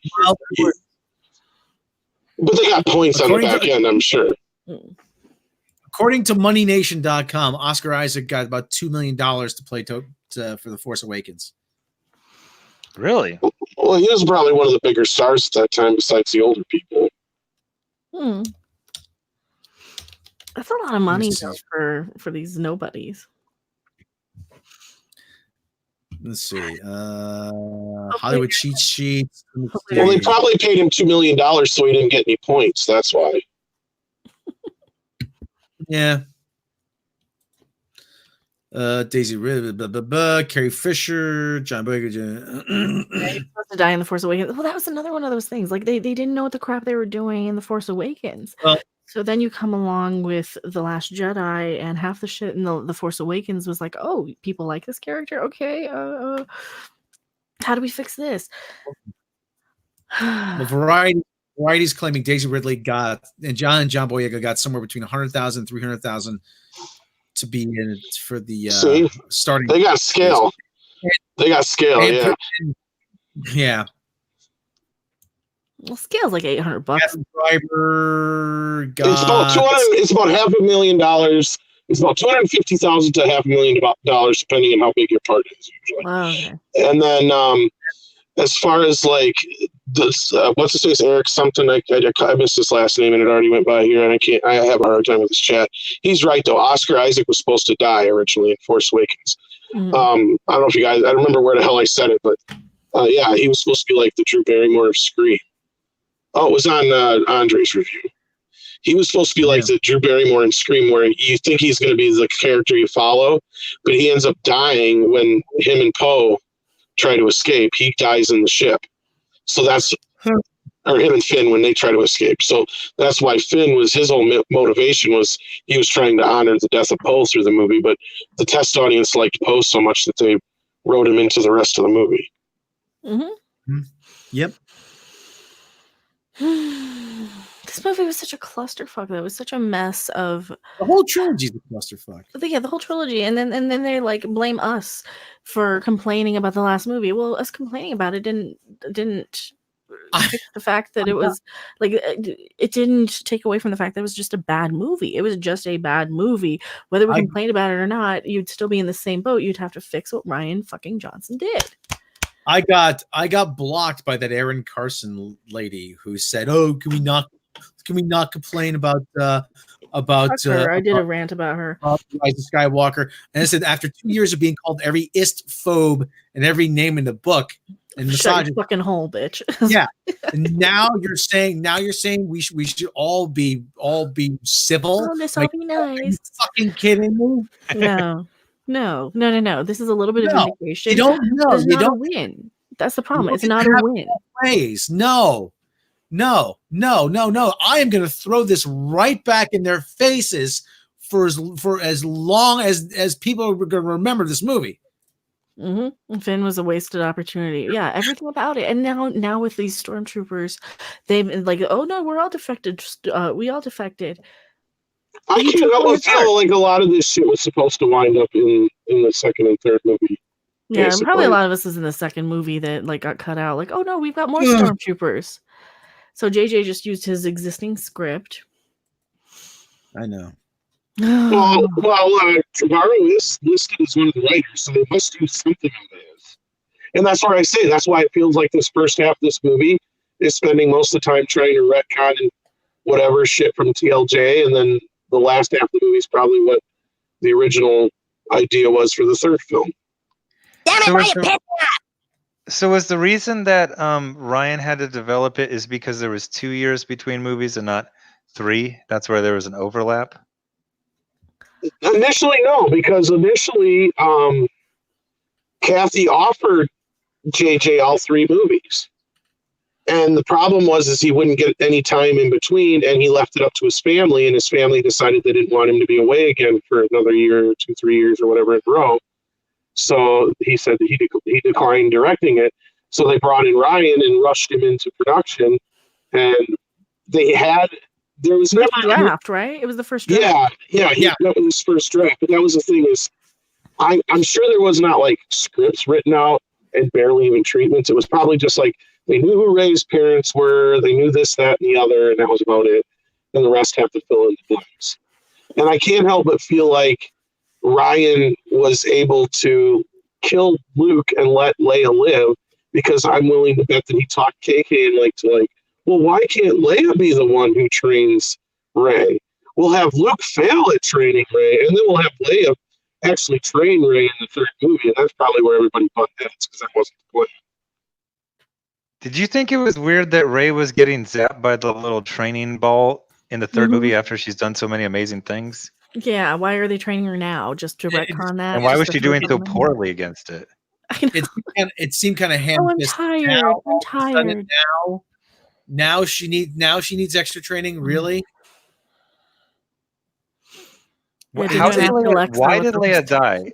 but they got points on the back end, I'm sure. According to MoneyNation.com, Oscar Isaac got about $2 million to play for The Force Awakens. Really? Well, he was probably one of the bigger stars at that time, besides the older people. That's a lot of money though, for these nobodies. Let's see. Hollywood cheat sheets. Well, they probably paid him $2 million, so he didn't get any points. That's why. Yeah. Daisy Carrie Fisher, John Boyega. He's supposed to die in The Force Awakens. Well, that was another one of those things. Like they didn't know what the crap they were doing in The Force Awakens. Well, so then you come along with The Last Jedi, and half the shit in the Force Awakens was like, oh, people like this character. Okay, how do we fix this? The Variety's claiming Daisy Ridley got, and John Boyega got somewhere between 100,000 and 300,000 to be in it for the starting. They got scale. They got scale. Yeah. Yeah. Well, scale's like $800. Driver got, it's about $200. It's about $500,000. It's about $250,000 to $500,000, depending on how big your part is. Usually. Oh, okay. And then, as far as like this, what's his face, Eric something? I missed his last name and it already went by here, and I have a hard time with this chat. He's right though. Oscar Isaac was supposed to die originally in Force Awakens. I don't know if you guys, I don't remember where the hell I said it, but yeah, he was supposed to be like the Drew Barrymore of Scream. Oh, it was on Andre's review. He was supposed to be like the Drew Barrymore in Scream, where you think he's going to be the character you follow, but he ends up dying when him and Poe try to escape. He dies in the ship. So that's, or him and Finn when they try to escape. So that's why Finn was, his whole motivation was he was trying to honor the death of Poe through the movie, but the test audience liked Poe so much that they wrote him into the rest of the movie. Yep. This movie was such a clusterfuck, though. It was such a mess of The whole trilogy is a clusterfuck. yeah, the whole trilogy, and then they like blame us for complaining about the last movie. Well, us complaining about it didn't fix the fact that it was like it didn't take away from the fact that it was just a bad movie. It was just a bad movie. Whether we complained about it or not, you'd still be in the same boat. You'd have to fix what Ryan fucking Johnson did. I got blocked by that Aaron Carson lady who said, "Oh, can we not complain about her. I did a rant about her. Rise of Skywalker," and I said, after 2 years of being called every istphobe and every name in the book and Shut your fucking hole, bitch. yeah, and now you're saying we should all be civil. Oh, this all be nice. Are you fucking kidding me? No. This is a little bit of vindication. You don't know. It's not a win. That's the problem. It's not a win. Ways. No. I am going to throw this right back in their faces for as long as people are going to remember this movie. Finn was a wasted opportunity. Yeah, everything about it. And now with these stormtroopers, they've like, oh no, we're all defected. We all defected. I can't help but feel like a lot of this shit was supposed to wind up in the second and third movie. Yeah, basically. probably a lot of us is in the second movie that like got cut out. Like, oh no, we've got more stormtroopers. So JJ just used his existing script. I know. Well, Trevorrow is listed as one of the writers, so they must do something on this. And that's what I say. That's why it feels like this first half of this movie is spending most of the time trying to retcon and whatever shit from TLJ, and then the last half of the movie is probably what the original idea was for the third film. Damn it, why you pissed me off? So was the reason that Ryan had to develop it is because there was 2 years between movies and not 3? That's where there was an overlap? Initially, no, because initially Kathy offered JJ all 3 movies. And the problem was he wouldn't get any time in between, and he left it up to his family, and his family decided they didn't want him to be away again for another year, 2, 3 years, or whatever in a row. So he said that he declined directing it. So they brought in Ryan and rushed him into production, and there was never draft, right? It was the first draft. Yeah. That was his first draft. But that was the thing is, I'm sure there was not like scripts written out and barely even treatments. It was probably just like they knew who Ray's parents were, they knew this, that, and the other, and that was about it. And the rest have to fill in the blanks. And I can't help but feel like Ryan was able to kill Luke and let Leia live, because I'm willing to bet that he talked KK and well, why can't Leia be the one who trains Rey? We'll have Luke fail at training Rey, and then we'll have Leia actually train Rey in the third movie, and that's probably where everybody butt heads, because that wasn't the plan. Did you think it was weird that Rey was getting zapped by the little training ball in the third movie after she's done so many amazing things? Yeah, why are they training her now? Just to retcon that? And why was she doing so poorly against it? It seemed kind of ham-fisted. I'm tired. Now she needs extra training. Really? Why did Leia die?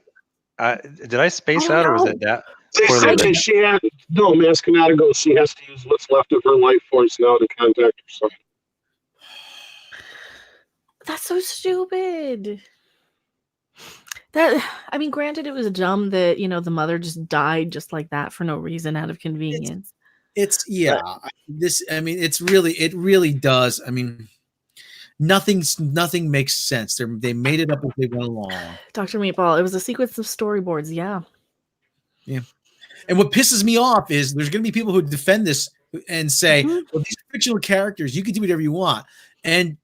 Did I space out, or was it that? They said that she had Maz Kanata goes. She has to use what's left of her life force now to contact her son. That's so stupid. Granted, it was dumb that the mother just died just like that for no reason out of convenience. It really does. Nothing makes sense. They made it up as they went along. Dr. Meatball, it was a sequence of storyboards. Yeah. And what pisses me off is there's going to be people who defend this and say, well, these are fictional characters. You can do whatever you want. And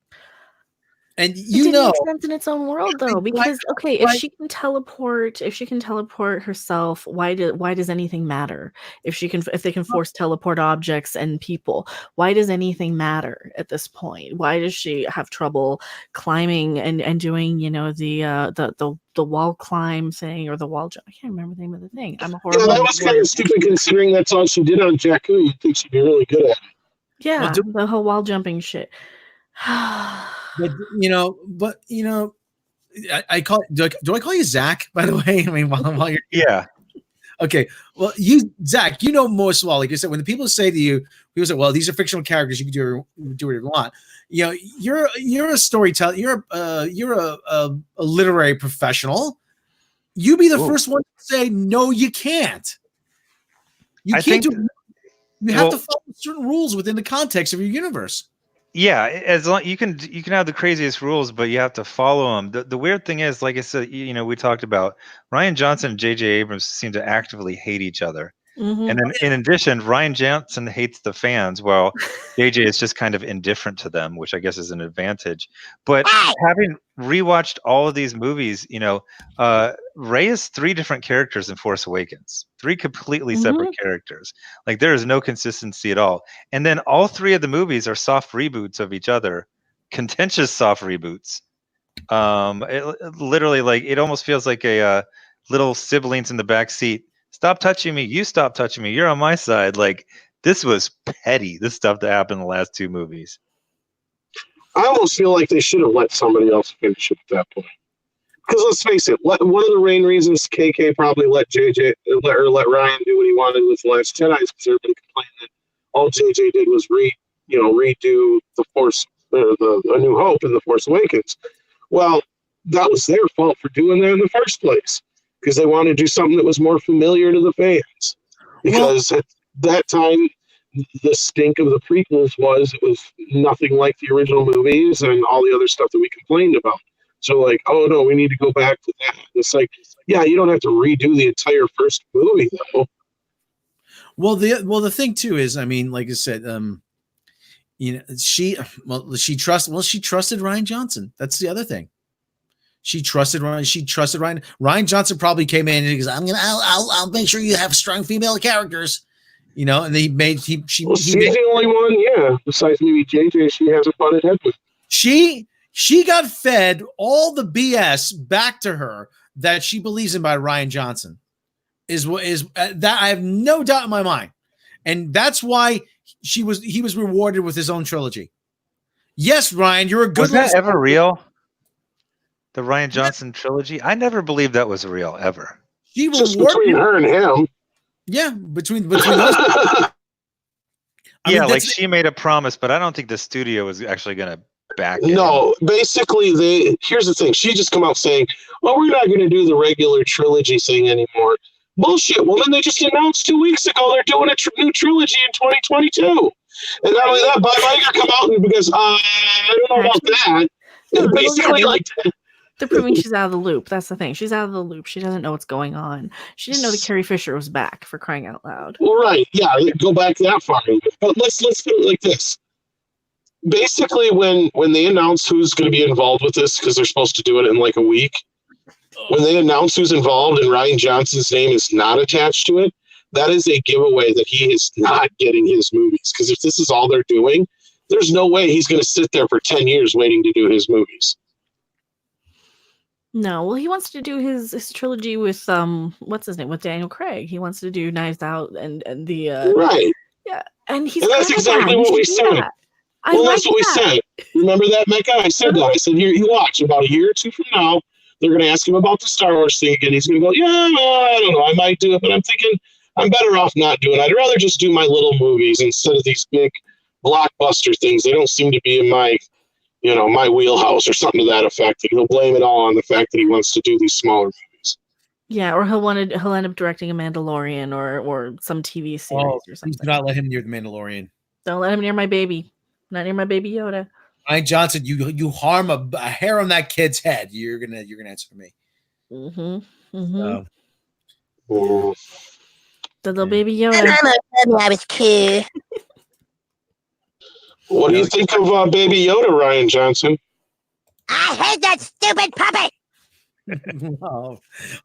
And It you didn't know, make sense in its own world though, because okay, if she can teleport herself, why does anything matter? If they can force teleport objects and people, why does anything matter at this point? Why does she have trouble climbing and doing, the wall climb thing or the wall jump? I can't remember the name of the thing. I'm a Yeah, horrible that was kind of stupid considering that's all she did on Jakku. You'd think she'd be really good at it. Yeah, the whole wall jumping shit. but I call do I call you Zack, by the way? I mean, while you're okay. Well, Zack, most well, like I said, when the people say to you, people say, "Well, these are fictional characters. You can do whatever you want." You're a storyteller. You're a literary professional. You be the first one to say, "No, you can't." You have to follow certain rules within the context of your universe. Yeah, as long you can have the craziest rules, but you have to follow them. The weird thing is, like I said, we talked about Rian Johnson and J.J. Abrams seem to actively hate each other. Mm-hmm. And then in addition, Rian Johnson hates the fans, while JJ is just kind of indifferent to them, which I guess is an advantage. But having rewatched all of these movies, Rey is 3 different characters in Force Awakens, 3 completely separate characters. Like there is no consistency at all. And then all 3 of the movies are soft reboots of each other, contentious soft reboots. It literally, like, it almost feels like a little siblings in the back seat. Stop touching me. You stop touching me. You're on my side. Like, this was petty, this stuff that happened in the last 2 movies. I almost feel like they should have let somebody else finish it at that point. Because let's face it, one of the main reasons KK probably let Ryan do what he wanted with The Last Jedi is because everybody complained that all JJ did was redo the Force, A New Hope and The Force Awakens. Well, that was their fault for doing that in the first place. Because they wanted to do something that was more familiar to the fans. Because at that time, the stink of the prequels was nothing like the original movies and all the other stuff that we complained about. So like, oh no, we need to go back to that. It's like, yeah, you don't have to redo the entire first movie though. Well, the thing too is, I mean, like I said, she trusted Rian Johnson. That's the other thing. She trusted Ryan. Rian Johnson probably came in and he goes, I'll make sure you have strong female characters, and she's the only one, yeah, besides maybe JJ, she has a butted head with. She got fed all the BS back to her that she believes in by Rian Johnson. Is that I have no doubt in my mind. And that's why he was rewarded with his own trilogy. Yes, Ryan, you're a good. Was that ever real? The Rian Johnson trilogy? I never believed that was real, ever. She just between her and him. Yeah, between those. She made a promise, but I don't think the studio was actually going to back it. No, basically, here's the thing. She just come out saying, well, we're not going to do the regular trilogy thing anymore. Bullshit, woman. They just announced 2 weeks ago they're doing a new trilogy in 2022. And not only that, Bob Iger come out and because, I don't know about that. Basically, like that. They're proving she's out of the loop. That's the thing. She's out of the loop. She doesn't know what's going on. She didn't know that Carrie Fisher was back, for crying out loud. Well, right. Yeah, go back that far. But let's put it like this. Basically, when they announce who's going to be involved with this, because they're supposed to do it in like a week, when they announce who's involved and Rian Johnson's name is not attached to it, that is a giveaway that he is not getting his movies. Because if this is all they're doing, there's no way he's going to sit there for 10 years waiting to do his movies. No, well, he wants to do his trilogy with what's his name, with Daniel Craig. He wants to do Knives Out and the right. Yeah, and that's exactly what we said. Well, that's what we said. Remember that, Mecha? I said that. I said, here, you watch. About a year or two from now, they're going to ask him about the Star Wars thing again. He's going to go, yeah, I don't know. I might do it, but I'm thinking I'm better off not doing it. I'd rather just do my little movies instead of these big blockbuster things. They don't seem to be in my wheelhouse or something to that effect. And he'll blame it all on the fact that he wants to do these smaller movies. Yeah, or he'll end up directing a Mandalorian or some TV series or something. Please do not let him near the Mandalorian. Don't let him near my baby. Not near my baby Yoda. Rian Johnson, you harm a hair on that kid's head, you're gonna answer for me. The little baby Yoda. I was cool. What do you think of Baby Yoda, Rian Johnson? I hate that stupid puppet.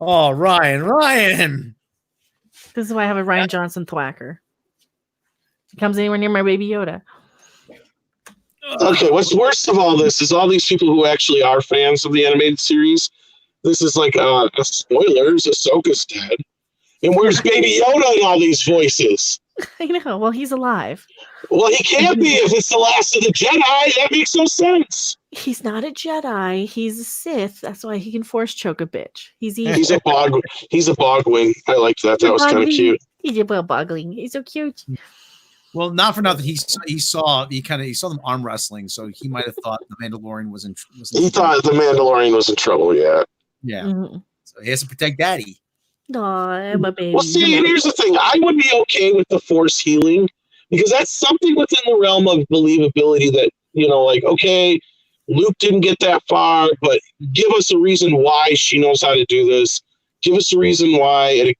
Oh, Ryan. This is why I have a Ryan Johnson thwacker. He comes anywhere near my baby Yoda. Okay, what's worst of all this is all these people who actually are fans of the animated series. This is like a spoilers. Ahsoka's dead. And where's Baby Yoda in all these voices? I know. Well, he's alive. Well, he can't be if it's the last of the Jedi. That makes no sense. He's not a Jedi. He's a Sith. That's why he can force choke a bitch. He's evil. He's a bogwing. I liked that. That was kind of cute. He's a bogling. He's so cute. Well, not for nothing. He saw them arm wrestling, so he might have thought the Mandalorian was in. He thought the Mandalorian was in trouble. Yeah. Yeah. Mm-hmm. So he has to protect Daddy. Aw, my baby. Well, see, and here's the thing. I would be okay with the Force healing because that's something within the realm of believability that, like, okay, Luke didn't get that far, but give us a reason why she knows how to do this. Give us a reason why,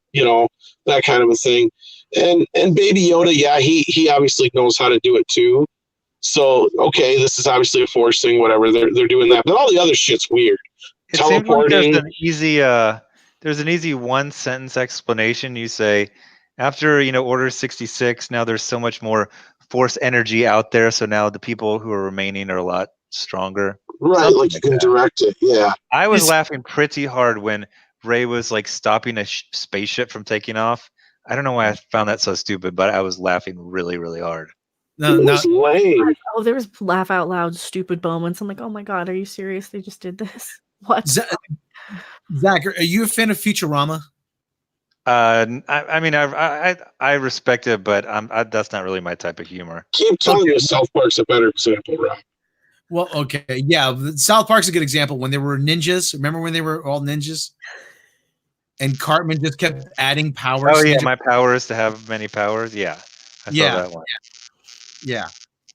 that kind of a thing. And Baby Yoda, yeah, he obviously knows how to do it too. So, okay, this is obviously a Force thing, whatever. They're doing that. But all the other shit's weird. It Teleporting. seems like there's an easy one sentence explanation. You say, after Order 66, now there's so much more Force energy out there. So now the people who are remaining are a lot stronger. Right, Something like you can that. direct it. Yeah. I was laughing pretty hard when Rey was like stopping a spaceship from taking off. I don't know why I found that so stupid, but I was laughing really, really hard. It was lame. Oh, there was laugh out loud stupid moments. I'm like, oh my god, are you serious? They just did this. What? Zack, are you a fan of Futurama? I respect it, but that's not really my type of humor. Keep telling you South Park's a better example, Rob. Well, okay, yeah, South Park's a good example. When they were ninjas, remember when they were all ninjas, and Cartman just kept adding powers. Oh yeah, my power is to have many powers. Yeah, I saw that one. Yeah,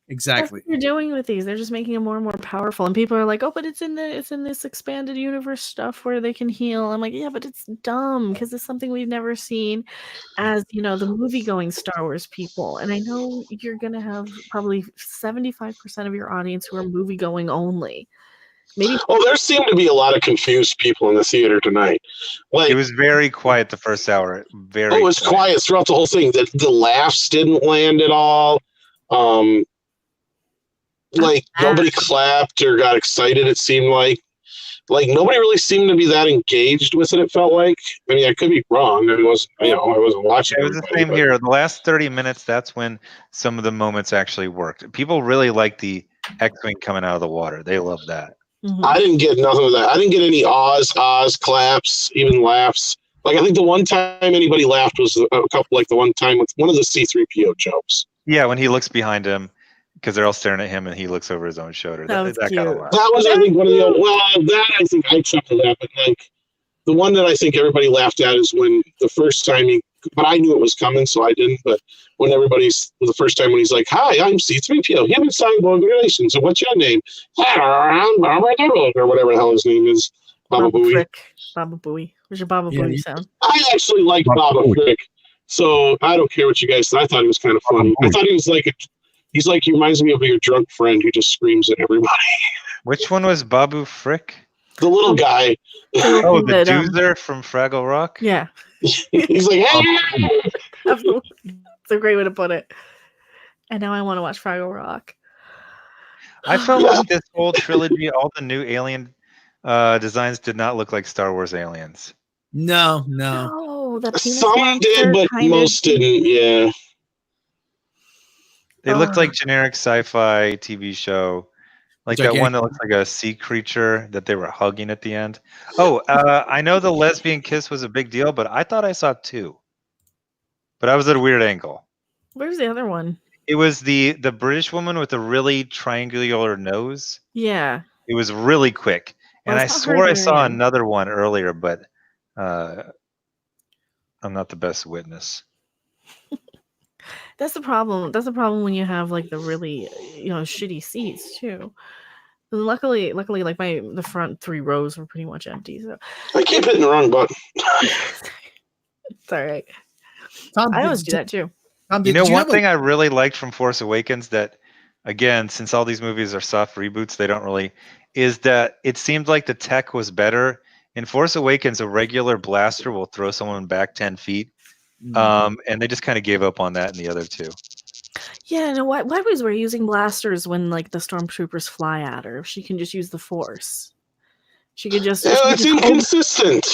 exactly. That's what they're doing with these. They're just making them more and more powerful, and people are like, "Oh, but it's in this expanded universe stuff where they can heal." I'm like, "Yeah, but it's dumb because it's something we've never seen." As the movie-going Star Wars people, and I know you're gonna have probably 75% of your audience who are movie-going only. Maybe. Oh, there seemed to be a lot of confused people in the theater tonight. Like, it was very quiet the first hour. it was quiet throughout the whole thing. The laughs didn't land at all. Like nobody clapped or got excited. It seemed like nobody really seemed to be that engaged with it. It felt like. I mean, I could be wrong. I wasn't watching. It was the same here. The last 30 minutes, that's when some of the moments actually worked. People really like the X-wing coming out of the water. They love that. Mm-hmm. I didn't get nothing of that. I didn't get any ahs, claps, even laughs. Like, I think the one time anybody laughed was a couple, like the one time with one of the C-3PO jokes. Yeah, when he looks behind him, because they're all staring at him, and he looks over his own shoulder. That kind of laugh. That was, I think, one of the. Well, that I think I chuckled at, but like the one that I think everybody laughed at is when the first time but I knew it was coming, so I didn't. But when the first time when he's like, "Hi, I'm C-3PO, human cyborg relations, and what's your name?" Or whatever the hell his name is, Baba Booey. Frick. Baba Booey. Where's your Baba Booey sound? I actually like Baba Frick, so I don't care what you guys thought. I thought he was kind of funny. I thought he was like he reminds me of your drunk friend who just screams at everybody. Which one was Babu Frick? The little guy. Oh, the doozer from Fraggle Rock? Yeah. He's like, hey! It's a great way to put it. And now I want to watch Fraggle Rock. I felt like this whole trilogy, all the new alien designs did not look like Star Wars aliens. No. Some did, but most didn't, yeah. They looked like generic sci-fi TV show. Like that one that looks like a sea creature that they were hugging at the end. Oh, I know the lesbian kiss was a big deal, but I thought I saw two. But I was at a weird angle. Where's the other one? It was the British woman with a really triangular nose. Yeah. It was really quick. And I swore I saw another one earlier, but I'm not the best witness. That's the problem. That's the problem when you have like the really, shitty seats too. And luckily, like the front 3 rows were pretty much empty. So I keep hitting the wrong button. It's all right. Tom, I always do that too. One thing I really liked from Force Awakens that again, since all these movies are soft reboots, they don't really, is that it seemed like the tech was better. In Force Awakens, a regular blaster will throw someone back 10 feet. And they just kind of gave up on that in the other two. Yeah, no, why was we using blasters when like the stormtroopers fly at her? She can just use the Force. She could just. It's inconsistent,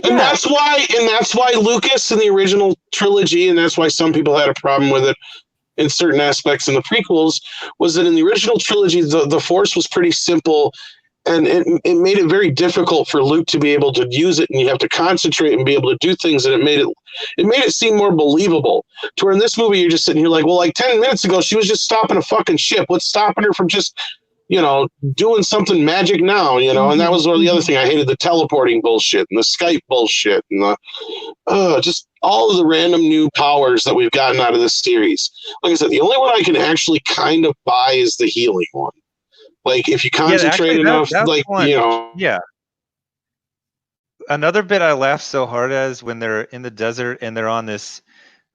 and that's why Lucas in the original trilogy, and that's why some people had a problem with it in certain aspects in the prequels, was that in the original trilogy the Force was pretty simple. And it made it very difficult for Luke to be able to use it, and you have to concentrate and be able to do things. And it made it seem more believable. To where in this movie, you're just sitting here like, well, like 10 minutes ago, she was just stopping a fucking ship. What's stopping her from just, doing something magic now? And that was the other thing I hated: the teleporting bullshit and the Skype bullshit and just all of the random new powers that we've gotten out of this series. Like I said, the only one I can actually kind of buy is the healing one. Like, if you concentrate enough, Yeah. Another bit I laughed so hard at is when they're in the desert and they're on this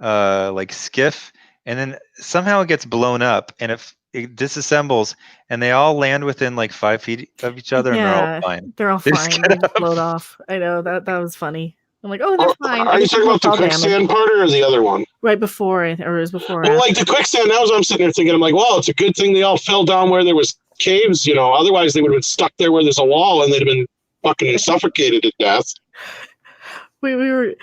like skiff, and then somehow it gets blown up and it disassembles, and they all land within like 5 feet of each other, and they're all fine. They're all fine. They just float off. I know that was funny. I'm like, oh, they're fine. Are you talking about the quicksand part or the other one? Right before, or it was before. Well, like the quicksand, that was what I'm sitting there thinking. I'm like, well, it's a good thing they all fell down where there was caves, otherwise they would have been stuck there where there's a wall and they'd have been fucking suffocated to death. We were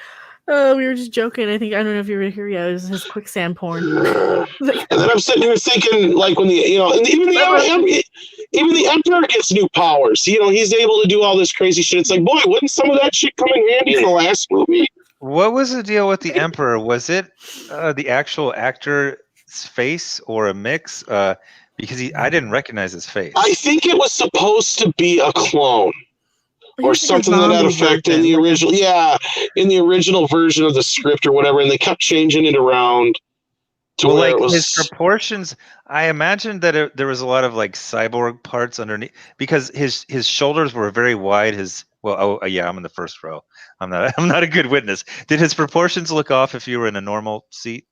just joking. I don't know if you were here yet. It was his quicksand porn. And then I'm sitting here thinking, like, when and even the Emperor gets new powers. He's able to do all this crazy shit. It's like, boy, wouldn't some of that shit come in handy in the last movie? What was the deal with the Emperor? Was it the actual actor's face or a mix? Because I didn't recognize his face. I think it was supposed to be a clone or something to that effect in the original. Yeah, in the original version of the script or whatever, and they kept changing it around to where it was his proportions. I imagined that there was a lot of like cyborg parts underneath, because his shoulders were very wide. I'm in the first row. I'm not a good witness. Did his proportions look off if you were in a normal seat?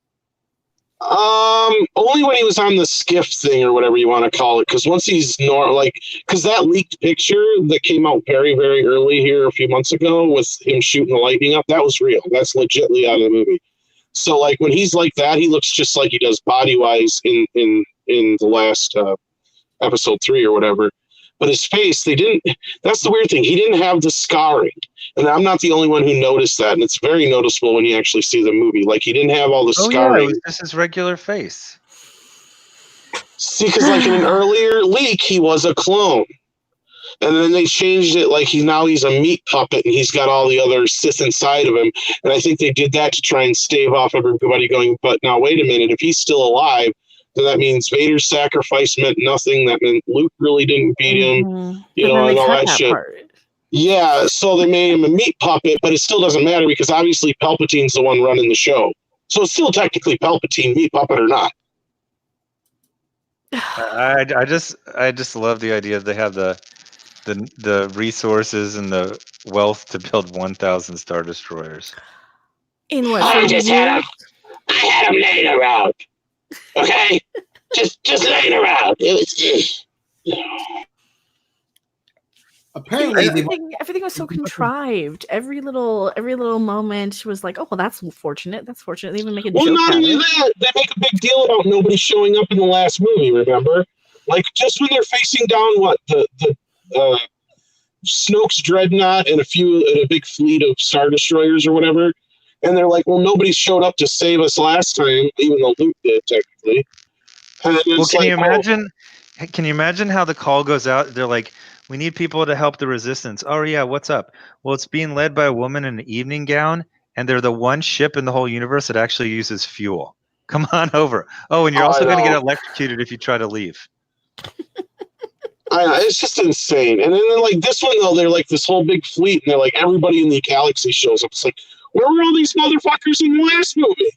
Only when he was on the skiff thing or whatever you want to call it, because once he's because that leaked picture that came out very, very early here a few months ago with him shooting the lightning up, that was real. That's legitly out of the movie. So like when he's like that, he looks just like he does body wise in the last episode 3 or whatever. But his face, that's the weird thing. He didn't have the scarring. And I'm not the only one who noticed that. And it's very noticeable when you actually see the movie. Like, he didn't have all the scarring. Yeah, it was just his regular face. See, because like in an earlier leak, he was a clone. And then they changed it, like he's a meat puppet and he's got all the other Sith inside of him. And I think they did that to try and stave off everybody going, but now wait a minute, if he's still alive, then that means Vader's sacrifice meant nothing. That meant Luke really didn't beat him, and all that shit. Yeah, so they made him a meat puppet, but it still doesn't matter because obviously Palpatine's the one running the show. So it's still technically Palpatine, meat puppet or not. I just love the idea that they have the resources and the wealth to build 1,000 Star Destroyers. In what? I had them laying around. Okay? just laying around. It was apparently everything was so contrived. Every little moment was like, oh well, that's fortunate. That's fortunate. They even make a joke. Well, not only that, they make a big deal about nobody showing up in the last movie. Remember, like just when they're facing down the Snoke's dreadnought and a big fleet of Star Destroyers or whatever, and they're like, well, nobody showed up to save us last time, even though Luke did technically. Well, can you imagine? Can you imagine how the call goes out? They're like, we need people to help the resistance. Oh, yeah, what's up? Well, it's being led by a woman in an evening gown, and they're the one ship in the whole universe that actually uses fuel. Come on over. Oh, and you're also going to get electrocuted if you try to leave. I know, it's just insane. And then like this one, though, they're like this whole big fleet, and they're like everybody in the galaxy shows up. It's like, where were all these motherfuckers in the last movie?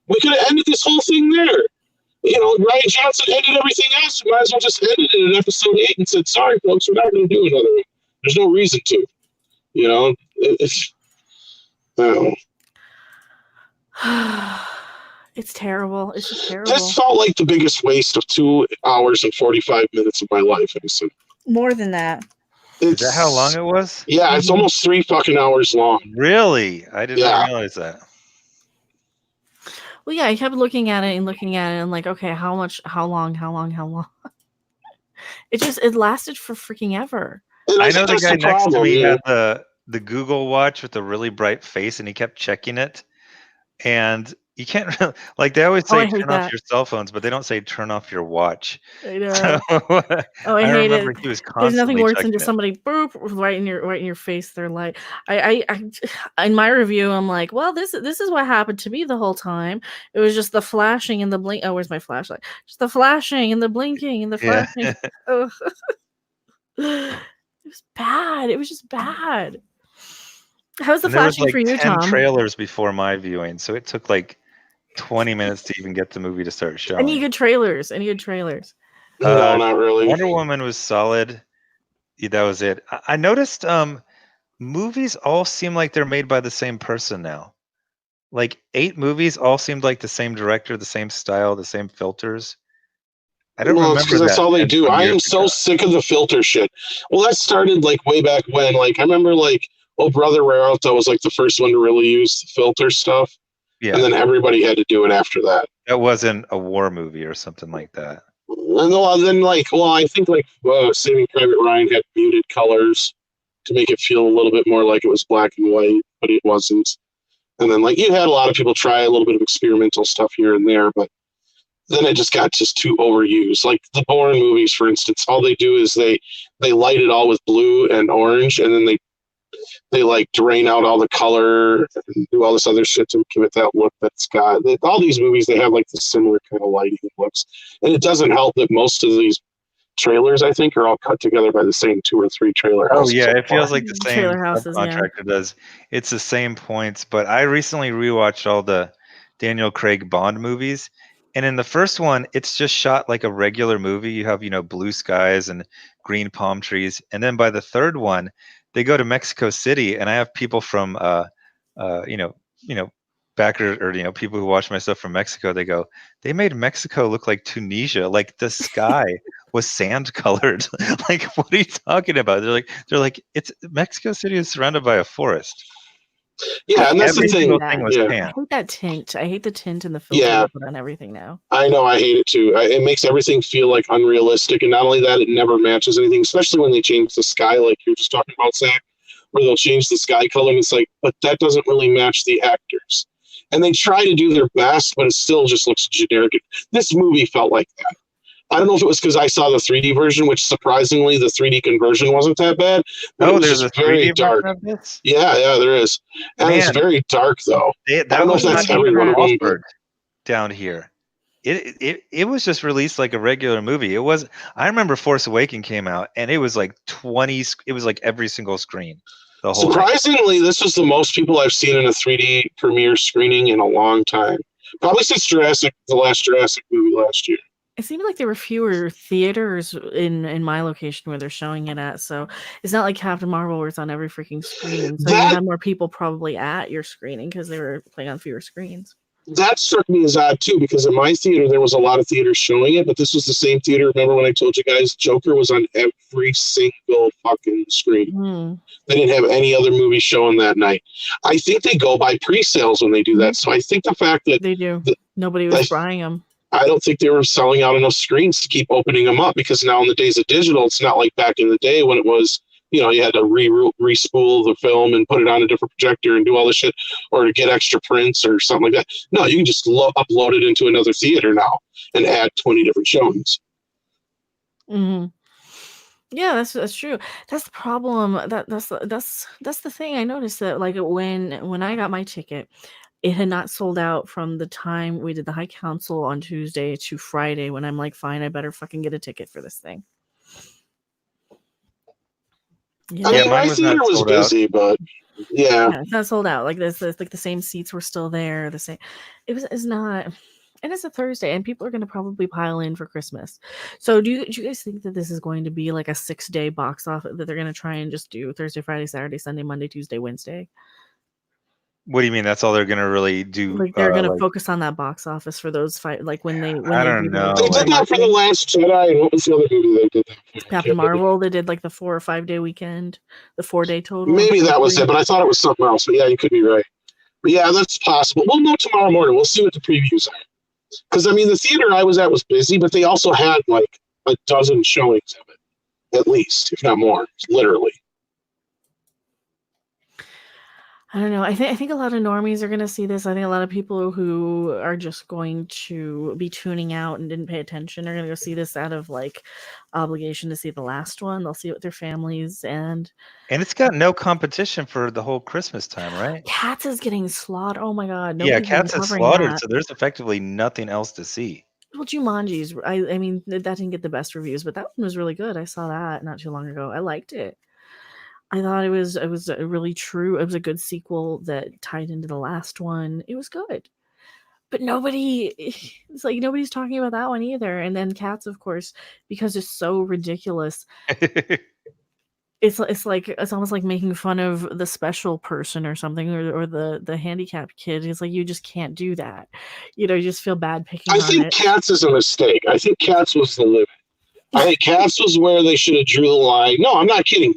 We could have ended this whole thing there. Ryan Johnson ended everything else. We might as well just ended it in episode 8 and said, sorry, folks, we're not going to do another one. There's no reason to. I don't know. It's terrible. It's just terrible. This felt like the biggest waste of 2 hours and 45 minutes of my life. More than that. Is that how long it was? Yeah, it's almost 3 fucking hours long. Really? I did not realize that. Well, yeah, I kept looking at it and like, okay, how long? It lasted for freaking ever. I know the guy next to me had the Google Watch with the really bright face, and he kept checking it. And you can't really, like, they always say turn off your cell phones, but they don't say turn off your watch. I know. So, I hate remember it. he was There's nothing constantly worse than checking just it. somebody boop right in your face. They're like, I in my review, I'm like, well, this is what happened to me the whole time. It was just the flashing and the blink. Oh, where's my flashlight? Just the flashing and the blinking and the flashing. Ugh. It was bad. It was just bad. How's the flashing for you, 10 Tom? trailers before my viewing, so it took like 20 minutes to even get the movie to start showing. Any good trailers? No, not really. Wonder Woman was solid. That was it. I noticed movies all seem like they're made by the same person now. Like 8 movies all seemed like the same director, the same style, the same filters. I don't remember because that's all they do. I am so sick of the filter shit. Well, that started like way back when. Like I remember like Oh Brother Where Art Thou was like the first one to really use the filter stuff. Yeah. And then everybody had to do it after that. That wasn't a war movie or something like that. And then like, well, I think like Saving Private Ryan had muted colors to make it feel a little bit more like it was black and white, but it wasn't. And then like you had a lot of people try a little bit of experimental stuff here and there, but then it just got too overused. Like the Bourne movies, for instance, all they do is they light it all with blue and orange, and then they like drain out all the color and do all this other shit to give it that look that's got. All these movies, they have like the similar kind of lighting looks, and it doesn't help that most of these trailers, I think, are all cut together by the same 2 or 3 trailer houses. Oh yeah, it feels like the same trailer houses, contractor does. It's the same points. But I recently rewatched all the Daniel Craig Bond movies. And in the first one, it's just shot like a regular movie. You have, blue skies and green palm trees. And then by the third one, they go to Mexico City, and I have people from, backer or people who watch my stuff from Mexico. They go, they made Mexico look like Tunisia. Like the sky was sand colored. Like, what are you talking about? They're like, it's Mexico City is surrounded by a forest. Yeah, and that's the thing. I hate that tint. I hate the tint and the filter they put on everything now. I know, I hate it too. It makes everything feel like unrealistic, and not only that, it never matches anything. Especially when they change the sky, like you're just talking about, Zack, where they'll change the sky color, and it's like, but that doesn't really match the actors. And they try to do their best, but it still just looks generic. This movie felt like that. I don't know if it was because I saw the 3D version, which surprisingly the 3D conversion wasn't that bad. But it was there's just a very 3D dark. version of this? Yeah, there is. And it's very dark though. I don't know if that's every one of them. Down here. It was just released like a regular movie. I remember Force Awakens came out, and it was like 20. It was like every single screen. Surprisingly, this was the most people I've seen in a 3D premiere screening in a long time. Probably since the last Jurassic movie last year. It seemed like there were fewer theaters in my location where they're showing it at. So it's not like Captain Marvel where it's on every freaking screen. So you had more people probably at your screening because they were playing on fewer screens. That struck me as odd too, because in my theater there was a lot of theaters showing it, but this was the same theater. Remember when I told you guys Joker was on every single fucking screen? They didn't have any other movie showing that night. I think they go by pre-sales when they do that. So I think the fact that they do, nobody was buying them. I don't think they were selling out enough screens to keep opening them up, because now in the days of digital, it's not like back in the day when it was, you had to re-spool the film and put it on a different projector and do all this shit, or to get extra prints or something like that. No, you can just upload it into another theater now and add 20 different showings. Mm-hmm. Yeah, that's true. That's the problem. That's the thing I noticed, that like when I got my ticket, it had not sold out from the time we did the High Council on Tuesday to Friday, when I'm like, fine, I better fucking get a ticket for this thing. Yeah, I mean, my theater was busy, but yeah, it's not sold out. Like this, like the same seats were still there. The same, it's not, and it's a Thursday, and people are going to probably pile in for Christmas. So do you guys think that this is going to be like a 6-day box office, that they're going to try and just do Thursday, Friday, Saturday, Sunday, Monday, Tuesday, Wednesday? What do you mean? That's all they're gonna really do? Like they're gonna focus on that box office for those like when they I don't know. They did that for The Last Jedi, and what was the other movie they did that for? Captain Marvel. They did like the 4 or 5 day weekend, the 4-day total. Maybe that was it, but I thought it was something else. But yeah, you could be right. But yeah, that's possible. We'll know tomorrow morning. We'll see what the previews are. Because I mean, the theater I was at was busy, but they also had like a dozen showings of it, at least, if not more, literally. I don't know. I think a lot of normies are going to see this. I think a lot of people who are just going to be tuning out and didn't pay attention are going to go see this out of like obligation to see the last one. They'll see it with their families, and it's got no competition for the whole Christmas time, right? Cats is getting slaughtered. Oh my god! Yeah, Nobody's Cats been is covering slaughtered, that. so there's effectively nothing else to see. Well, Jumanji's. I mean, that didn't get the best reviews, but that one was really good. I saw that not too long ago. I liked it. I thought it was a really true. It was a good sequel that tied into the last one. It was good, but it's like nobody's talking about that one either. And then Cats, of course, because it's so ridiculous. It's almost like making fun of the special person or something, or the handicapped kid. It's like you just can't do that. You just feel bad picking. I think Cats is a mistake. I think Cats was the limit. I think Cats was where they should have drew the line. No, I'm not kidding.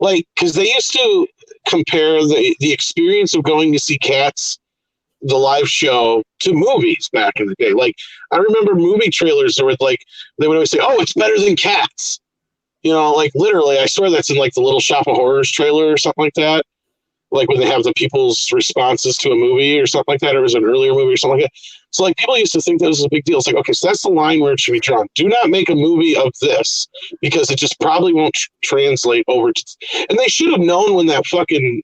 Like, because they used to compare the experience of going to see Cats, the live show, to movies back in the day. Like, I remember movie trailers that were like, they would always say, "Oh, it's better than Cats." Like literally, I swear that's in like the Little Shop of Horrors trailer or something like that. Like when they have the people's responses to a movie or something like that, or it was an earlier movie or something like that. So like people used to think that was a big deal. It's like, okay, so that's the line where it should be drawn. Do not make a movie of this because it just probably won't translate over to. And they should have known when that fucking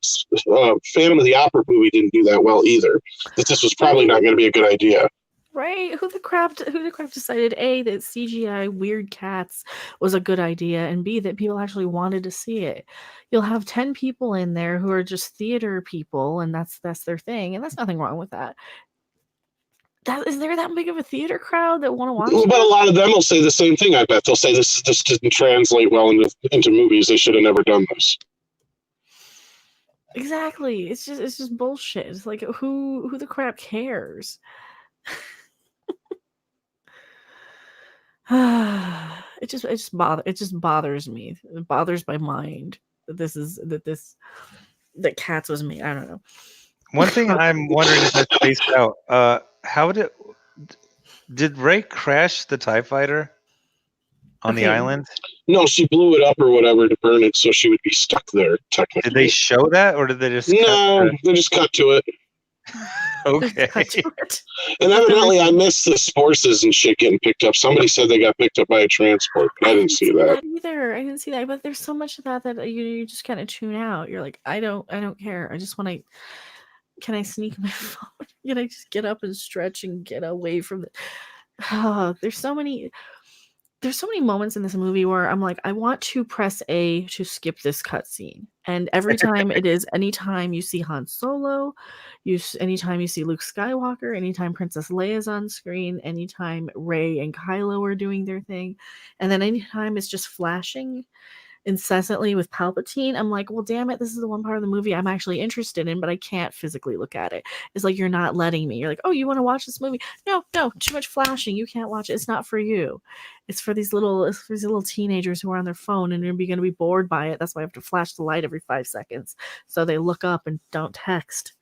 Phantom of the Opera movie didn't do that well either, that this was probably not going to be a good idea. Right? Who the crap decided A, that CGI weird cats was a good idea, and B, that people actually wanted to see it. You'll have 10 people in there who are just theater people, and that's their thing, and that's nothing wrong with that. Is there that big of a theater crowd that want to watch? But a lot of them will say the same thing. I bet they'll say this didn't translate well into movies. They should have never done this. Exactly. It's just bullshit. It's like who the crap cares? It just bothers me. It bothers my mind that Cats was made. I don't know. One thing I'm wondering if it's spaced out. How did Rey crash the TIE fighter on the island? No, she blew it up or whatever to burn it, so she would be stuck there. Technically, did they show that, or did they just? No, they just cut to it. Okay. And evidently, I missed the Sporces and shit getting picked up. Somebody said they got picked up by a transport, but I didn't see that either. I didn't see that, but there's so much of that you just kind of tune out. You're like, I don't care. I just want to. Can I sneak my phone? Can I just get up and stretch and get away from the? There's so many moments in this movie where I'm like, I want to press A to skip this cutscene. And every time it is, anytime you see Han Solo, anytime you see Luke Skywalker, anytime Princess Leia's on screen, anytime Rey and Kylo are doing their thing, and then anytime it's just flashing incessantly with Palpatine, I'm like, well, damn it, this is the one part of the movie I'm actually interested in, but I can't physically look at it. It's like, you're not letting me. You're like, oh, you want to watch this movie? No, too much flashing. You can't watch it. It's not for you. It's for these little teenagers who are on their phone and are going to be bored by it. That's why I have to flash the light every 5 seconds so they look up and don't text.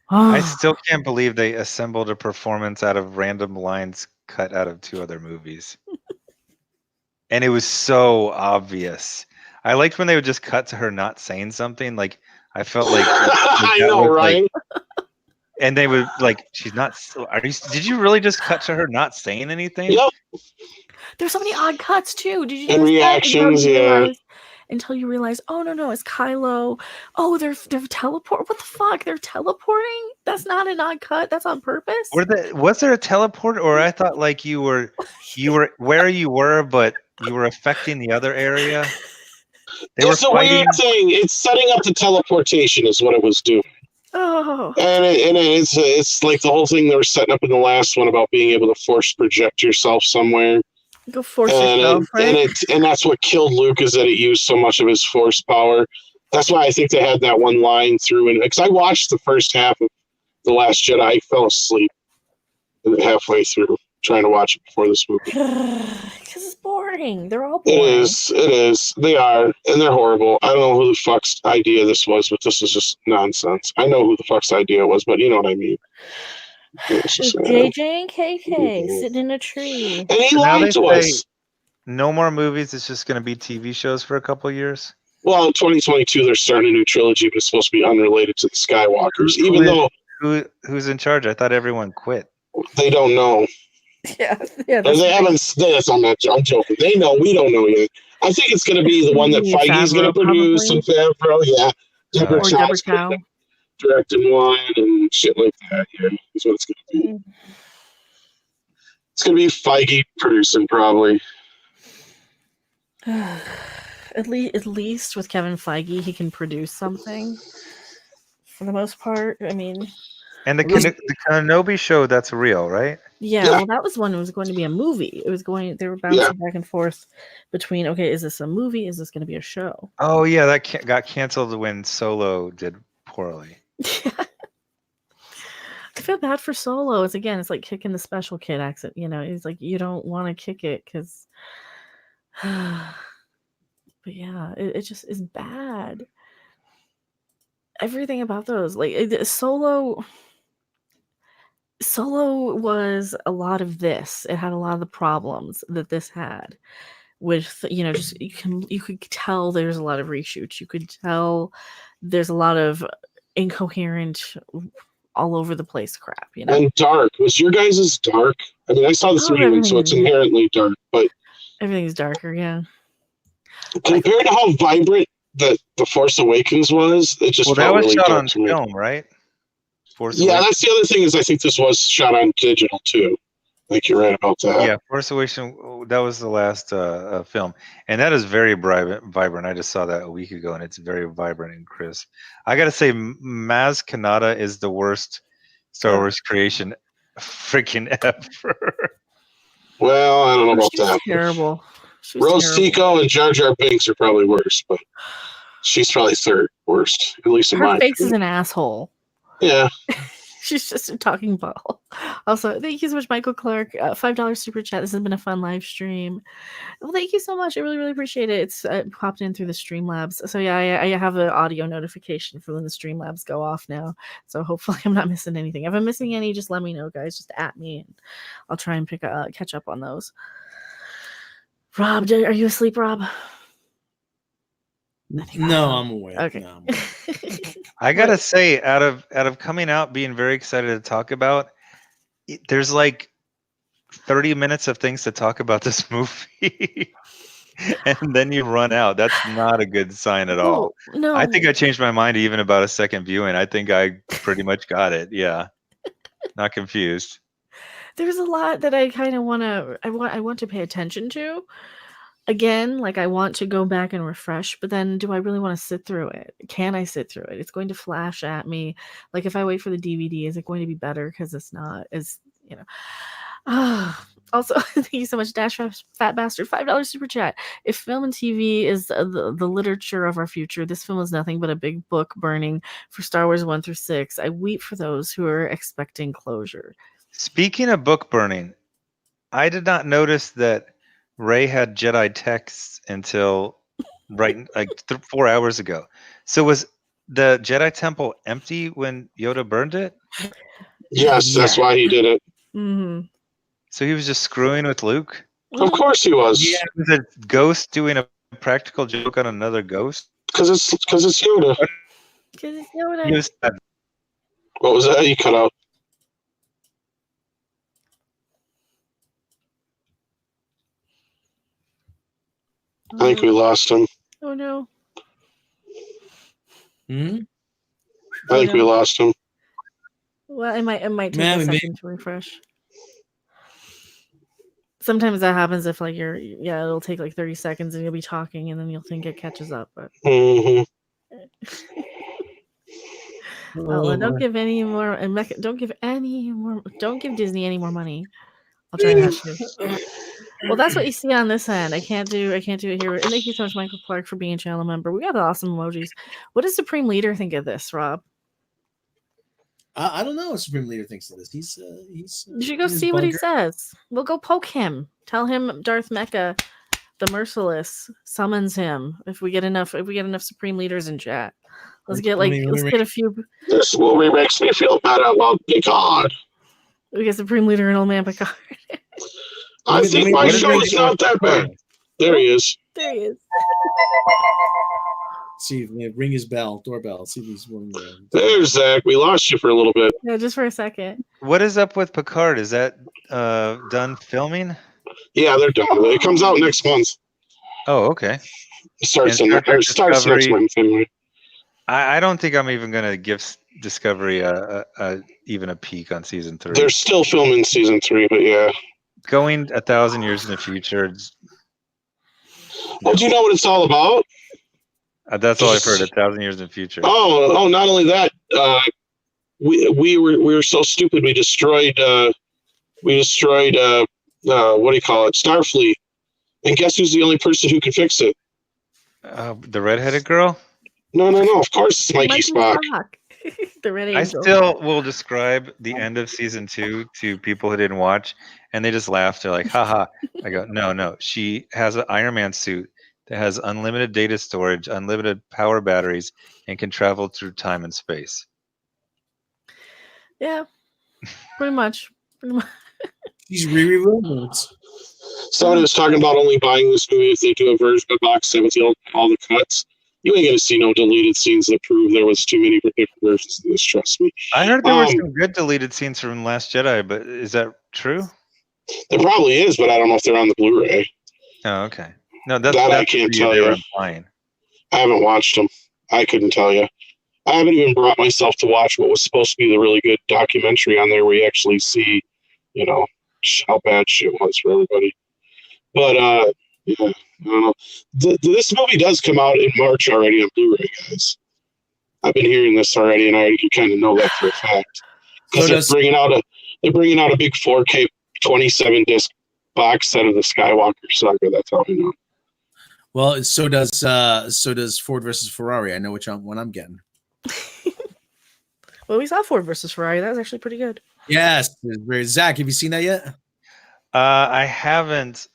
I still can't believe they assembled a performance out of random lines cut out of 2 other movies. And it was so obvious. I liked when they would just cut to her not saying something. Like, I felt like I know, right? And they would like, she's not. Did you really just cut to her not saying anything? Yep. There's so many odd cuts too. Did you? And reactions, yeah. Until you realize, oh no, it's Kylo. Oh, they're teleport. What the fuck? They're teleporting? That's not an odd cut. That's on purpose. Was there a teleport, or I thought like you were where you were, but you were affecting the other area? It's a weird thing. It's setting up the teleportation is what it was doing. Oh. And it's like the whole thing they were setting up in the last one about being able to force project yourself somewhere. Go force yourself, right? And that's what killed Luke, is that it used so much of his force power. That's why I think they had that one line through. And because I watched the first half of The Last Jedi, I fell asleep halfway through trying to watch it before this movie. Because it's boring. They're all It boring. is. They are, and they're horrible. I don't know who the fuck's idea this was, but this is just nonsense. I know who the fuck's idea was, but you know what I mean. It's just, JJ and KK sitting in a tree. and he So now lied they to say us. no more movies. It's just going to be TV shows for a couple of years. Well, in 2022, they're starting a new trilogy, but it's supposed to be unrelated to the Skywalkers, Who even is- though Who's in charge? I thought everyone quit. they don't know. Yeah. And they haven't. I'm joking. They know. We don't know yet. I think it's going to be the one that Maybe Feige's going to Favreau, produce, and Favreau, yeah. Deborah Or Deborah Chow's Chow. directing one and shit like that. Yeah, that's what it's going to be. It's going to be Feige producing, probably. At least with Kevin Feige, he can produce something. For the most part, I mean, And the Kenobi show, that's real, right? yeah. Yeah. Well, that was one. It was going to be a movie. It was going. They were bouncing back and forth between. Okay, is this a movie? Is this going to be a show? Oh yeah, that got canceled when Solo did poorly. I feel bad for Solo. It's like kicking the special kid accent. You know, it's like you don't want to kick it because. But yeah, it just is bad. Everything about those, like Solo was a lot of this. It had a lot of the problems that this had with, just you could tell there's a lot of reshoots. You could tell there's a lot of incoherent, all over the place crap, And dark. Was your guys' dark? I mean, I saw the 3D one, so it's inherently dark, but everything's darker, yeah. Compared to how vibrant the Force Awakens was, it just Well, that felt was really shot dark on to me. film, right? Force Yeah, Awakens. that's the other thing is I think this was shot on digital too. Like you're right about that. Yeah, Force Awakens. That was the last film, and that is very vibrant. I just saw that a week ago, and it's very vibrant and crisp. I gotta say, Maz Kanata is the worst Star Wars creation, freaking ever. Well, I don't know about She was that. terrible. She was Rose terrible. Tico and Jar Jar Binks are probably worse, but she's probably third worst, at least in Her my face is opinion. an asshole. Yeah. She's just a talking ball. Also, thank you so much, Michael Clark. $5 super chat. This has been a fun live stream. Well, thank you so much. I really, really appreciate it. It's popped in through the Streamlabs. So yeah, I have an audio notification for when the Streamlabs go off now. So hopefully I'm not missing anything. If I'm missing any, just let me know, guys. Just at me, and I'll try and catch up on those. Rob, are you asleep, Rob? No, I'm awake. Okay. No, I'm awake. I gotta say, out of coming out, being very excited to talk about, there's like 30 minutes of things to talk about this movie, and then you run out. That's not a good sign at all. No. I think I changed my mind even about a second viewing. I think I pretty much got it. Yeah, not confused. There's a lot that I kind of I want to pay attention to. Again, like I want to go back and refresh, but then do I really want to sit through it? Can I sit through it? It's going to flash at me. Like if I wait for the DVD, is it going to be better? Because it's not, as Also, thank you so much, Dash Fat Bastard. $5 super chat. If film and TV is the literature of our future, this film is nothing but a big book burning for Star Wars 1 through 6. I weep for those who are expecting closure. Speaking of book burning, I did not notice that Rey had Jedi texts until right 4 hours ago. So was the Jedi Temple empty when Yoda burned it? Yes, that's why he did it. Mm-hmm. So he was just screwing with Luke? Of course he was. Yeah, it was a ghost doing a practical joke on another ghost? Because it's Yoda. Because it's Yoda. He was, What was that? You cut out. I think we lost him. Oh no. Hmm? I think we lost him. Well, it might take Man, a maybe- second to refresh. Sometimes that happens if like it'll take like 30 seconds and you'll be talking and then you'll think it catches up. But Mm-hmm. don't give any more and Mecha, don't give Disney any more money. I'll try and hush you. Well, that's what you see on this end. I can't do it here. And thank you so much, Michael Clark, for being a channel member. We got awesome emojis. What does Supreme Leader think of this, Rob? I don't know what Supreme Leader thinks of this. He's You should go in his see what he bunker. says. We'll go poke him. Tell him Darth Mecha, the Merciless, summons him. If we get enough Supreme Leaders in chat. Let's get a few. This movie makes me feel better about Picard. We get Supreme Leader and Old Man Picard. I think my show's not that bad. There he is. There he is. See if we ring his doorbell. See if he's willing to. There's Zach. We lost you for a little bit. Yeah, just for a second. What is up with Picard? Is that done filming? Yeah, they're done. It comes out next month. Oh, okay. It starts And starts next month anyway. I don't think I'm even gonna give Discovery even a peek on season 3. They're still filming season 3, but yeah. Going 1,000 years in the future. Well, do you know what it's all about? That's all I've heard. 1,000 years in the future. Oh! Not only that, we were so stupid. We destroyed what do you call it? Starfleet. And guess who's the only person who can fix it? The redheaded girl? No. Of course, it's Mikey Spock. The red I angel. still will describe the end of season 2 to people who didn't watch, and they just laugh. They're like, haha. I go, no. She has an Iron Man suit that has unlimited data storage, unlimited power batteries, and can travel through time and space. Yeah, pretty much. He's rewrote. Someone was talking about only buying this movie if they do a box set with all the cuts. You ain't gonna see no deleted scenes that prove there was too many different versions of this. Trust me. I heard there were some good deleted scenes from Last Jedi, but is that true? There probably is, but I don't know if they're on the Blu-ray. Oh, okay. No, that's I can't tell you. Implying. I haven't watched them. I couldn't tell you. I haven't even brought myself to watch what was supposed to be the really good documentary on there where you actually see, how bad shit was for everybody. But, yeah, I don't know. This movie does come out in March already on Blu-ray, guys. I've been hearing this already, and I already kind of know that for a fact. Because they're bringing out a big 4K 27-disc box set of the Skywalker saga. That's how I know. Well, so does Ford versus Ferrari. I know which one I'm getting. Well, we saw Ford versus Ferrari. That was actually pretty good. Yes. Zach, have you seen that yet? I haven't.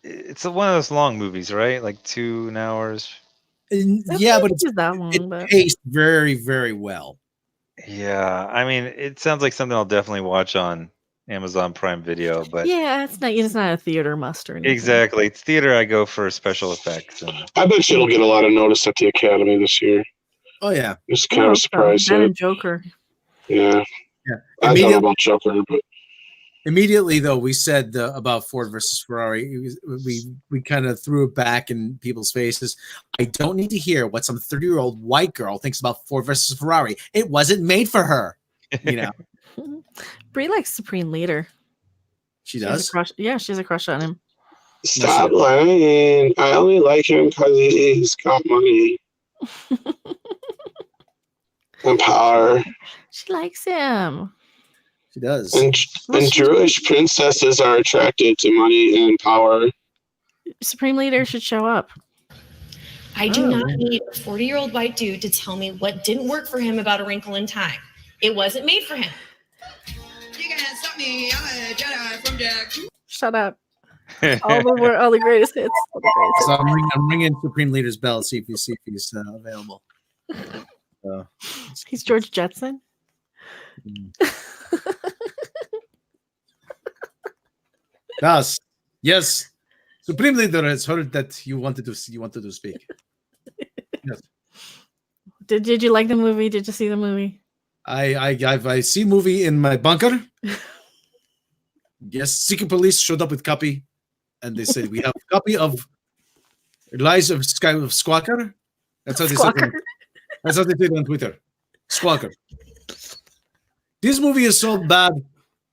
It's one of those long movies, right? Like 2 hours. Yeah, but it paced very, very well. Yeah, I mean, it sounds like something I'll definitely watch on Amazon Prime Video, but yeah, it's not a theater must or anything. Exactly. It's theater. I go for special effects. I bet you it'll get a lot of notice at the Academy this year. Oh yeah, it's kind of a surprise. That and Joker. Yeah. I don't know about Joker, but immediately though we said about Ford versus Ferrari, we kind of threw it back in people's faces. I don't need to hear what some 30-year-old white girl thinks about Ford versus Ferrari. It wasn't made for her. Brie likes Supreme Leader. She does? She has a crush on him. Stop lying. I only like him because he's got money. And power. She likes him. She does. And Jewish princesses are attracted to money and power. Supreme Leader should show up. I do not need a 40-year-old white dude to tell me what didn't work for him about A Wrinkle in Time. It wasn't made for him. You can't stop me. I'm a Jedi from Jack. Shut up. all the greatest hits. So I'm ringing Supreme Leader's bell. See if he's available. He's George Jetson. Yes. Supreme Leader has heard that you wanted to speak. Yes. Did you like the movie? Did you see the movie? I see movie in my bunker. Yes, secret police showed up with copy, and they said we have a copy of Lies of Skywalker. That's how they said. That's how they did on Twitter. Skywalker. This movie is so bad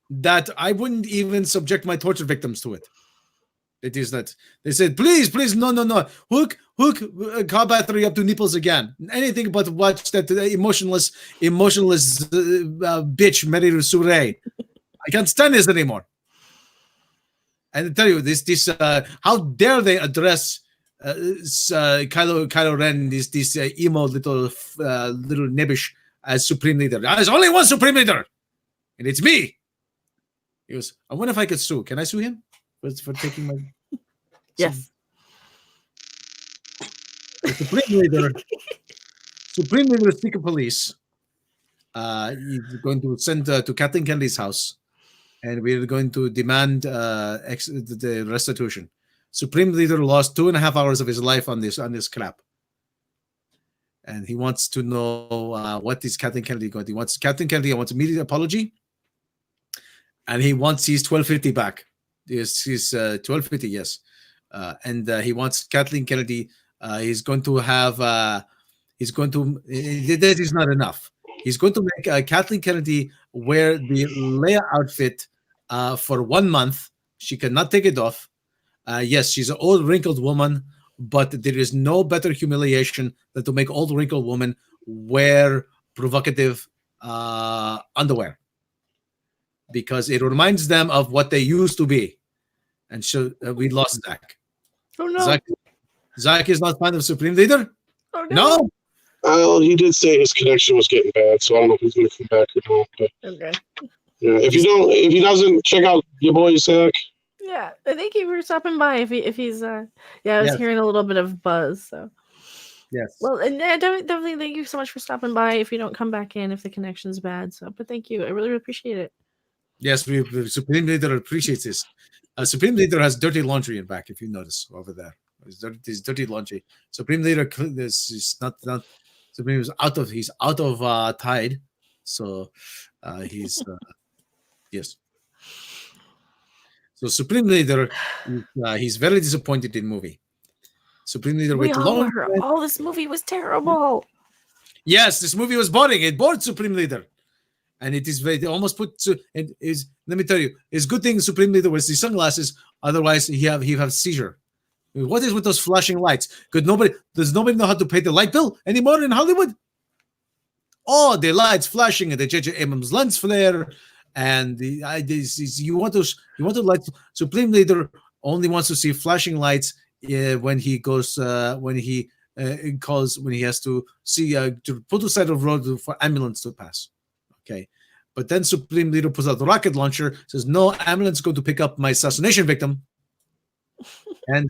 that I wouldn't even subject my torture victims to it. It is not. They said, please, no. Hook, car battery up to nipples again. Anything but watch that emotionless bitch, Mary Sure. I can't stand this anymore. And I tell you, this how dare they address Kylo Ren, this emo little nebbish as Supreme Leader. There's only one Supreme Leader, and it's me. He goes, I wonder if I could sue. Can I sue him for taking my? Yes. The Supreme Leader of Secret Police. He's going to send to Kathleen Kennedy's house, and we're going to demand the restitution. Supreme Leader lost 2.5 hours of his life on this crap, and he wants to know what is Kathleen Kennedy going to. He wants Kathleen Kennedy wants immediate apology, and he wants his 1250 back. His 1250, yes, and he wants Kathleen Kennedy. He's going to have. That is not enough. He's going to make Kathleen Kennedy wear the Leia outfit for 1 month. She cannot take it off. Yes, she's an old wrinkled woman, but there is no better humiliation than to make old wrinkled woman wear provocative underwear, because it reminds them of what they used to be. And so we lost Zack. Oh no! Zack is not fan of Supreme Leader. Oh No. Well, he did say his connection was getting bad, so I don't know if he's going to come back or not. But Okay. yeah, if he doesn't, check out your boy Zack. Yeah. Thank you for stopping by. If he's I was Yes. hearing a little bit of buzz. So Yes. well, and definitely thank you so much for stopping by. If you don't come back in, if the connection's bad, but thank you. I really appreciate it. Yes, the Supreme Leader appreciates this. Supreme Leader has dirty laundry in back, if you notice over there. His dirty laundry. Supreme Leader is not Supreme is he's out of tide, so he's yes. So Supreme Leader, he's very disappointed in movie. Supreme Leader We with all long. were. Oh, this movie was terrible. Yes, this movie was boring. It bored Supreme Leader. And it is very, they almost put to, and is, let me tell you, it's good thing Supreme Leader wears the sunglasses, otherwise he have seizure. What is with those flashing lights? Does nobody know how to pay the light bill anymore in Hollywood? Oh, the lights flashing and the J.J. Abrams lens flare, and you want to light. Supreme Leader only wants to see flashing lights when he goes when he has to see to put the side of the road for ambulance to pass. Okay, but then Supreme Leader pulls out the rocket launcher, says, "No, ambulance is going to pick up my assassination victim," and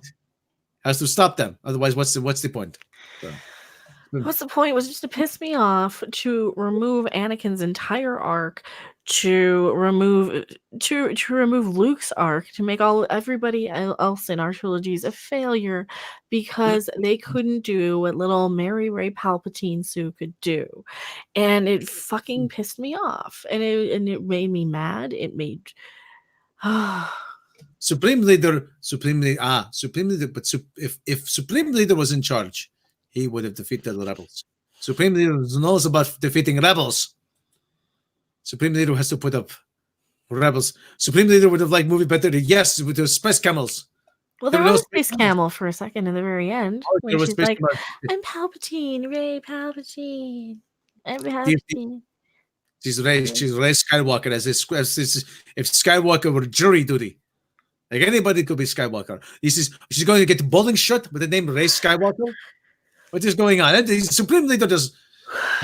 has to stop them. Otherwise, what's the point? So, What's the point? It was just to piss me off, to remove Anakin's entire arc, to remove Luke's arc, to make everybody else in our trilogies a failure because they couldn't do what little Mary Ray Palpatine Sue could do, and it fucking pissed me off, and it made me mad. It made Supreme Leader. But if Supreme Leader was in charge, he would have defeated the rebels. Supreme Leader knows about defeating rebels. Supreme Leader has to put up rebels. Supreme Leader would have liked movie better. Yes, with the space camels. Well, there was Space Camel for a second in the very end when she's like, "I'm Palpatine, Ray Palpatine. I'm Palpatine." She's Ray Skywalker as if Skywalker were jury duty. Like anybody could be Skywalker. She's going to get the bowling shot with the name Ray Skywalker. What is going on? And the Supreme Leader does.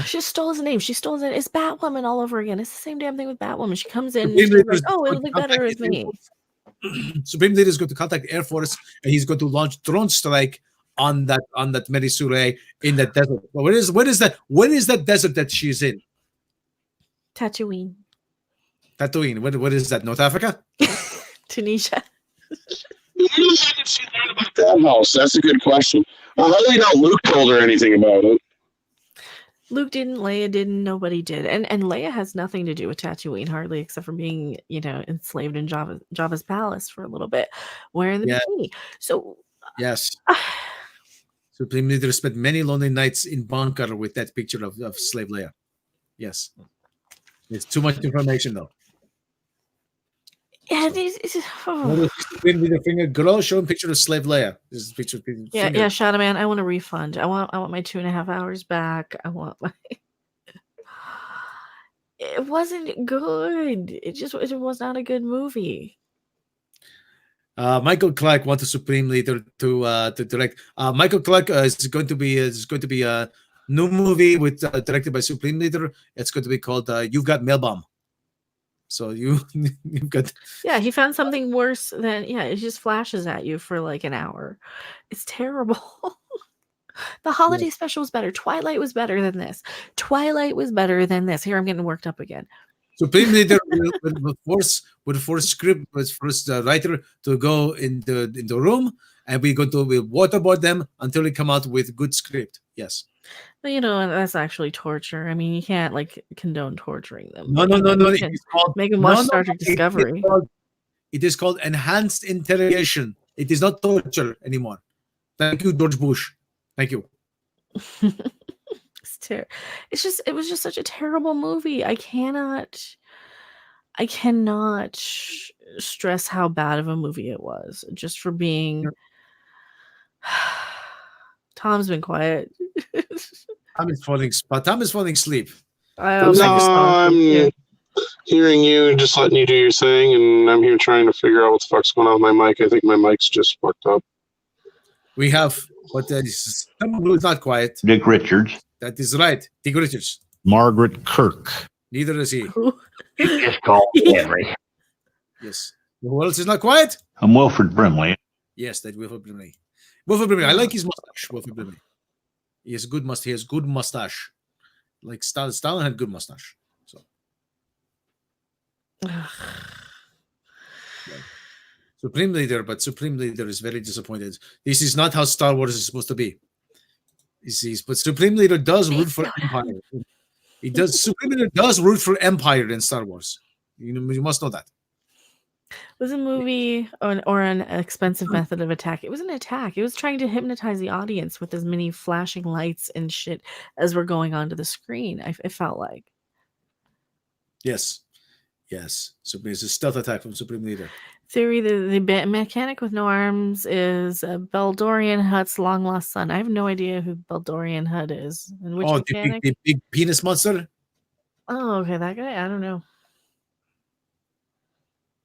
She just stole his name. She stole his name. It's Batwoman all over again. It's the same damn thing with Batwoman. She comes in and she's like, "Oh, it'll look better with me." Supreme Leader is going to contact Air Force and he's going to launch drone strike on that Mary Sue in that desert. But where is that desert that she's in? Tatooine. What is that? North Africa? Tunisia. When did she learn about that house? That's a good question. I highly doubt Luke told her anything about it. Luke didn't, Leia didn't, nobody did. And Leia has nothing to do with Tatooine, hardly, except for being, enslaved in Jabba's palace for a little bit, wearing the bikini. So yes. Supreme Leader spent many lonely nights in bunker with that picture of slave Leia. Yes. It's too much information though. Yeah, Supreme Leader finger girl showing picture of slave Leia. This is picture. Yeah, Shadow Man. I want a refund. I want my 2.5 hours back. I want my. It wasn't good. It was not a good movie. Michael Clark wants the Supreme Leader to direct. Michael Clark is going to be a new movie with directed by Supreme Leader. It's going to be called "You've Got Mail Bomb." So you've got Yeah, he found something worse than it just flashes at you for like an hour. It's terrible. The holiday special was better. Twilight was better than this. Twilight was better than this. Here I'm getting worked up again. Supreme Leader would force writer to go in the room, and we'll waterboard them until they come out with good script. Yes. But that's actually torture. I mean, you can't like condone torturing them. No. Make them watch Star Trek Discovery. It is called enhanced interrogation. It is not torture anymore. Thank you, George Bush. Thank you. It was just such a terrible movie. I cannot stress how bad of a movie it was, just for being. Tom's been quiet. Tom is falling asleep. I'm hearing you and just letting you do your thing, and I'm here trying to figure out what the fuck's going on with my mic. I think my mic's just fucked up. We have, but someone who is not quiet. Dick Richards. That is right. Dick Richards. Margaret Kirk. Neither is he. Just called Henry. Yes. Who else is not quiet? I'm Wilfred Brimley. Yes, that Wilfred Brimley. Wilfred Brimley. I like his mustache. Wilfred Brimley. He has good mustache. He has good mustache. Like Stalin had good mustache. So. Supreme Leader, but Supreme Leader is very disappointed. This is not how Star Wars is supposed to be. But Supreme Leader does root for Empire. He does. Supreme Leader does root for Empire in Star Wars. You must know that. It was a movie or an expensive method of attack. It was an attack. It was trying to hypnotize the audience with as many flashing lights and shit as were going onto the screen. It felt like. Yes. So it's a stealth attack from Supreme Leader. Theory: the mechanic with no arms is Beldorian Hutt's long lost son. I have no idea who Beldorian Hutt is. And which mechanic? The big penis monster. Oh, okay, that guy. I don't know.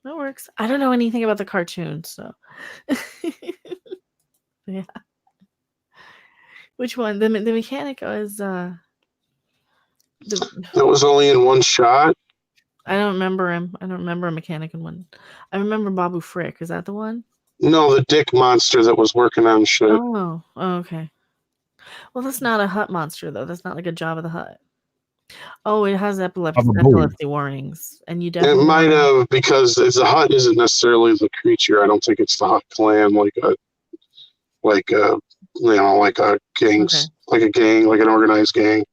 That works. I don't know anything about the cartoon, so yeah. Which one? The mechanic was That was only in one shot. I don't remember him. I don't remember a mechanic in one. I remember Babu Frick. Is that the one? No, the dick monster that was working on shit. Oh, okay. Well, that's not a Hutt monster though. That's not like a Jabba the Hutt. Oh, it has epilepsy warnings, and you definitely. It might have, because the Hutt isn't necessarily the creature. I don't think it's the Hutt clan, like a gangs, like a gang, like an organized gang.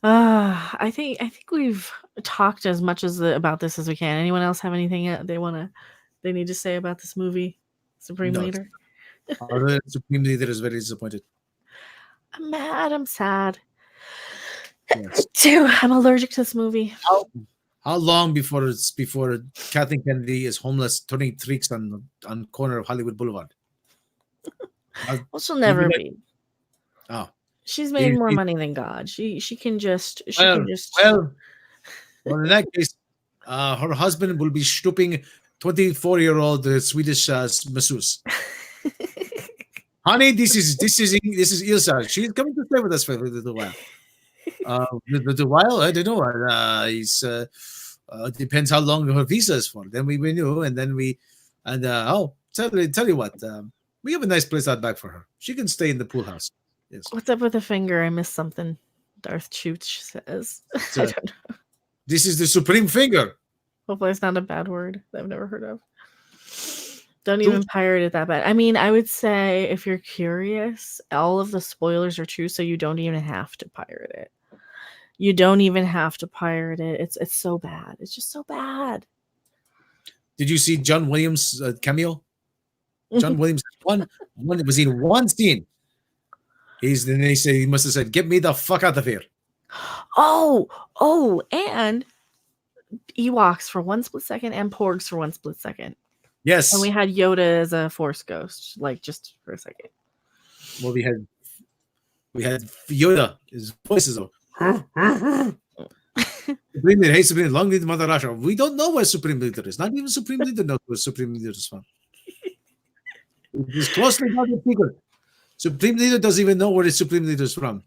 I think we've talked as much about this as we can. Anyone else have anything they need to say about this movie, Supreme Leader? The Supreme Leader is very disappointed. I'm mad. I'm sad. Yes. Too. I'm allergic to this movie. How long before Kathleen Kennedy is homeless, turning tricks on corner of Hollywood Boulevard? Well, she'll never be. Oh. She's made more money than God. She can just. Well, in that case, her husband will be stooping 24-year-old Swedish masseuse. Honey, this is Ilsa. She's coming to stay with us for a little while. I don't know. Depends how long her visa is for. Then we renew, and then tell you what, we have a nice place out back for her. She can stay in the pool house. Yes. What's up with the finger? I missed something. Darth Chooch says. I don't know. This is the supreme finger. Hopefully it's not a bad word that I've never heard of. Don't even pirate it that bad. I mean, I would say if you're curious, all of the spoilers are true, so you don't even have to pirate it. You don't even have to pirate it. It's so bad. It's just so bad. Did you see John Williams' cameo? John Williams was in one scene. Then they say he must have said, "Get me the fuck out of here." Oh, and Ewoks for one split second and Porgs for one split second. Yes. And we had Yoda as a Force ghost, like just for a second. Well, we had Yoda. His voice is Supreme Leader, hey Supreme, long live Mother Russia. We don't know where Supreme Leader is. Not even Supreme Leader knows where Supreme Leader is from. It is closely guarded secret. Supreme Leader doesn't even know where the Supreme Leader is from.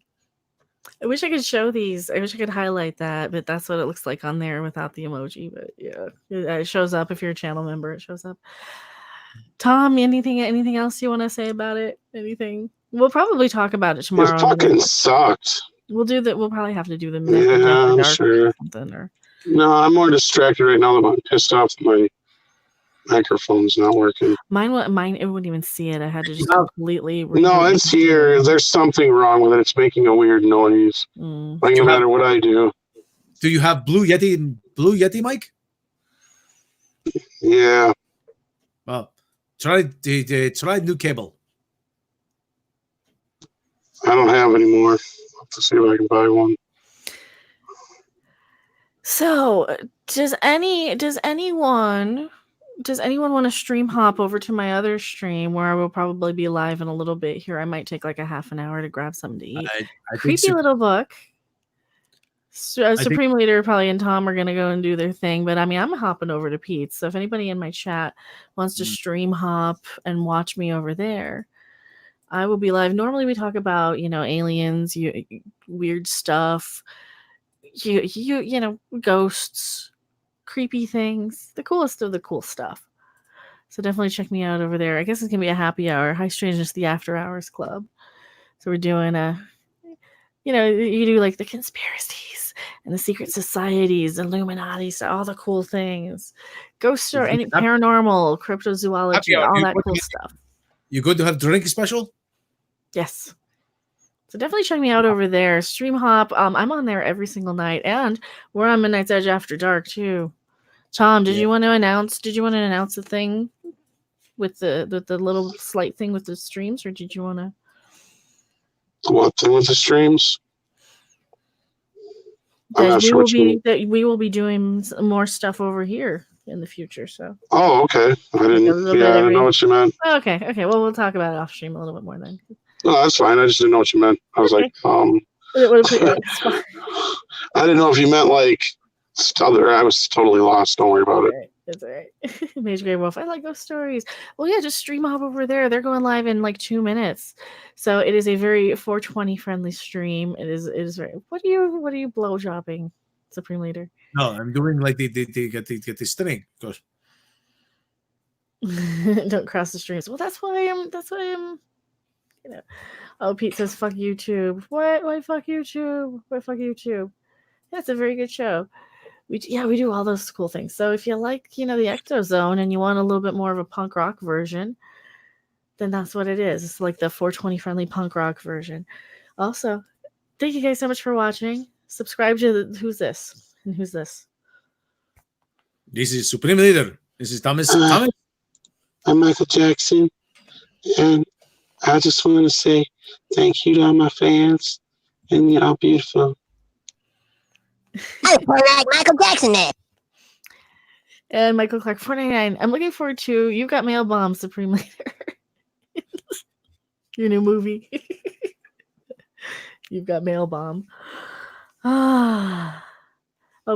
I wish I could show these. I wish I could highlight that, but that's what it looks like on there without the emoji. But yeah, it shows up if you're a channel member. It shows up. Tom, anything else you want to say about it? Anything? We'll probably talk about it tomorrow. It fucking sucked. We'll do that. We'll probably have to do the Yeah, I'm sure. or something. Or No, I'm more distracted right now. I'm pissed off that my microphone's not working. mine, it wouldn't even see it. I had to just completely. No, it's here. There's something wrong with it. It's making a weird noise. Like no matter what I do. Do you have Blue Yeti mic? Yeah. Well, try new cable. I don't have any more. I'll have to see if I can buy one. So, does anyone want to stream hop over to my other stream where I will probably be live in a little bit here? I might take like a half an hour to grab something to eat. I Creepy little book. Supreme Leader probably and Tom are gonna go and do their thing, but I mean I'm hopping over to Pete's. So if anybody in my chat wants to stream hop and watch me over there, I will be live. Normally we talk about aliens, weird stuff, ghosts, creepy things, the coolest of the cool stuff. So definitely check me out over there. I guess it's gonna be a happy hour, High Strangeness, the After Hours Club. So we're doing you do like the conspiracies and the secret societies, Illuminati, so all the cool things, ghost or any paranormal, cryptozoology, all that cool stuff. You going to have drink special? Yes. So definitely check me out over there. Stream hop. I'm on there every single night, and we're on Midnight's Edge After Dark too. Tom, did you want to announce? Did you want to announce the thing with the little slight thing with the streams, or did you want to? What thing with the streams? We will be doing more stuff over here in the future. So. Oh, okay. I didn't know what you meant. Okay. Well, we'll talk about it off stream a little bit more then. No, that's fine. I just didn't know what you meant. I was like, I didn't know if you meant like other. I was totally lost. Don't worry about it. It's all right. Mage Grey Wolf. I like those stories. Well, yeah, just stream hop over there. They're going live in like 2 minutes. So it is a very 420 friendly stream. It is very. What are you blowjobbing, Supreme Leader? No, I'm doing like they get the string. Gosh. Don't cross the streams. Well, that's why I'm Oh, Pete says fuck YouTube. What? Why fuck YouTube? Why fuck YouTube? That's a very good show. We do all those cool things. So if you like, the Ectozone and you want a little bit more of a punk rock version, then that's what it is. It's like the 420 friendly punk rock version. Also, thank you guys so much for watching. Subscribe to Who's This? And Who's This? This is Supreme Leader. This is Thomas. I'm Michael Jackson, and I just want to say thank you to all my fans, and y'all beautiful. I feel like Michael Jackson there. And Michael Clark 499. I'm looking forward to You've Got Mail Bomb, Supreme Leader. Your new movie. You've Got Mail Bomb. Oh,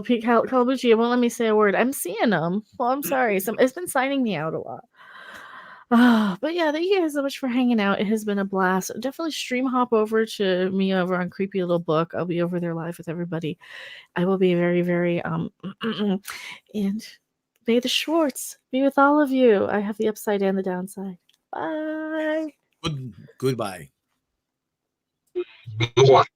Pete Calabucci, it won't let me say a word. I'm seeing them. Well, I'm sorry. It's been signing me out a lot. But yeah, thank you guys so much for hanging out. It has been a blast. Definitely stream hop over to me over on Creepy Little Book. I'll be over there live with everybody. I will be very, very and may the Schwartz be with all of you. I have the upside and the downside. Bye. Goodbye. What?